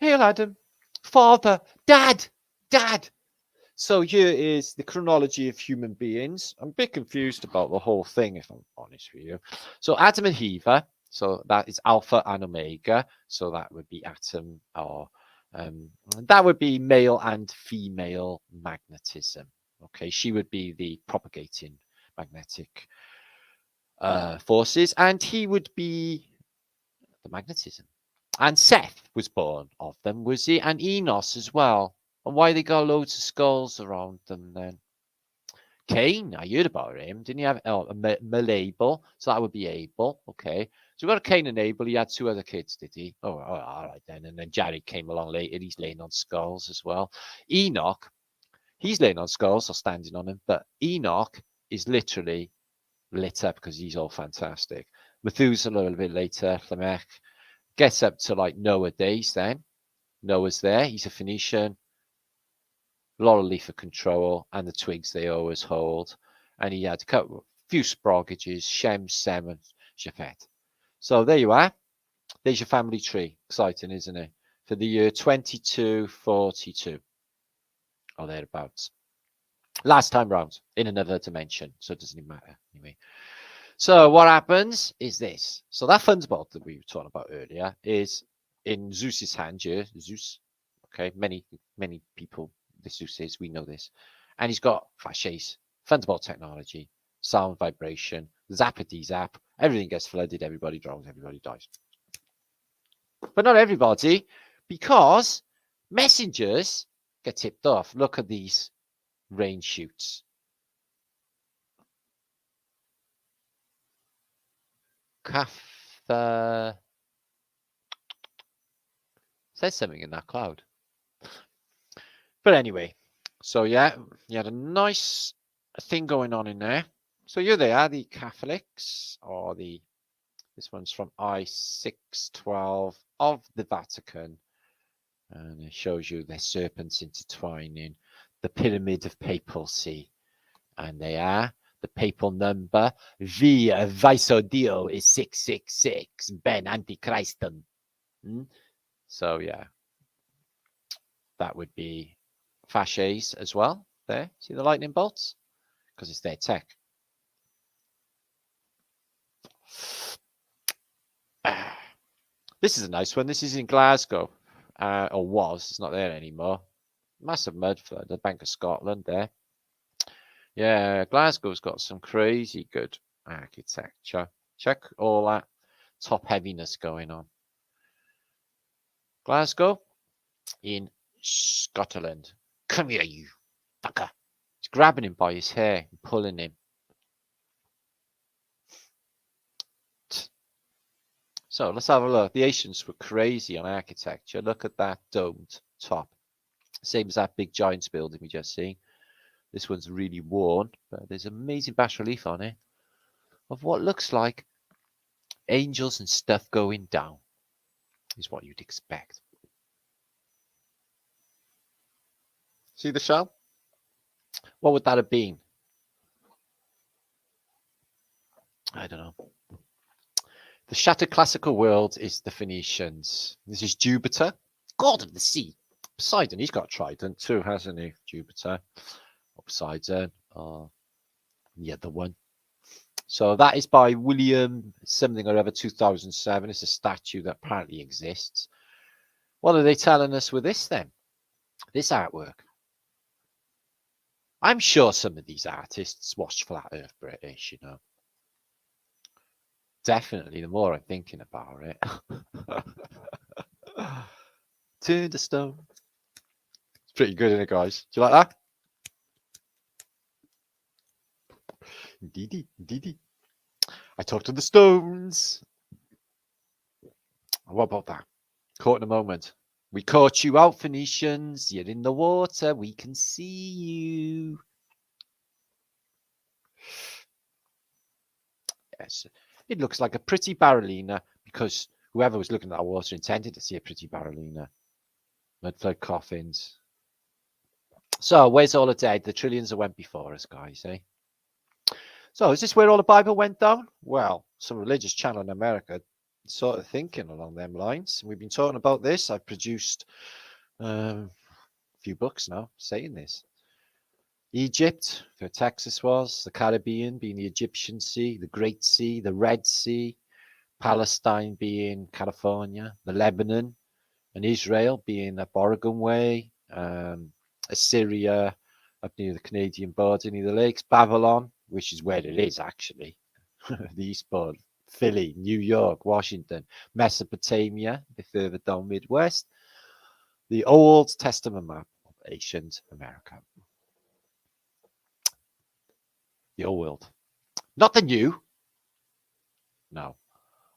Hail Adam, Father, Dad. So here is the chronology of human beings. I'm a bit confused about the whole thing, if I'm honest with you. So Adam and Eve, so that is Alpha and Omega. So that would be atom, or that would be male and female magnetism. Okay, she would be the propagating magnetic forces, and he would be the magnetism. And Seth was born of them, was he? And Enos as well. And why they got loads of skulls around them then? Cain, I heard about him. Didn't he have Abel? So that would be Abel. Okay. So we've got Cain and Abel. He had 2 other kids, did he? Oh, all right then. And then Jared came along later. He's laying on skulls as well. Enoch, he's laying on skulls or standing on them. But Enoch is literally lit up because he's all fantastic. Methuselah a little bit later. Lamech gets up to like Noah days then. Noah's there. He's a Phoenician. A lot of leaf of control, and the twigs they always hold. And he had a few sproggages, Shem, Sem, and Japhet. So there you are. There's your family tree. Exciting, isn't it? For the year 2242. Or thereabouts. Last time round, in another dimension. So it doesn't even matter. Anyway. So what happens is this. So that thunderbolt that we were talking about earlier is in Zeus's hand here. Zeus. Okay, many people. Zeus is, we know this. And he's got fasces, thunderbolt technology, sound vibration, zappity zap, everything gets flooded, everybody drowns, everybody dies. But not everybody, because messengers get tipped off. Look at these rain shoots. Says something in that cloud. But anyway, so yeah, you had a nice thing going on in there. So here they are, the Catholics, or this one's from I-612 of the Vatican. And it shows you their serpents intertwining, the pyramid of papacy. And they are the papal number, V Viso Dio is 666, Ben Antichristum. So yeah, that would be fasces as well. There, see the lightning bolts? Because it's their tech. This is a nice one. This is in Glasgow, or was. It's not there anymore. Massive mud flood, the Bank of Scotland there. Yeah, Glasgow's got some crazy good architecture. Check all that top heaviness going on. Glasgow in Scotland. Come here, you fucker. He's grabbing him by his hair and pulling him. So let's have a look. The Asians were crazy on architecture. Look at that domed top. Same as that big Giants building we just seen. This one's really worn, but there's amazing bas relief on it of what looks like angels and stuff going down. Is what you'd expect. See the shell? What would that have been? I don't know. The shattered classical world is the Phoenicians. This is Jupiter, god of the sea. Poseidon, he's got a trident too, hasn't he? Jupiter. Or Poseidon. The other one. So that is by William something or other 2007. It's a statue that apparently exists. What are they telling us with this then? This artwork. I'm sure some of these artists watched Flat Earth British, you know. Definitely, the more I'm thinking about it. To the stone. It's pretty good, isn't it, guys? Do you like that? Indeedy. I talked to the stones. What about that? Caught in a moment. We caught you out, Phoenicians. You're in the water. We can see you. Yes. It looks like a pretty barrelina because whoever was looking at that water intended to see a pretty barrelina. Mudflood coffins. So where's all the dead? The trillions that went before us, guys, eh? So is this where all the Bible went down? Well, some religious channel in America sort of thinking along them lines. We've been talking about this. I've produced a few books now saying this. Egypt, where Texas was, the Caribbean being the Egyptian Sea, the Great Sea, the Red Sea, Palestine being California, the Lebanon, and Israel being up Oregon Way, Assyria up near the Canadian border, near the lakes, Babylon, which is where it is actually, the eastboard, Philly, New York, Washington, Mesopotamia, a bit further down Midwest, the Old Testament map of ancient America. The old world. Not the new. No.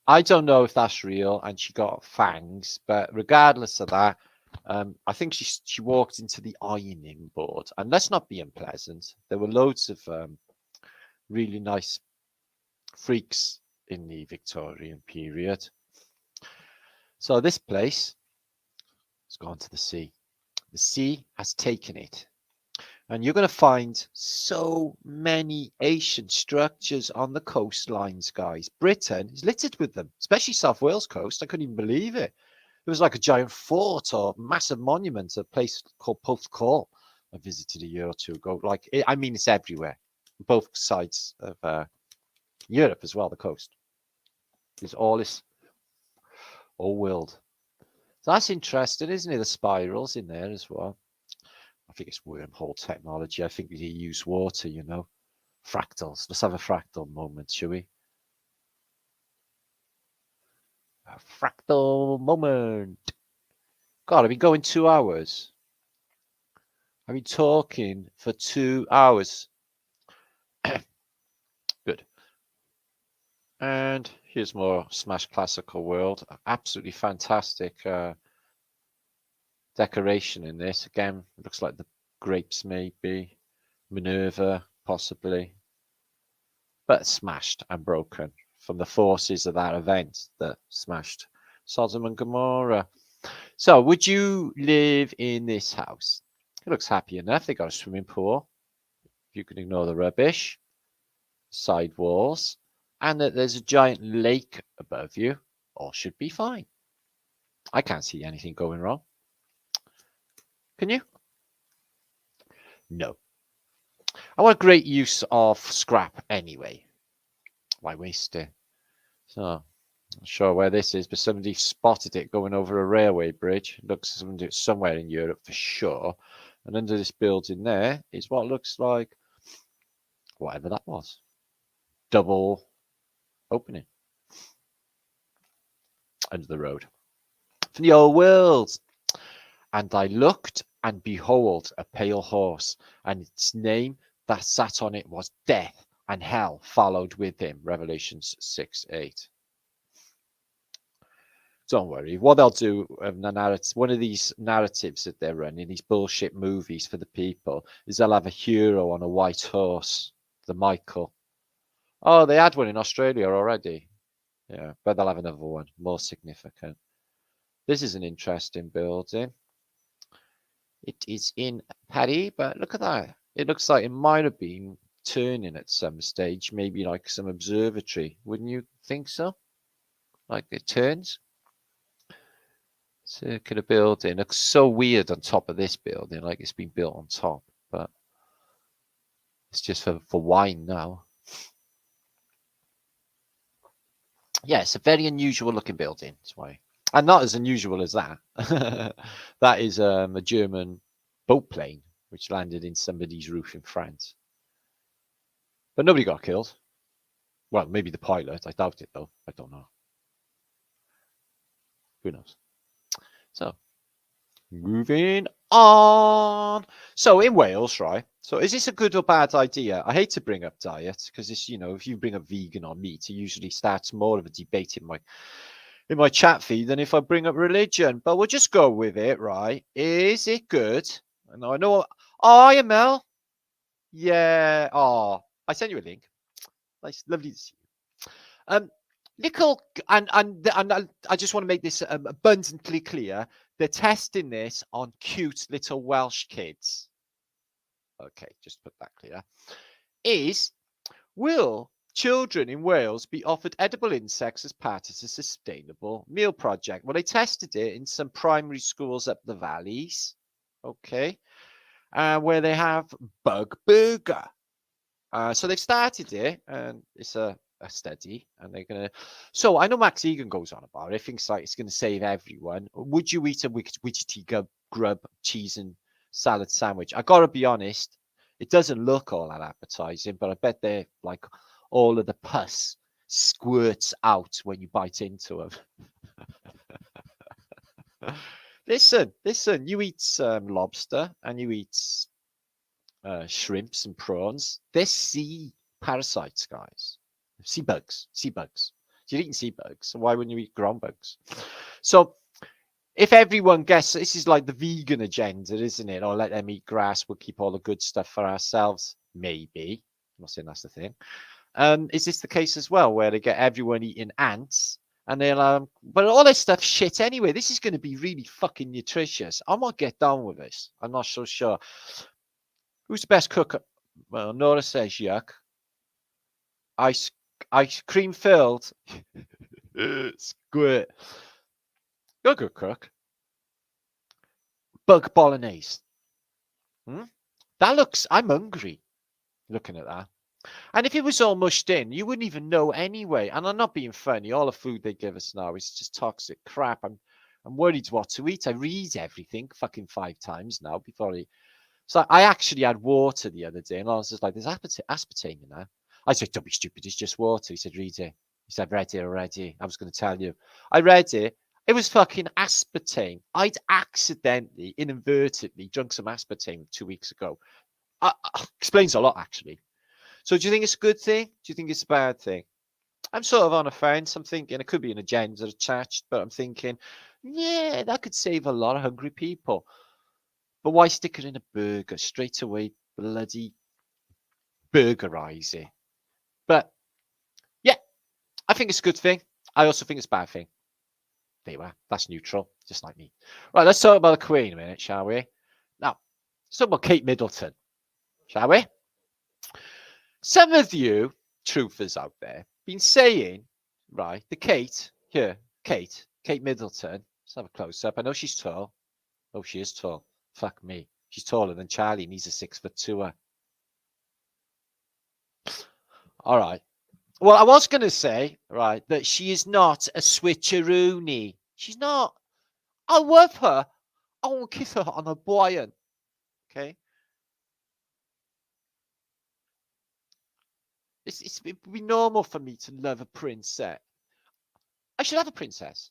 I don't know if that's real and she got fangs, but regardless of that, I think she walked into the ironing board. And let's not be unpleasant. There were loads of really nice freaks in the Victorian period. So this place has gone to the sea. The sea has taken it. And you're going to find so many ancient structures on the coastlines, guys. Britain is littered with them, especially South Wales coast. I couldn't even believe it. It was like a giant fort or massive monument, a place called Porthcawl I visited a year or two ago. Like, I mean, it's everywhere. Both sides of Europe as well, the coast. There's all this old world. So that's interesting, isn't it? The spirals in there as well. I think it's wormhole technology. I think they use water, you know. Fractals. Let's have a fractal moment, shall we? A fractal moment. God, I've been going 2 hours. I've been talking for 2 hours. Good. And here's more Smash Classical World. Absolutely fantastic decoration in this. Again, it looks like the grapes maybe. Minerva, possibly. But smashed and broken from the forces of that event that smashed Sodom and Gomorrah. So, would you live in this house? It looks happy enough. They got a swimming pool. If you can ignore the rubbish, side walls, and that there's a giant lake above you, all should be fine. I can't see anything going wrong. Can you? No. I want great use of scrap anyway. Why waste it? So, not sure where this is, but somebody spotted it going over a railway bridge. It looks somewhere in Europe for sure. And under this building there is what looks like whatever that was. Double opening under the road. From the old world. And I looked, and behold, a pale horse, and its name that sat on it was Death, and hell followed with him. Revelations 6:8. Don't worry. What they'll do, one of these narratives that they're running, these bullshit movies for the people, is they'll have a hero on a white horse, the Michael. Oh, they had one in Australia already. Yeah, but they'll have another one, more significant. This is an interesting building. It is in Paris, but look at that. It looks like it might have been turning at some stage, maybe like some observatory. Wouldn't you think so? Like it turns? Circular building. Looks so weird on top of this building, like it's been built on top, but it's just for wine now. Yeah, it's a very unusual looking building. That's why. And not as unusual as that. That is a German boat plane which landed in somebody's roof in France. But nobody got killed. Well, maybe the pilot. I doubt it, though. I don't know. Who knows? So, moving on. So, in Wales, right? So, is this a good or bad idea? I hate to bring up diet because it's, you know, if you bring up vegan or meat, it usually starts more of a debate in my chat feed than if I bring up religion. But we'll just go with it, right? Is it good? And I know. Oh, hi, Mel. Yeah. Oh, I sent you a link. Nice, lovely to see you. little, and I just want to make this abundantly clear. They're testing this on cute little Welsh kids. Okay, just put that clear. Will children in Wales be offered edible insects as part of a sustainable meal project? Well, they tested it in some primary schools up the valleys, okay, where they have bug burger. So they've started it, and it's a study, and they're gonna. So I know Max Egan goes on about it. Thinks like it's gonna save everyone. Would you eat a Wichita grub cheese and salad sandwich? I gotta be honest, it doesn't look all that appetizing, but I bet they're like all of the pus squirts out when you bite into them. listen, you eat lobster and you eat shrimps and prawns. They're sea parasites, guys. Sea bugs. You're eating sea bugs, so why wouldn't you eat ground bugs? So if everyone gets, this is like the vegan agenda, isn't it? Or let them eat grass, we'll keep all the good stuff for ourselves. Maybe. I'm not saying that's the thing. Is this the case as well, where they get everyone eating ants? And they'll, but all this stuff shit anyway. This is going to be really fucking nutritious. I might get down with this. I'm not so sure. Who's the best cook? Well, Nora says yuck. Ice cream filled. Squirt. You're a good cook. Bug bolognese. That looks, I'm hungry looking at that. And if it was all mushed in, you wouldn't even know anyway. And I'm not being funny. All the food they give us now is just toxic crap. I'm worried what to eat. I read everything fucking 5 times now before I. So I actually had water the other day, and I was just like, "There's aspartame in there." I said, "Don't be stupid. It's just water." He said, "Read it." He said, "Read it already." I was going to tell you. I read it. It was fucking aspartame. I'd accidentally, inadvertently, drunk some aspartame 2 weeks ago. Explains a lot, actually. So do you think it's a good thing? Do you think it's a bad thing? I'm sort of on a fence. I'm thinking it could be an agenda attached, but I'm thinking, yeah, that could save a lot of hungry people. But why stick it in a burger? Straight away, bloody burgerize it. But yeah, I think it's a good thing. I also think it's a bad thing. There you are. That's neutral, just like me. Right, let's talk about the Queen a minute, shall we? Now, let's talk about Kate Middleton, shall we? Some of you truthers out there been saying, right, the Kate Middleton. Let's have a close up. I know she's tall. Oh, she is tall. Fuck me. She's taller than Charlie, and he's a 6'2". All right. Well, I was going to say, right, that she is not a switcheroony. She's not. I love her. I want to kiss her on her buoyant. Okay. It would be normal for me to love a princess. I should have a princess.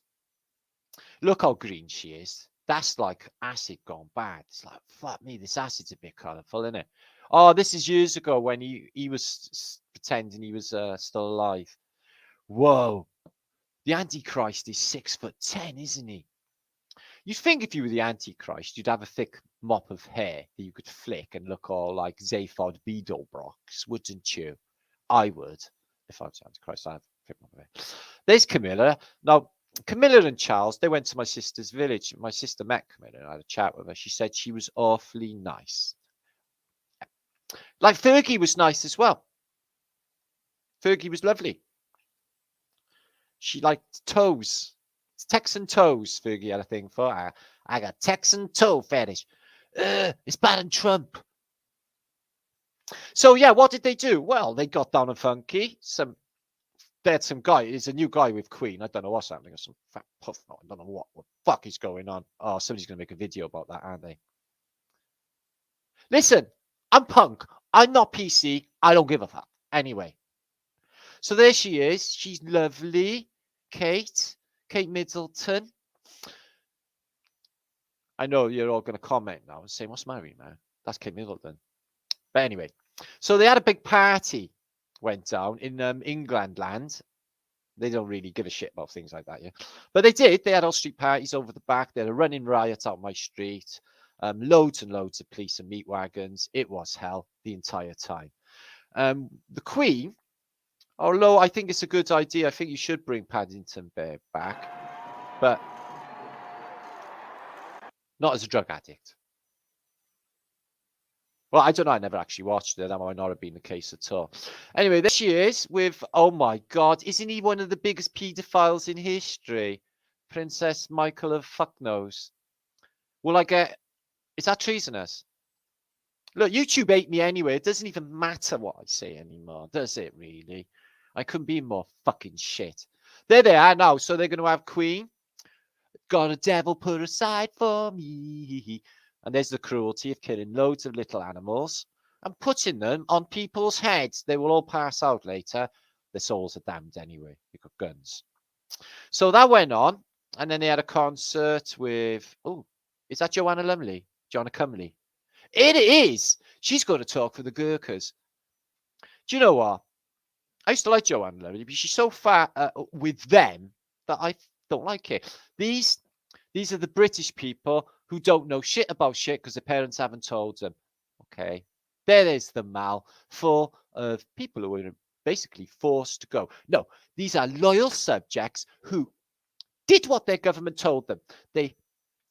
Look how green she is. That's like acid gone bad. It's like, fuck me, this acid's a bit colourful, isn't it? Oh, this is years ago when he was pretending he was still alive. Whoa. The Antichrist is 6'10", isn't he? You'd think if you were the Antichrist, you'd have a thick mop of hair that you could flick and look all like Zaphod Beetlebrox, wouldn't you? I would. If I was Antichrist, I'd thick mop of hair. There's Camilla. Now, Camilla and Charles, they went to my sister's village. My sister met Camilla and I had a chat with her. She said she was awfully nice. Like Fergie was nice as well. Fergie was lovely. She liked toes. It's Texan toes, Fergie had a thing for. I got Texan toe fetish. It's bad on Trump. So yeah, what did they do? Well, they got down and funky. They had some guy. There's a new guy with Queen. I don't know what's happening. Some fat puff. I don't know what the fuck is going on. Oh, somebody's gonna make a video about that, aren't they? Listen, I'm punk. I'm not PC. I don't give a fuck. Anyway. So there she is. She's lovely. Kate Middleton. I know you're all going to comment now and say, what's Mary, man? That's Kate Middleton. But anyway, so they had a big party went down in England land. They don't really give a shit about things like that, yeah. But they did. They had all street parties over the back. They had a running riot out my street. Loads and loads of police and meat wagons. It was hell the entire time. The Queen, Although I think it's a good idea. I think you should bring Paddington Bear back, but not as a drug addict. Well, I don't know. I never actually watched it. That might not have been the case at all. Anyway, there she is with, oh my God, isn't he one of the biggest paedophiles in history? Princess Michael of Fucknose. Will I get, is that treasonous? Look, YouTube ate me anyway. It doesn't even matter what I say anymore, does it really? I couldn't be more fucking shit. There they are now. So they're going to have Queen. Got a devil put aside for me. And there's the cruelty of killing loads of little animals and putting them on people's heads. They will all pass out later. Their souls are damned anyway. They've got guns. So that went on. And then they had a concert with, oh, is that Joanna Lumley? Joanna Cumley? It is. She's going to talk for the Gurkhas. Do you know what? I used to like Joanna Lumley, but she's so far with them that I don't like it. These are the British people who don't know shit about shit because their parents haven't told them. Okay. There is the Mal, full of people who are basically forced to go. No, these are loyal subjects who did what their government told them. They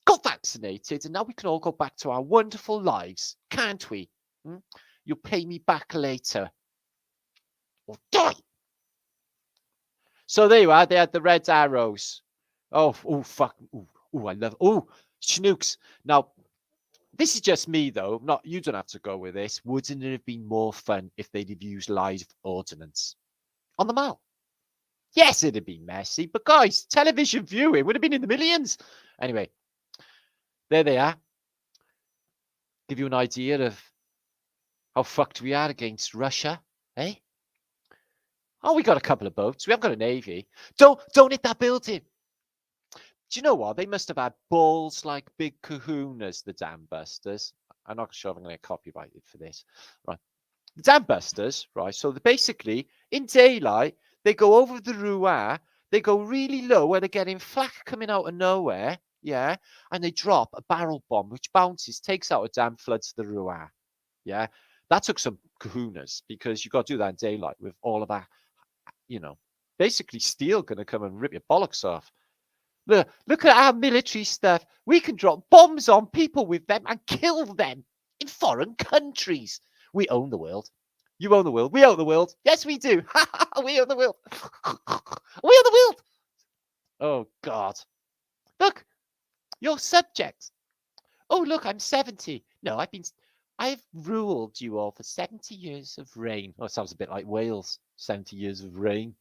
got vaccinated, and now we can all go back to our wonderful lives, can't we? You'll pay me back later. Or die. So there you are. They had the red arrows. Oh, fuck. I love. Schnooks. Now, this is just me, though. Not you. Don't have to go with this. Wouldn't it have been more fun if they'd have used live ordnance on the Mall? Yes, it'd have been messy, but guys, television viewing would have been in the millions. Anyway, there they are. Give you an idea of how fucked we are against Russia, eh? Oh, we got a couple of boats. We haven't got a navy. Don't hit that building. Do you know what? They must have had balls like big kahunas, the Dam Busters. I'm not sure if I'm going to get copyrighted for this. Right. The Dam Busters, right? So they're basically, in daylight, they go over the Ruar. They go really low where they're getting flak coming out of nowhere. Yeah. And they drop a barrel bomb, which bounces, takes out a dam, floods the Ruar. Yeah. That took some kahunas because you got to do that in daylight with all of that, basically steel going to come and rip your bollocks off. Look at our military stuff. We can drop bombs on people with them and kill them in foreign countries. We own the world. You own the world. We own the world. Yes, we do. We own the world. We own the world. Oh, God. Look, you're subjects. Oh, look, I'm 70. No, I've ruled you all for 70 years of reign. Oh, it sounds a bit like Wales. 70 years of reign.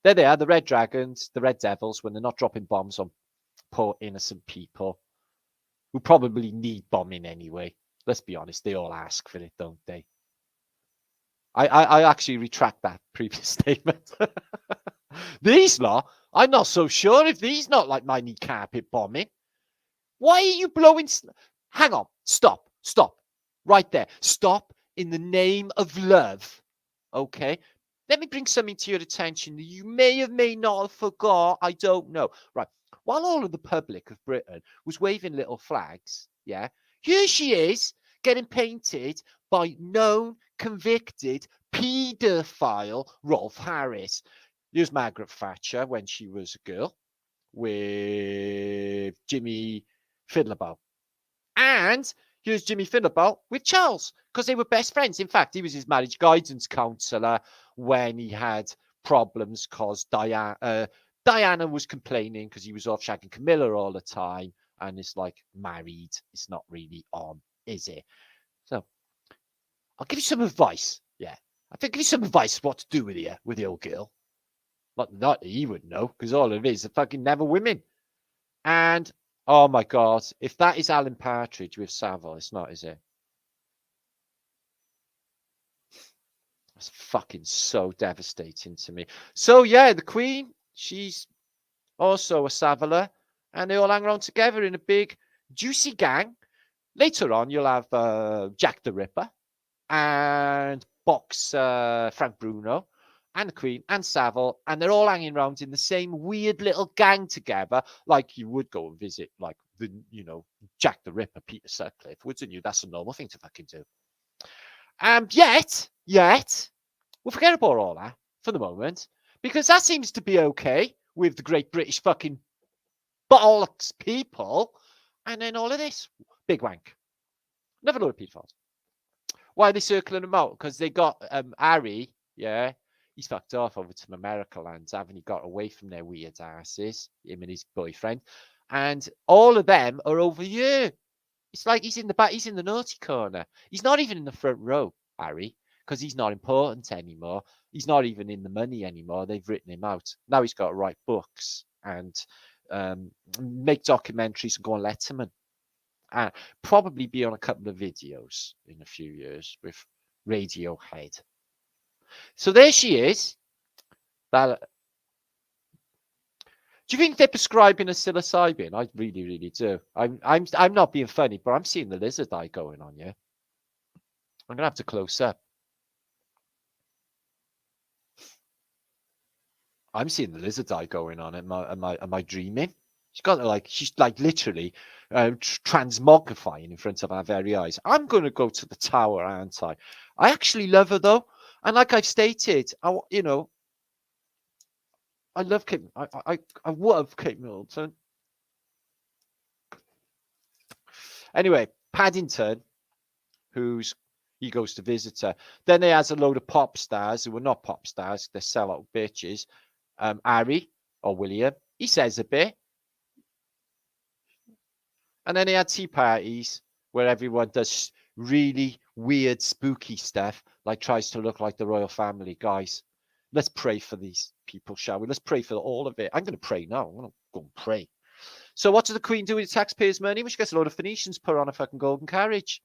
There they are, the red dragons, the red devils, when they're not dropping bombs on poor innocent people who probably need bombing anyway. Let's be honest, they all ask for it, don't they? I actually retract that previous statement. These lot, I'm not so sure if these not like mining carpet bombing. Why are you blowing? Hang on, stop. Right there. Stop in the name of love. Okay. Let me bring something to your attention that you may or may not have forgot. I don't know. Right. While all of the public of Britain was waving little flags, yeah, here she is getting painted by known, convicted paedophile Rolf Harris. Here's Margaret Thatcher when she was a girl with Jimmy Fiddlerbow. And here's Jimmy Fiddlerbow with Charles because they were best friends. In fact, he was his marriage guidance counsellor when he had problems because Diana was complaining because he was off shagging Camilla all the time. And it's like married. It's not really on, is it? So I'll give you some advice. Yeah. I think give you some advice what to do with the old girl. Not he would know because all of it is fucking never women. And oh my God, if that is Alan Partridge with Savile, it's not, is it? That's fucking so devastating to me. So yeah, the Queen, she's also a Saviler, and they all hang around together in a big, juicy gang. Later on, you'll have Jack the Ripper and Boxer Frank Bruno and the Queen and Savile, and they're all hanging around in the same weird little gang together, like you would go and visit, like the Jack the Ripper, Peter Sutcliffe, wouldn't you? That's a normal thing to fucking do. Yet, we'll forget about all that. for the moment, because that seems to be okay with the Great British fucking bollocks people. And then all of this, big wank. Never load of pedophiles. Why are they circling them out? Because they got Harry, yeah, he's fucked off over to America lands, haven't he? Got away from their weird asses, him and his boyfriend. And all of them are over here. It's like he's in the back, he's in the naughty corner. He's not even in the front row, Harry, because he's not important anymore. He's not even in the money anymore. They've written him out. Now he's got to write books and make documentaries and go on Letterman. And probably be on a couple of videos in a few years with Radiohead. So there she is. Do you think they're prescribing a psilocybin? I really, really do. I'm not being funny, but I'm seeing the lizard eye going on. Yeah, I'm gonna have to close up. I'm seeing the lizard eye going on. Am I dreaming? She's like literally transmogrifying in front of our very eyes. I'm going to go to the tower, aren't I? I actually love her though, and like I've stated, I love Kate. I love Kate Middleton. Anyway, Paddington, he goes to visit her. Then he has a load of pop stars who are not pop stars; they're sellout bitches. Harry or William, he says a bit. And then they had tea parties where everyone does really weird, spooky stuff, like tries to look like the royal family. Guys, let's pray for these people, shall we? Let's pray for all of it. I'm going to pray now. I'm going to go and pray. So what does the Queen do with taxpayers' money? Well, she gets a load of Phoenicians put on a fucking golden carriage.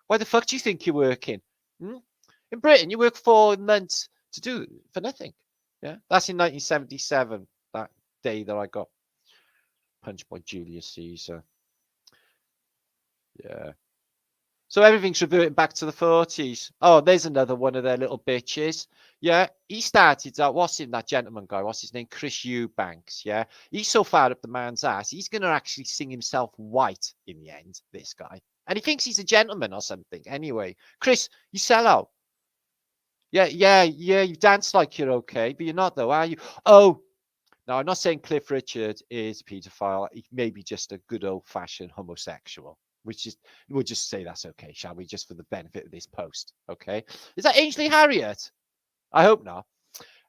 Why the fuck do you think you're working? In Britain, you work 4 months to do for nothing. Yeah, that's in 1977, that day that I got punched by Julius Caesar. Yeah. So everything's reverting back to the 40s. Oh, there's another one of their little bitches. Yeah, he started out, what's him, that gentleman guy, what's his name? Chris Eubanks, yeah? He's so far up the man's ass, he's going to actually sing himself white in the end, this guy. And he thinks he's a gentleman or something. Anyway, Chris, you sell out. Yeah, you dance like you're okay, but you're not though, are you? Oh, now I'm not saying Cliff Richard is a paedophile. He may be just a good old-fashioned homosexual. We'll just say that's okay, shall we? Just for the benefit of this post, okay? Is that Ainsley Harriott? I hope not.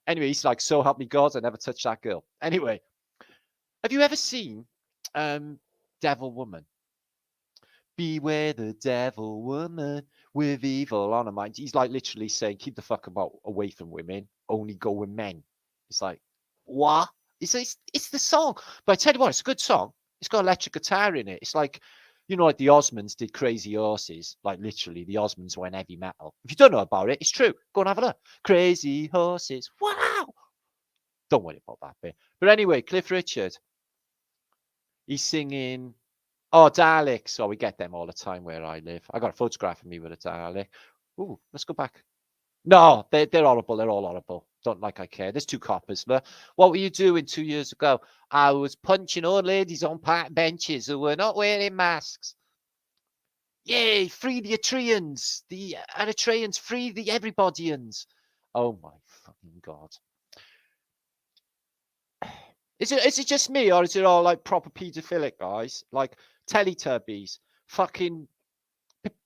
Anyway, he's like, so help me God, I never touched that girl. Anyway, have you ever seen Devil Woman? Beware the devil woman with evil on her mind. He's like literally saying, keep the fuck away from women, only go with men. It's like, what? It's the song. But I tell you what, it's a good song. It's got electric guitar in it. It's like, like the Osmonds did Crazy Horses. Like literally, the Osmonds went heavy metal. If you don't know about it, it's true. Go and have a look. Crazy Horses. Wow. Don't worry about that bit. But anyway, Cliff Richard. He's singing, oh, Daleks. Oh, we get them all the time where I live. I got a photograph of me with a Dalek. Ooh, let's go back. No, they're horrible. They're all horrible. Don't like I care. There's 2 coppers. But what were you doing 2 years ago? I was punching old ladies on park benches who were not wearing masks. Yay, free the Eritreans. The Eritreans, free the everybodyans. Oh my fucking God. Is it just me, or is it all like proper paedophilic guys? Like Teletubbies, fucking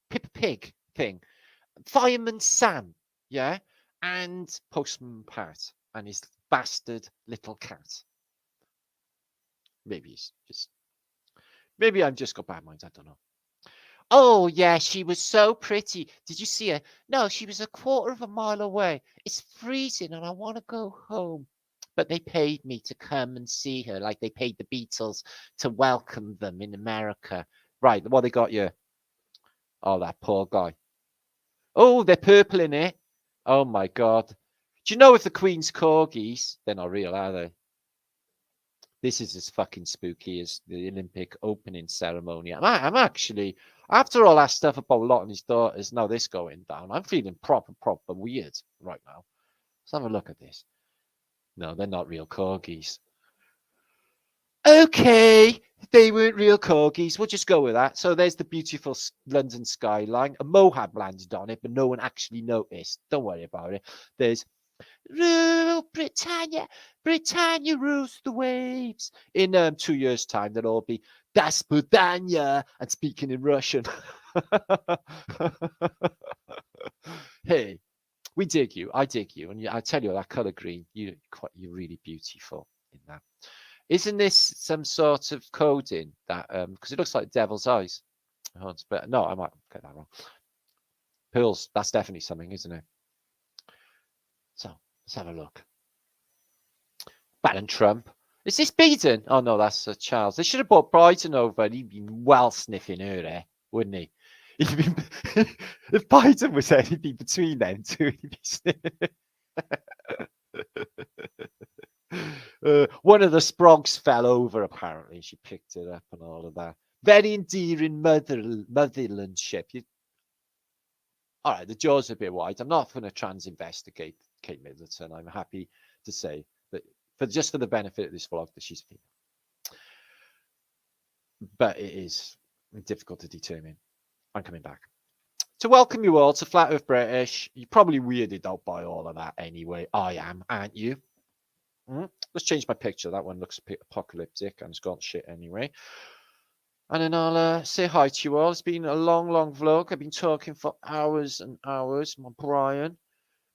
Pippa Pig thing, Fireman Sam, yeah, and Postman Pat and his bastard little cat. Maybe I'm just got bad minds. I don't know. Oh yeah, she was so pretty. Did you see her? No, she was a quarter of a mile away. It's freezing and I want to go home. But they paid me to come and see her, like they paid the Beatles to welcome them in America. Right, what they got you? Oh, that poor guy. Oh, they're purple in it. Oh my God. Do you know if the Queen's corgis, they're not real, are they? This is as fucking spooky as the Olympic opening ceremony. I'm actually, after all that stuff about Lot and his daughters, now this going down, I'm feeling proper weird right now. Let's have a look at this. No, they're not real corgis. Okay, they weren't real corgis. We'll just go with that. So there's the beautiful London skyline. A Mohab landed on it, but no one actually noticed. Don't worry about it. There's Rule Britannia, Britannia rules the waves. In 2 years' time, they'll all be Das Britannia and speaking in Russian. Hey, we dig you. I dig you, and I tell you that color green, you're really beautiful in that. Isn't this some sort of coding that because it looks like devil's eyes? But no, I might get that wrong. Pearls, that's definitely something, isn't it? So let's have a look. Bannon Trump. Is this Biden? Oh no, that's Charles. They should have brought Biden over. He'd be well sniffing her there, wouldn't he? If Biden was there, he'd be between them two. He'd be sniffing. One of the sprogs fell over, apparently. She picked it up and all of that. Very endearing motherlandship. All right, the jaw's a bit wide. I'm not going to trans-investigate Kate Middleton. I'm happy to say that, just for the benefit of this vlog, that she's female. But it is difficult to determine. I'm coming back. To welcome you all to Flat Earth British. You're probably weirded out by all of that anyway. I am, aren't you? Let's change my picture. That one looks a bit apocalyptic and it's gone shit anyway. And then I'll say hi to you all. It's been a long, long vlog. I've been talking for hours and hours. My Brian.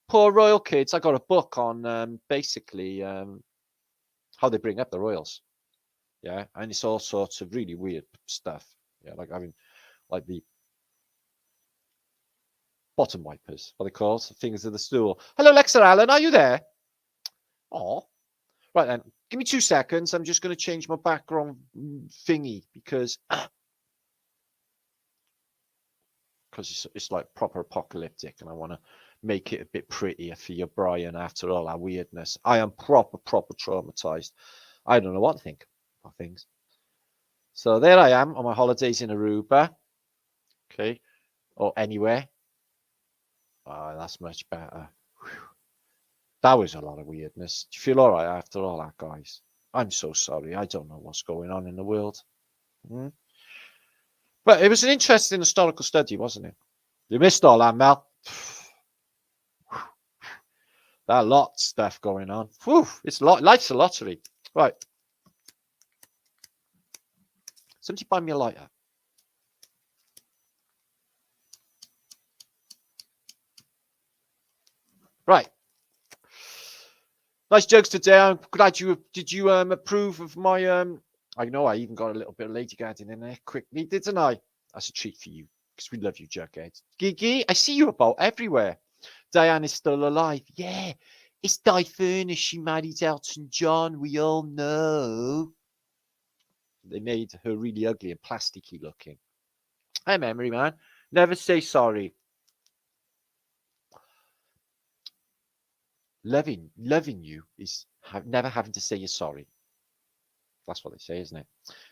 Poor royal kids. I got a book on basically how they bring up the royals. Yeah. And it's all sorts of really weird stuff. Yeah. Like having like the bottom wipers. What are they called? Fingers of the stool. Hello, Lexa Allen. Are you there? Oh. Right then, give me 2 seconds. I'm just going to change my background thingy because it's like proper apocalyptic and I want to make it a bit prettier for you, Brian, after all our weirdness. I am proper traumatized. I don't know what to think of things. So there I am on my holidays in Aruba. Okay. Or anywhere. Oh, that's much better. Whew. That was a lot of weirdness. Do you feel all right after all that, guys? I'm so sorry. I don't know what's going on in the world. But it was an interesting historical study, wasn't it? You missed all that, Mel. That lot of stuff going on. Whew, life's a lottery. Right. Somebody buy me a lighter. Right. Nice jokes today. I'm glad did you approve of my I know I even got a little bit of Lady Gaga in there quickly, didn't I? That's a treat for you because we love you, Jughead. Gigi, I see you about everywhere. Diane is still alive. Yeah, it's Di Furnish. She married Elton John. We all know. They made her really ugly and plasticky looking. Hey, memory man. Never say sorry. Loving you is never having to say you're sorry. That's what they say, isn't it?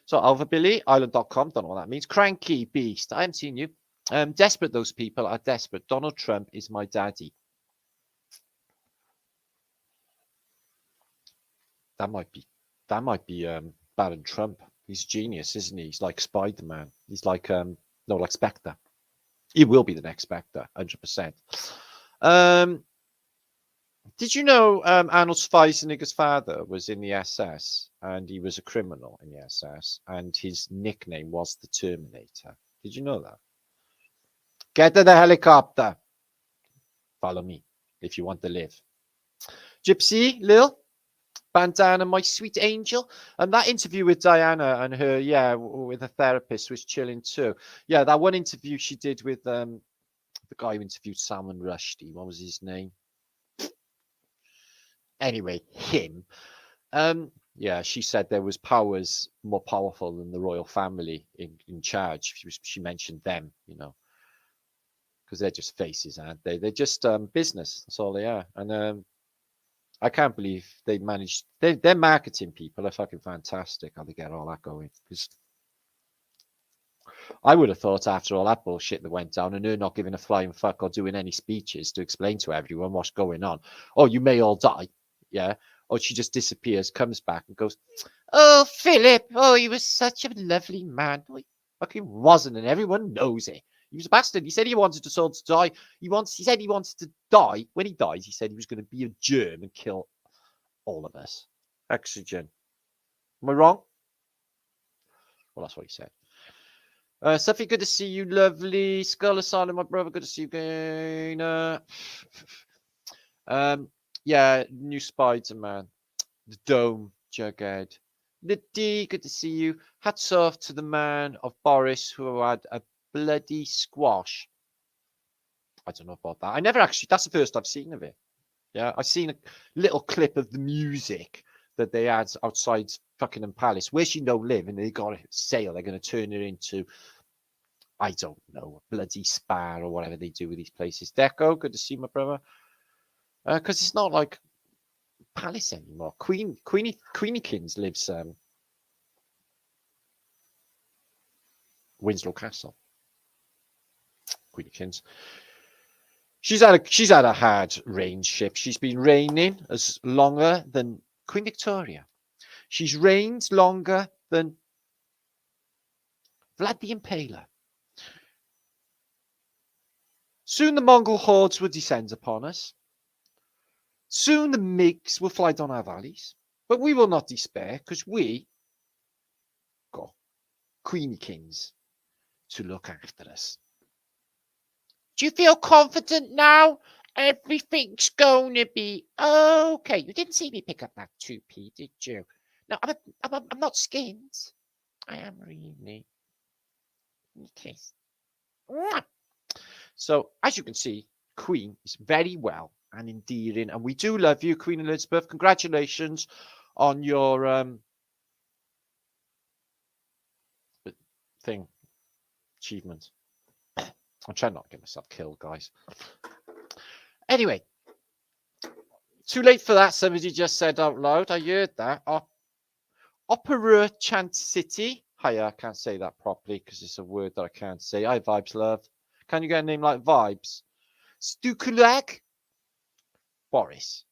So Alva Billy, island.com, don't know what that means. Cranky Beast, I haven't seen you. Desperate, those people are desperate. Donald Trump is my daddy. That might be Baron Trump. He's genius, isn't he? He's like Spider-Man. He's like like Spectre. He will be the next Spectre, 100%. Did you know Arnold Schwarzenegger's father was in the SS and he was a criminal in the SS and his nickname was the Terminator? Did you know that? Get in the helicopter. Follow me if you want to live. Gypsy, Lil, Bandana, my sweet angel. And that interview with Diana and her, with a therapist was chilling too. Yeah, that one interview she did with the guy who interviewed Salman Rushdie. What was his name? Anyway, him. She said there was powers more powerful than the royal family in charge. She mentioned them, because they're just faces, aren't they? They're just business. That's all they are. And I can't believe they managed. Their marketing people are fucking fantastic. How they get all that going? Because I would have thought after all that bullshit that went down and her not giving a flying fuck or doing any speeches to explain to everyone what's going on. Oh, you may all die. Yeah. Or she just disappears, comes back and goes, oh, Philip. Oh, he was such a lovely man. Oh, he fucking wasn't. And everyone knows it. He was a bastard. He said he wanted to sort of die. He said he wanted to die. When he dies, he said he was going to be a germ and kill all of us. Oxygen. Am I wrong? Well, that's what he said. Sophie, good to see you, lovely. Skull Asylum, my brother, good to see you again. Yeah, new Spider-Man. The Dome, Jughead. The D, good to see you. Hats off to the man of Boris who had a bloody squash. I don't know about that. I never actually, that's the first I've seen of it. Yeah, I've seen a little clip of the music that they had outside Buckingham Palace, where she don't live, and they got a sale. They're going to turn it into, I don't know, a bloody spa or whatever they do with these places. Deco, good to see my brother. Because it's not like Palace anymore. Queenikins lives Winslow Castle. Queenikins. She's had a hard reign ship. She's been reigning as longer than Queen Victoria. She's reigned longer than Vlad the Impaler. Soon the Mongol hordes will descend upon us. Soon the MiGs will fly down our valleys. But we will not despair, because we got Queenikins to look after us. Do you feel confident now? Everything's going to be okay. You didn't see me pick up that 2p, did you? No, I'm not skinned. I am really. Kiss. So, as you can see, Queen is very well and endearing, and we do love you, Queen Elizabeth. Congratulations on your achievement. I'm trying not to get myself killed, guys. Anyway, too late for that. Somebody just said out loud. I heard that. Opera Chant City. Hiya, I can't say that properly because it's a word that I can't say. Hi, Vibes, love. Can you get a name like Vibes? Stukulag? Boris.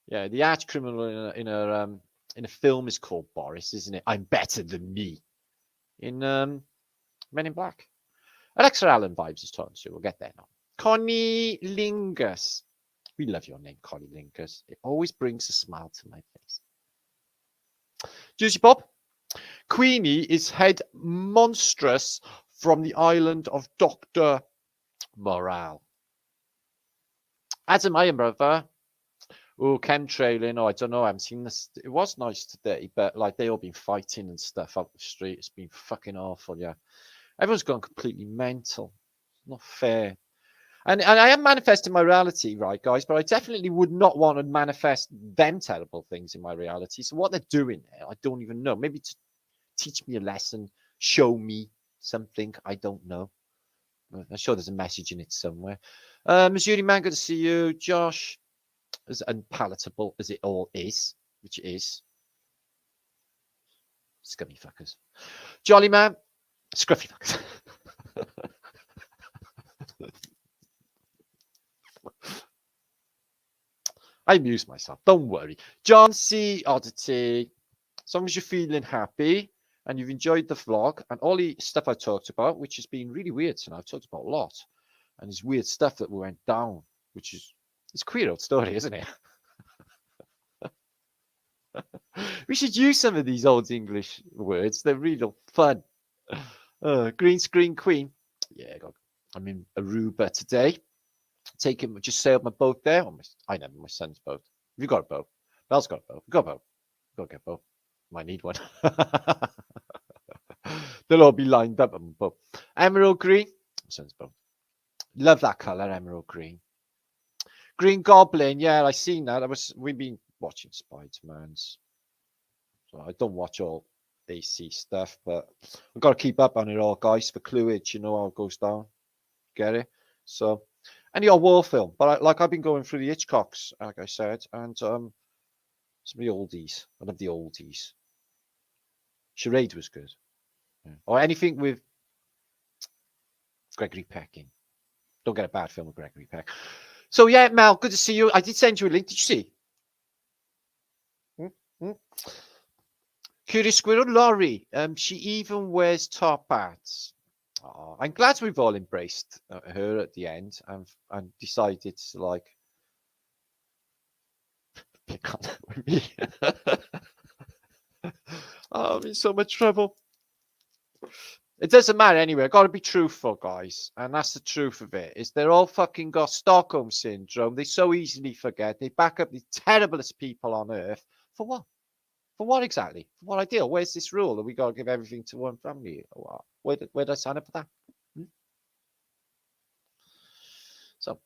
Yeah, the arch criminal in a film is called Boris, isn't it? I'm better than me. In Men in Black. Alexa Allen Vibes is talking to. We'll get there now. Connie Lingus. We love your name, Connie Lingus. It always brings a smile to my face. Juicy Bob. Queenie is head monstrous from the island of Dr. Morale. Adam, I am brother. Oh, chemtrailing. Oh, I don't know. I haven't seen this. It was nice today, but like they all been fighting and stuff out the street. It's been fucking awful. Yeah. Everyone's gone completely mental. Not fair. And I am manifesting my reality, right, guys? But I definitely would not want to manifest them terrible things in my reality. So what they're doing there, I don't even know. Maybe to teach me a lesson, show me something. I don't know. I'm sure there's a message in it somewhere. Missouri man, good to see you. Josh, as unpalatable as it all is, which it is. Scummy fuckers. Jolly man, scruffy fuckers. I amuse myself. Don't worry. John C. Oddity. As long as you're feeling happy and you've enjoyed the vlog and all the stuff I talked about, which has been really weird tonight. I've talked about a lot. And it's weird stuff that went down, which is it's a queer old story, isn't it? We should use some of these old English words. They're really fun. Green screen queen. Yeah, I'm in Aruba today. Just sailed my boat there. I never, my son's boat. Have you got a boat? Belle's got a boat. We've got a boat. We've got to get a boat. Might need one. They'll all be lined up on my boat. Emerald green. My son's boat. Love that colour, emerald green. Green Goblin. Yeah, I seen that. We've been watching Spider-Man's. So I don't watch all AC stuff, but I've got to keep up on it all, guys, for Cluage. You know how it goes down. Get it? So, and the old war film. But I've been going through the Hitchcocks, like I said, and some of the oldies. I love the oldies. Charade was good. Yeah. Or anything with Gregory Peck in. Don't get a bad film with Gregory Peck. So, yeah, Mel, good to see you. I did send you a link. Did you see? Curious Squirrel Laurie. She even wears top hats. Oh, I'm glad we've all embraced her at the end and decided to like pick on her with me. Oh, I'm in so much trouble. It doesn't matter anyway. I've got to be truthful, guys. And that's the truth of it. Is they're all fucking got Stockholm syndrome. They so easily forget. They back up the terriblest people on earth. For what? For what exactly? For what ideal? Where's this rule that we got to give everything to one family? Where did I sign up for that? So,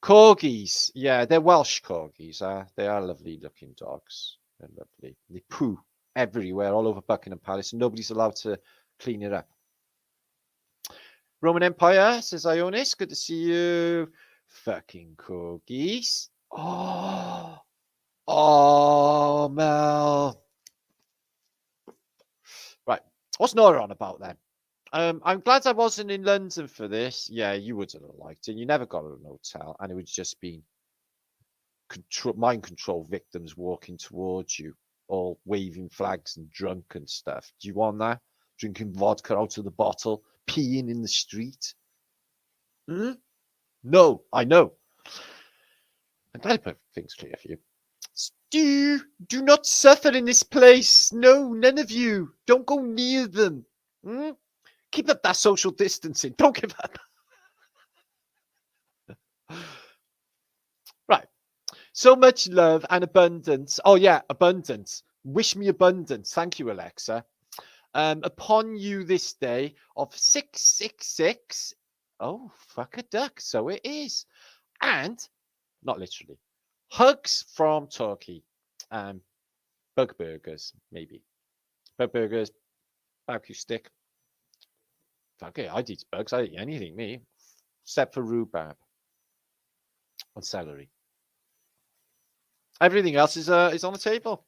corgis. Yeah, they're Welsh corgis. They are lovely looking dogs. They're lovely. They poo everywhere, all over Buckingham Palace, and nobody's allowed to clean it up. Roman Empire, says Ionis. Good to see you. Fucking corgis. Oh, Mel. Right. What's Nora on about then? I'm glad I wasn't in London for this. Yeah, you wouldn't have liked it. You never got an hotel, and it would just been mind control victims walking towards you, all waving flags and drunk and stuff. Do you want that? Drinking vodka out of the bottle, peeing in the street? No, I know. I'm glad I put things clear for you. Do not suffer in this place. No, none of you. Don't go near them. Keep up that social distancing. Don't give up. Right. So much love and abundance. Oh, yeah, abundance. Wish me abundance. Thank you, Alexa. Upon you this day of 666. Oh, fuck a duck. So it is. And, not literally, hugs from Turkey. Bug burgers, maybe. Bug burgers, barbecue stick. Okay, I'd eat bugs. I'd eat anything, me. Except for rhubarb and celery. Everything else is on the table.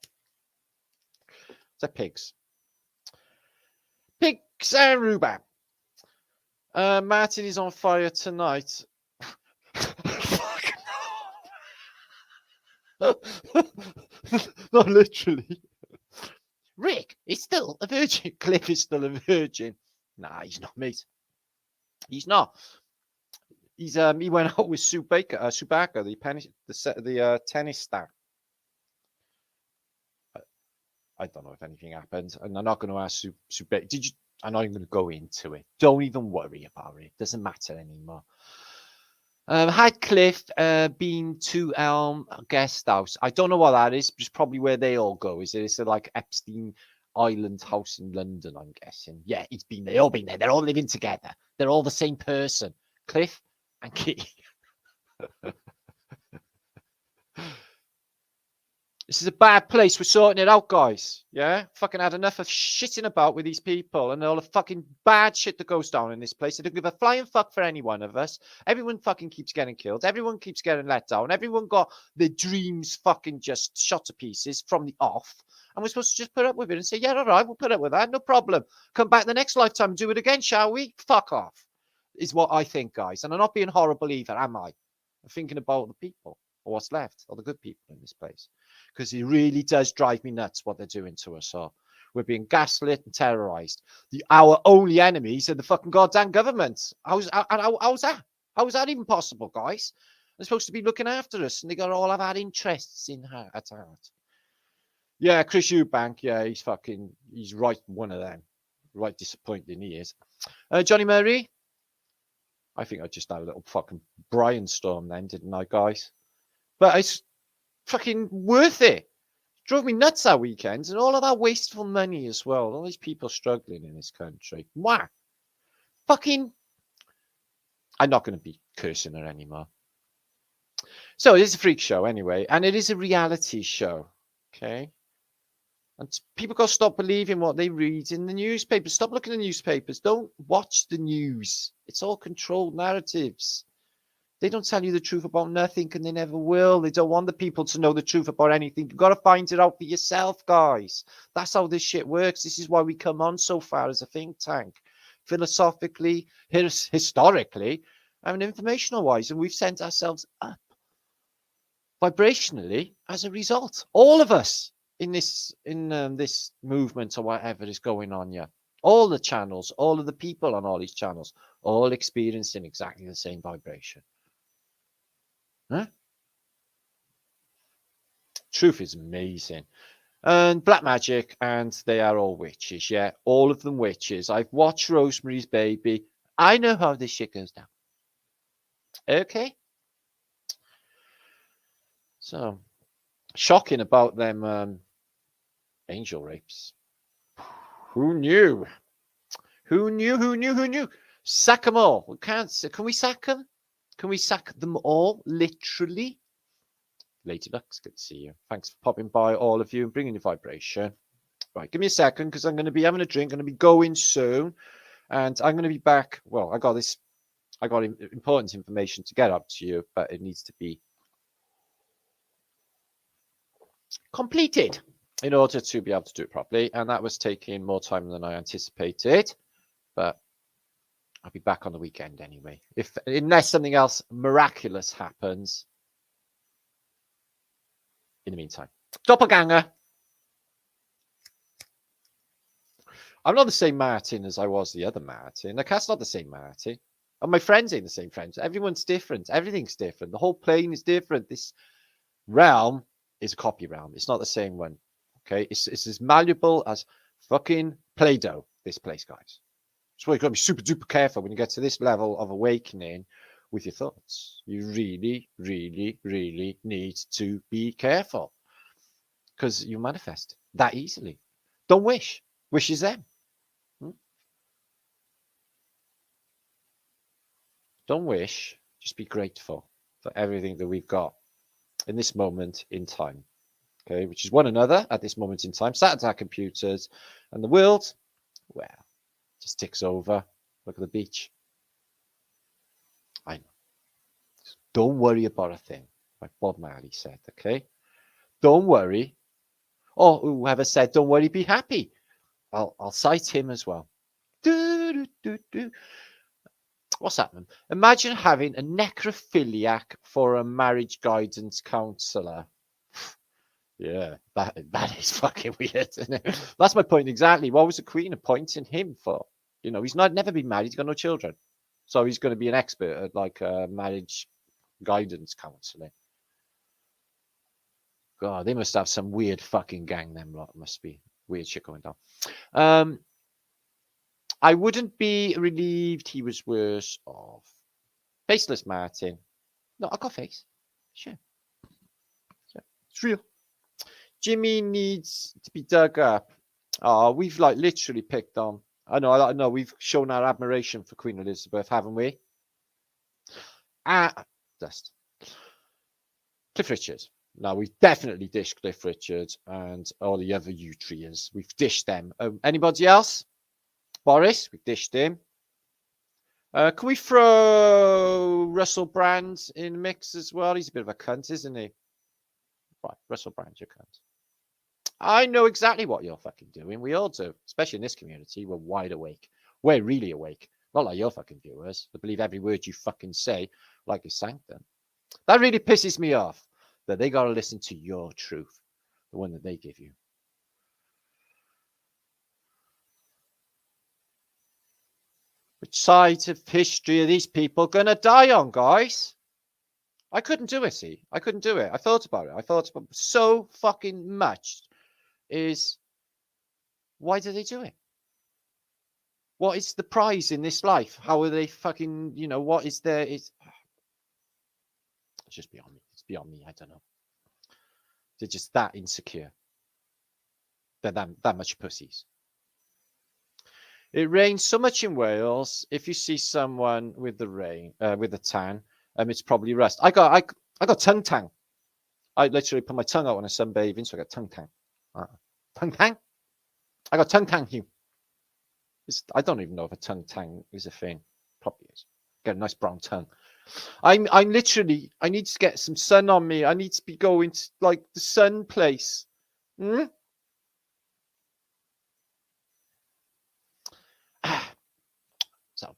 Except pigs. Pigs and rhubarb. Martin is on fire tonight. Not literally. Rick is still a virgin. Cliff is still a virgin. Nah, he's not, mate. He's not. He's he went out with Subaka, the tennis star. I don't know if anything happened, and I'm not going to ask Subaka. Did you? I'm not even going to go into it. Don't even worry about it. It doesn't matter anymore. Had Cliff been to Elm Guest House? I don't know what that is. It's probably where they all go. Is it? It's like Epstein Island house in London, I'm guessing. Yeah, he's been there. They've all been there. They're all living together. They're all the same person. Cliff and Kitty. This is a bad place. We're sorting it out, guys. Yeah? Fucking had enough of shitting about with these people and all the fucking bad shit that goes down in this place. They don't give a flying fuck for any one of us. Everyone fucking keeps getting killed. Everyone keeps getting let down. Everyone got their dreams fucking just shot to pieces from the off. And we're supposed to just put up with it and say, yeah, all right, we'll put up with that. No problem. Come back the next lifetime and do it again, shall we? Fuck off, is what I think, guys. And I'm not being horrible either, am I? I'm thinking about the people, or what's left, or the good people in this place. Because it really does drive me nuts what they're doing to us all. We're being gaslit and terrorized. Our only enemies are the fucking goddamn government. How's that? How is that even possible, guys? They're supposed to be looking after us, and they got all of our interests at heart. Yeah, Chris Eubank. Yeah, he's right. One of them. Right disappointing he is. Johnny Murray. I think I just had a little fucking Brian storm then, didn't I, guys? But it's fucking worth it. Drove me nuts that weekend, and all of that wasteful money as well. All these people struggling in this country. Wow. Fucking. I'm not going to be cursing her anymore. So it is a freak show anyway, and it is a reality show. Okay. And people got to stop believing what they read in the newspapers. Stop looking at the newspapers. Don't watch the news. It's all controlled narratives. They don't tell you the truth about nothing, and they never will. They don't want the people to know the truth about anything. You've got to find it out for yourself, guys. That's how this shit works. This is why we come on so far as a think tank. Philosophically, historically, and informational-wise. And we've sent ourselves up vibrationally as a result. All of us in this movement or whatever is going on here. All the channels, all of the people on all these channels, all experiencing exactly the same vibration. Huh? Truth is amazing. And black magic, and they are all witches. Yeah, all of them witches. I've watched Rosemary's Baby. I know how this shit goes down. Okay. So, shocking about them angel rapes. Who knew? Who knew? Who knew? Who knew? Sack them all. We can't. Can we sack them? Can we sack them all? Literally. Lady Lux, good to see you. Thanks for popping by, all of you, and bringing your vibration. Right, give me a second because I'm going to be having a drink. I'm going to be going soon, and I'm going to be back. Well, I got important information to get up to you, but it needs to be completed in order to be able to do it properly. And that was taking more time than I anticipated, but I'll be back on the weekend anyway. Unless something else miraculous happens. In the meantime, doppelganger. I'm not the same Martin as I was the other Martin. Like, that's not the same Martin. And my friends ain't the same friends. Everyone's different. Everything's different. The whole plane is different. This realm is a copy realm. It's not the same one. Okay? It's as malleable as fucking Play-Doh, this place, guys. So you've got to be super duper careful when you get to this level of awakening with your thoughts. You really, really, really need to be careful because you manifest that easily. Don't wish. Wish is them. Don't wish. Just be grateful for everything that we've got in this moment in time. Okay, which is one another at this moment in time. Sat at our computers, and the world, well, just ticks over. Look at the beach. I know. Don't worry about a thing, like Bob Marley said, okay? Don't worry. Or whoever said, don't worry, be happy. I'll cite him as well. What's happening? Imagine having a necrophiliac for a marriage guidance counsellor. Yeah, that is fucking weird, isn't it? That's my point exactly. What was the Queen appointing him for? You know, he's never been married. He's got no children. So he's going to be an expert at like marriage guidance counselling. God, they must have some weird fucking gang, them lot. Must be weird shit going down. I wouldn't be relieved he was worse off. Faceless Martin. No, I got face. Sure. It's real. Jimmy needs to be dug up. Oh, we've like literally picked on. I know. We've shown our admiration for Queen Elizabeth, haven't we? Dust. Cliff Richard. Now, we've definitely dished Cliff Richard and all the other Utrias. We've dished them. Anybody else? Boris, we've dished him. Can we throw Russell Brand in the mix as well? He's a bit of a cunt, isn't he? Right, Russell Brand, you're a cunt. I know exactly what you're fucking doing. We all do, especially in this community. We're wide awake. We're really awake. Not like your fucking viewers that believe every word you fucking say like a sanctum. That really pisses me off that they got to listen to your truth, the one that they give you. Which sides of history are these people going to die on, guys? I couldn't do it, see? I couldn't do it. I thought about it. I thought about it so fucking much. Why do they do it? What is the prize in this life? How are they fucking, what is there? It's just beyond me. It's beyond me. I don't know. They're just that insecure. They're that much pussies. It rains so much in Wales. If you see someone with the rain, with a tan, it's probably rust. I got tongue tang. I literally put my tongue out when I'm sunbathing, so I got tongue tang. Tongue tang? I got tongue tang hue. I don't even know if a tongue tang is a thing. Probably is. Get a nice brown tongue. I'm literally. I need to get some sun on me. I need to be going to like the sun place. So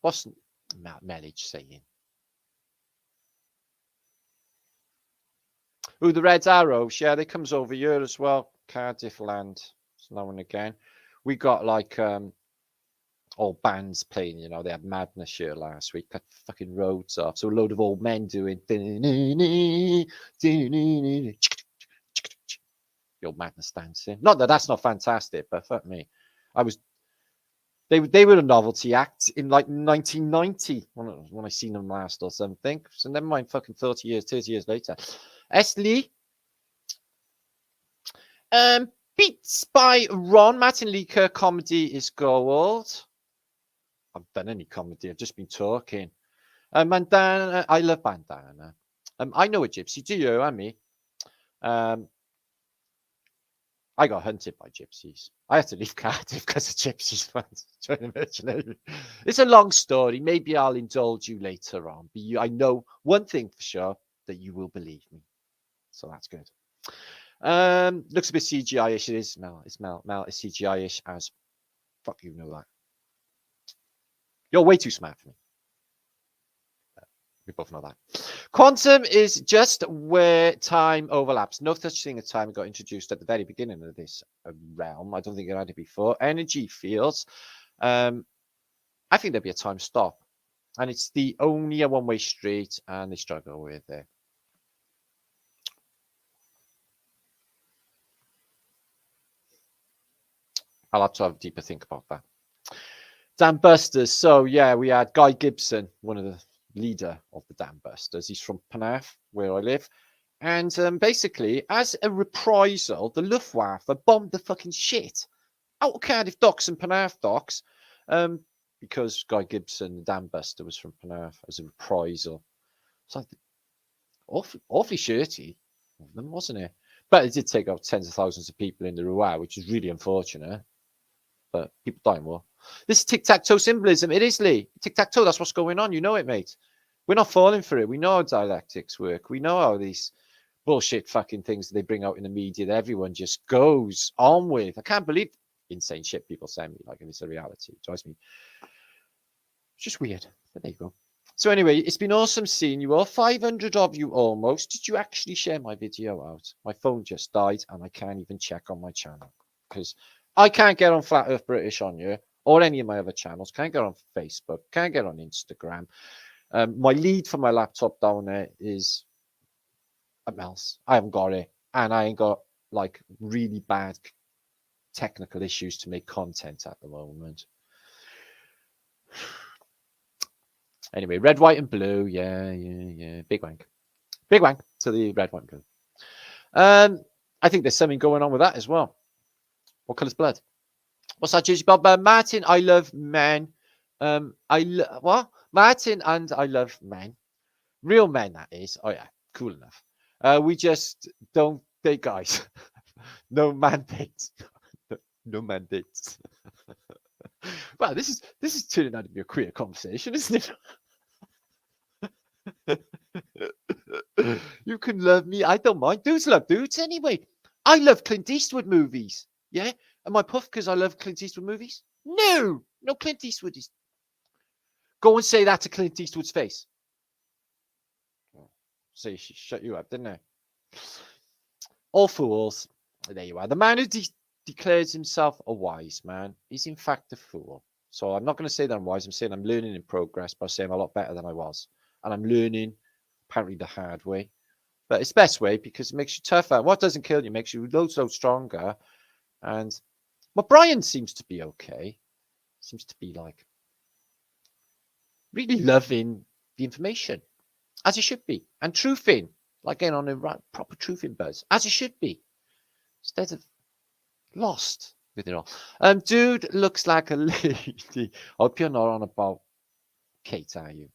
what's Melage saying? Oh, the Red Arrows. Yeah, they comes over here as well. Cardiff land. Now and again. We got like all bands playing, you know, they had Madness here last week, cut fucking roads off. So a load of old men doing the old Madness dancing. Not that that's not fantastic, but fuck me. They were a novelty act in like 1990 when I seen them last or something. So never mind fucking 30 years later. S. Lee. Beats by Ron. Martin Leaker, comedy is gold. I haven't done any comedy. I've just been talking. Bandana. I love Bandana. I know a gypsy. Do you? And me. I got hunted by gypsies. I had to leave Cardiff because of gypsies. It's a long story. Maybe I'll indulge you later on. But I know one thing for sure, that you will believe me. So that's good. Looks a bit CGI-ish. It is. Mel. It's CGI-ish as fuck. You know that. You're way too smart for me. We both know that. Quantum is just where time overlaps. No such thing as time got introduced at the very beginning of this realm. I don't think it had it before. Energy fields. I think there'll be a time stop. And it's the only a one-way street, and they struggle with it. I'll have to have a deeper think about that. Dam Busters. So, yeah, we had Guy Gibson, one of the leader of the Dam Busters. He's from Penarth, where I live. And basically, as a reprisal, the Luftwaffe bombed the fucking shit out of Cardiff docks and Penarth docks because Guy Gibson, the Dam Buster, was from Penarth as a reprisal. So awfully shirty of them, wasn't it? But it did take out tens of thousands of people in the Rouen, which is really unfortunate. But people die more. This is tic-tac-toe symbolism. It is, Lee. Tic-tac-toe, that's what's going on. You know it, mate. We're not falling for it. We know how dialectics work. We know how these bullshit fucking things that they bring out in the media that everyone just goes on with. I can't believe insane shit people send me, like, and it's a reality. It drives me. It's just weird. But there you go. So anyway, it's been awesome seeing you all. 500 of you almost. Did you actually share my video out? My phone just died and I can't even check on my channel because I can't get on Flat Earth British on you or any of my other channels. Can't get on Facebook. Can't get on Instagram. My lead for my laptop down there is a mouse. I haven't got it. And I ain't got like really bad technical issues to make content at the moment. Anyway, red, white, and blue. Yeah. Big wank. Big wank to the red, white, and blue. I think there's something going on with that as well. What colour's blood? What's that, Gigi Bob? Martin, I love men. What? Martin and I love men. Real men, that is. Oh, yeah. Cool enough. We just don't date guys. No mandates. No mandates. Wow, this is turning out to be a queer conversation, isn't it? You can love me. I don't mind. Dudes love dudes anyway. I love Clint Eastwood movies. Yeah? Am I puffed because I love Clint Eastwood movies? No. No, Clint Eastwood is. Go and say that to Clint Eastwood's face. See, she shut you up, didn't I? All fools. There you are. The man who declares himself a wise man is in fact a fool. So I'm not going to say that I'm wise. I'm saying I'm learning in progress by saying I'm a lot better than I was. And I'm learning apparently the hard way. But it's the best way because it makes you tougher. What doesn't kill you makes you loads stronger. And well, Brian seems to be okay. Seems to be like really loving the information as it should be. And truthing, like getting on a proper truthing buzz, as it should be. Instead of lost with it all. Dude looks like a lady. I hope you're not on about Kate, are you?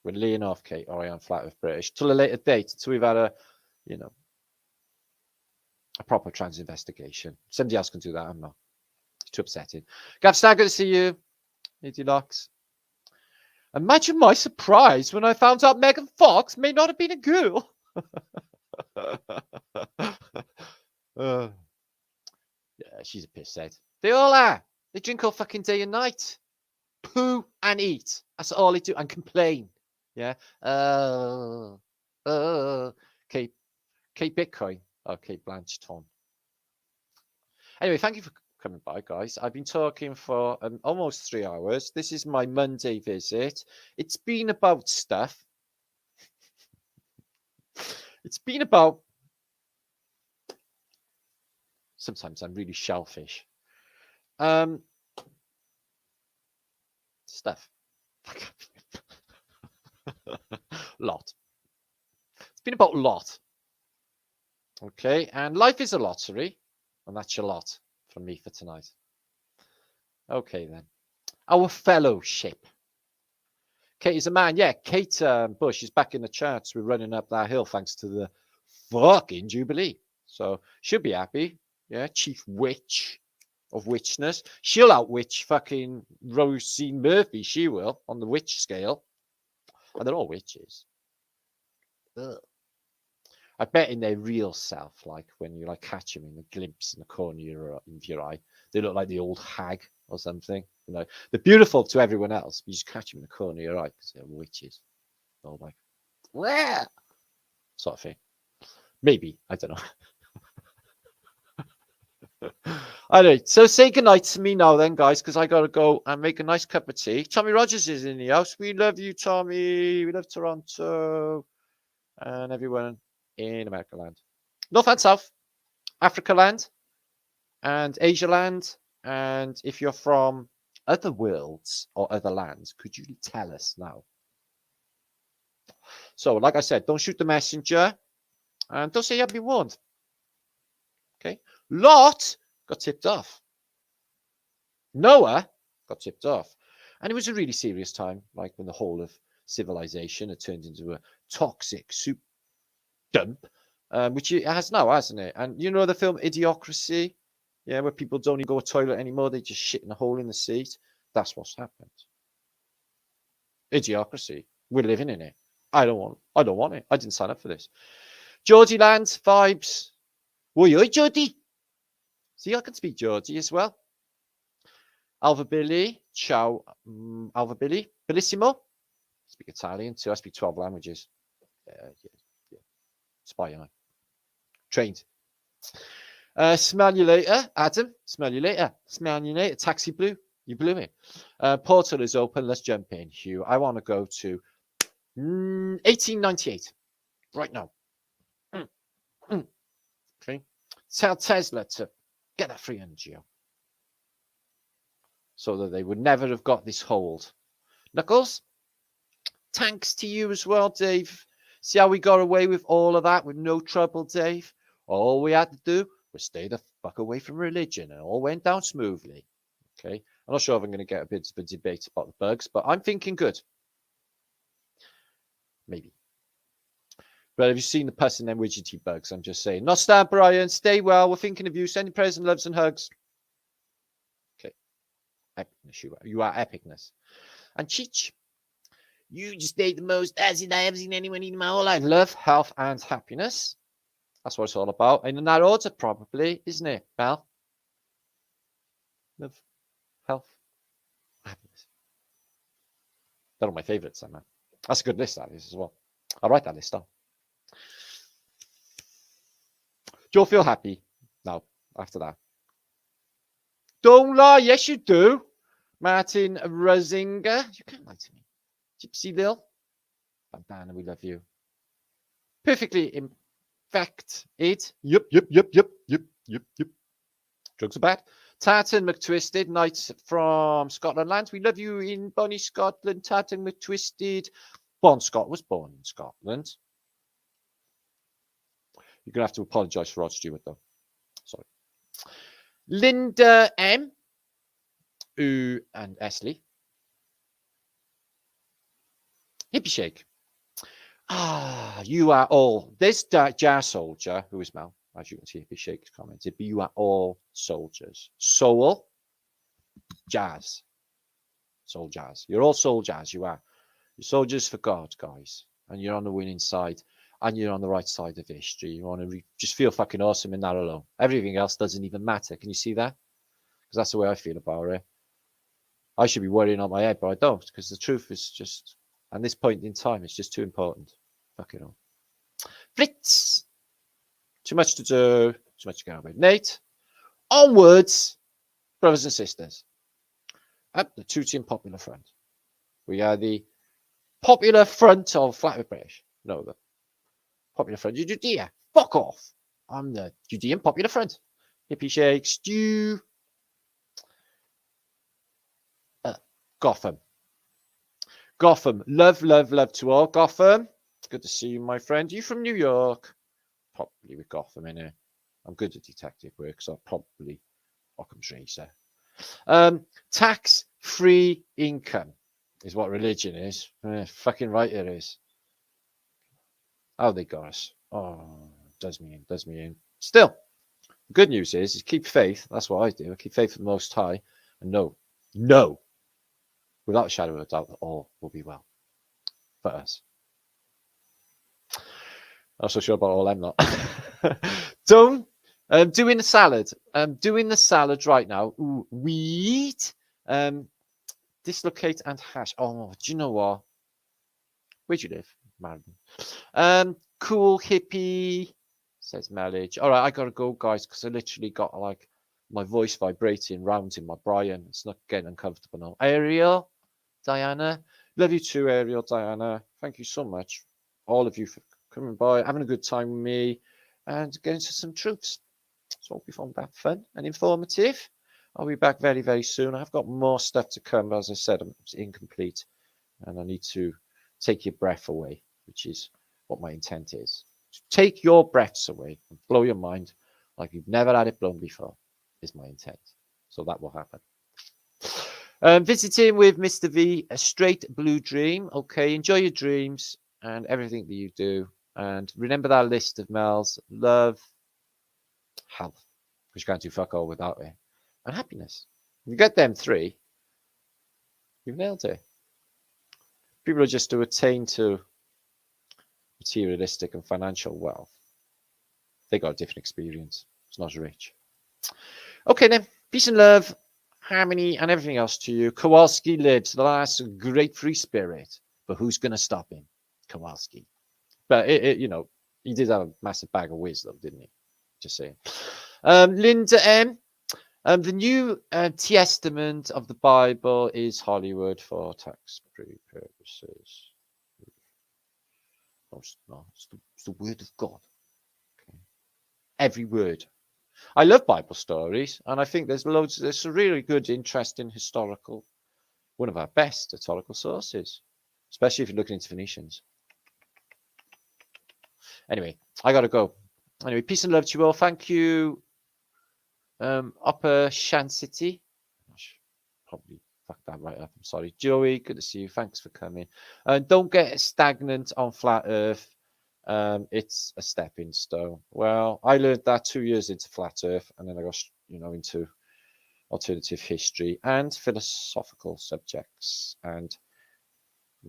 We're laying off Kate, or I am Flat Earth British till a later date, until we've had a proper trans investigation. Somebody else can do that. I'm not. It's too upsetting. Gav Stag, good to see you. Lady Locks. Imagine my surprise when I found out Megan Fox may not have been a girl. Yeah, she's a pisshead. They all are. They drink all fucking day and night. Poo and eat. That's all they do. And complain. Yeah. Kate Bitcoin. Oh, Kate Blanchton. Anyway, thank you for coming by, guys. I've been talking for almost 3 hours. This is my Monday visit. It's been about stuff. It's been about... Sometimes I'm really shellfish. Stuff. Lot. It's been about lot. Okay, and life is a lottery, and that's your lot from me for tonight. Okay, then. Our fellowship. Kate is a man. Yeah, Kate Bush is back in the charts. We're running up that hill thanks to the fucking Jubilee. So she'll be happy. Yeah, Chief Witch of Witchness. She'll outwitch fucking Rosie Murphy. She will on the witch scale. And they're all witches. Ugh. I bet in their real self, like when you like catch them in the glimpse in the corner of your eye, they look like the old hag or something. You know, they're beautiful to everyone else, but you just catch them in the corner of your eye because they're witches. Or like, where? Sort of thing. Maybe, I don't know. Anyway, so say goodnight to me now then, guys, because I got to go and make a nice cup of tea. Tommy Rogers is in the house. We love you, Tommy. We love Toronto and everyone in America land. North and South, Africa land, and Asia land. And if you're from other worlds or other lands, could you tell us now? So, like I said, don't shoot the messenger and don't say you haven't been warned. Okay. Lot got tipped off. Noah got tipped off. And it was a really serious time, like when the whole of civilization had turned into a toxic soup dump, which it has now, hasn't it? And you know the film Idiocracy? Yeah, where people don't even go to the toilet anymore. They just shit in a hole in the seat. That's what's happened. Idiocracy. We're living in it. I don't want it. I didn't sign up for this. Geordie land vibes. Oi, Geordie. See, I can speak Geordie as well. Alva Billy. Ciao. Alva Billy. Bellissimo. I speak Italian too. I speak 12 languages. Yeah. Spy eye. Trained. Smell you later, Adam. Smell you later. Smell you later. Taxi Blue. You blew it. Portal is open. Let's jump in, Hugh. I want to go to 1898 right now. Okay. Tell Tesla to get that 300 geo so that they would never have got this hold. Knuckles, thanks to you as well, Dave. See how we got away with all of that with no trouble, Dave? All we had to do was stay the fuck away from religion and it all went down smoothly. Okay. I'm not sure if I'm going to get a bit of a debate about the bugs, but I'm thinking good. Maybe. But have you seen the pus and them widgety bugs? I'm just saying. Not Stan, Brian. Stay well. We're thinking of you. Sending prayers and loves and hugs. Okay. Epicness. You are epicness. And Cheech, you just ate the most acid I ever seen anyone eat in my whole life. Love, health, and happiness. That's what it's all about. And in that order, probably, isn't it, Belle? Love, health, happiness. They're all my favourites, man. That's a good list, that is, as well. I'll write that list down. Do you feel happy now, after that? Don't lie. Yes, you do. Martin Rosinger. You can't lie to me. Gypsy Lil. Bandana, we love you. Perfectly infected. Yep. Drugs are bad. Tartan McTwisted. Knight from Scotland Land. We love you in Bonnie, Scotland. Tartan McTwisted. Was born in Scotland. You're going to have to apologise for Rod Stewart, though. Sorry. Linda M. Ooh, and Esley. Hippie Shake. Ah, you are all. This Jar Soldier, who is Mel, as you can see, Hippie Shake commented, but you are all soldiers. Soul, jazz. Soul jazz. You're all soul jazz, you are. You're soldiers for God, guys. And you're on the winning side. And you're on the right side of history. You want to just feel fucking awesome in that alone. Everything else doesn't even matter. Can you see that? Because that's the way I feel about it. I should be worrying on my head, but I don't. Because the truth is just, at this point in time, it's just too important. Fuck it all. Fritz. Too much to do. Too much to go with. Nate. Onwards brothers and sisters, up the Tooting Popular Front. We are the Popular Front of Flat British. No, the Popular Front of Judea. Fuck off. I'm the Judean Popular Front. Hippie shake, stew. Gotham. Gotham. Love, love, love to all. Gotham. Good to see you, my friend. You from New York? Probably with Gotham in it. I'm good at detective work, so probably Occam's razor. Tax-free income is what religion is. Fucking right it is. Oh, they got us. Oh, does me in. Still, the good news is keep faith. That's what I do. I keep faith in the Most High. And no, without a shadow of a doubt, that all will be well for us. Not so sure about all I'm not. Don't doing the salad. Doing the salad right now. Ooh, wheat. Dislocate and hash. Oh, do you know what? Where'd you live, Marvin? Cool hippie, says Melage. All right, I gotta go, guys, because I literally got like my voice vibrating round in my Brian. It's not getting uncomfortable now. Ariel, Diana, love you too, Ariel, Diana. Thank you so much, all of you, for coming by, having a good time with me, and getting to some truths. So hope you found that fun and informative. I'll be back very, very soon. I've got more stuff to come, but as I said, it's incomplete, and I need to take your breath away, which is what my intent is. Take your breaths away and blow your mind like you've never had it blown before, is my intent. So that will happen. Visiting with Mr. V, a straight blue dream. Okay, enjoy your dreams and everything that you do. And remember that list of Mel's: love, health, because you can't do fuck all without it, and happiness. If you get them three, you've nailed it. People are just to attain to materialistic and financial wealth. They got a different experience. It's not as rich. Okay then, peace and love, harmony, and everything else to you. Kowalski lives, the last great free spirit. But who's going to stop him? Kowalski. But you know, he did have a massive bag of wisdom, didn't he? Just saying. Linda M. The New Testament of the Bible is Hollywood for tax-free purposes. No, it's the word of God. Okay. Every word. I love Bible stories, and I think there's a really good, interesting historical, one of our best historical sources, especially if you're looking into Phoenicians. Anyway, I gotta go. Anyway, peace and love to you all. Thank you, Upper Shan City. Probably fucked that right up. I'm sorry. Joey, good to see you. Thanks for coming. Don't get stagnant on flat Earth. It's a stepping stone. Well, I learned that 2 years into flat Earth, and then I got, into alternative history and philosophical subjects. And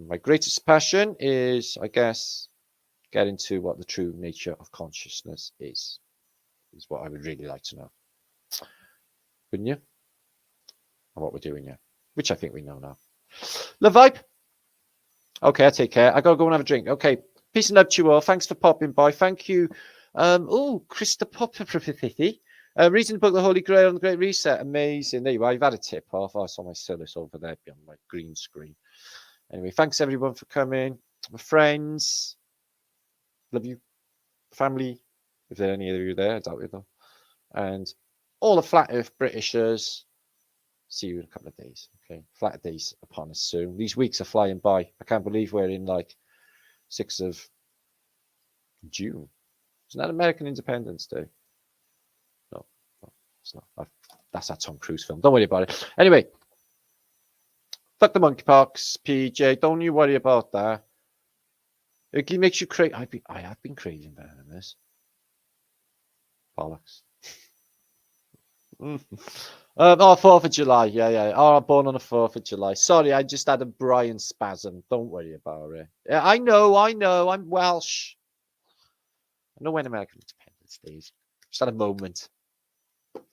my greatest passion is, I guess, getting to what the true nature of consciousness is what I would really like to know. Wouldn't you? And what we're doing here, which I think we know now. The vibe. Okay, I take care. I gotta go and have a drink. Okay, peace and love to you all. Thanks for popping by. Thank you. Krista Popper. Reason to book the Holy Grail on the Great Reset. Amazing. There you are. You've had a tip off. I saw my Silas over there beyond my green screen. Anyway, thanks everyone for coming. My friends. Love you. Family. If there are any of you there, I doubt it though. And all the Flat Earth Britishers. See you in a couple of days. Okay, flat days upon us soon. These weeks are flying by. I can't believe we're in like 6th of June. Isn't that American Independence Day? No, it's not. That's that Tom Cruise film. Don't worry about it. Anyway, fuck the monkeypox, PJ. Don't you worry about that. It makes you crazy. I have been craving better than this. Bollocks. 4th of July. Yeah. Oh, I'm born on the 4th of July. Sorry, I just had a Brian spasm. Don't worry about it. Yeah, I know. I'm Welsh. I know when American Independence Day is. Just had a moment. Don't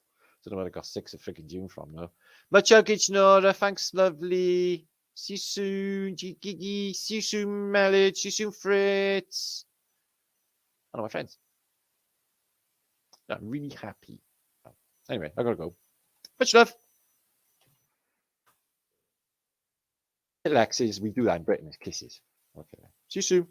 know where I got 6th of freaking June from, though. Much huggage, Nora. Thanks, lovely. See you soon, Gigi. See you soon, Melage. See you soon, Fritz. I know my friends. I'm really happy. Anyway, I gotta go. Much love. Alexis, we do that in Britain as kisses. Okay. See you soon.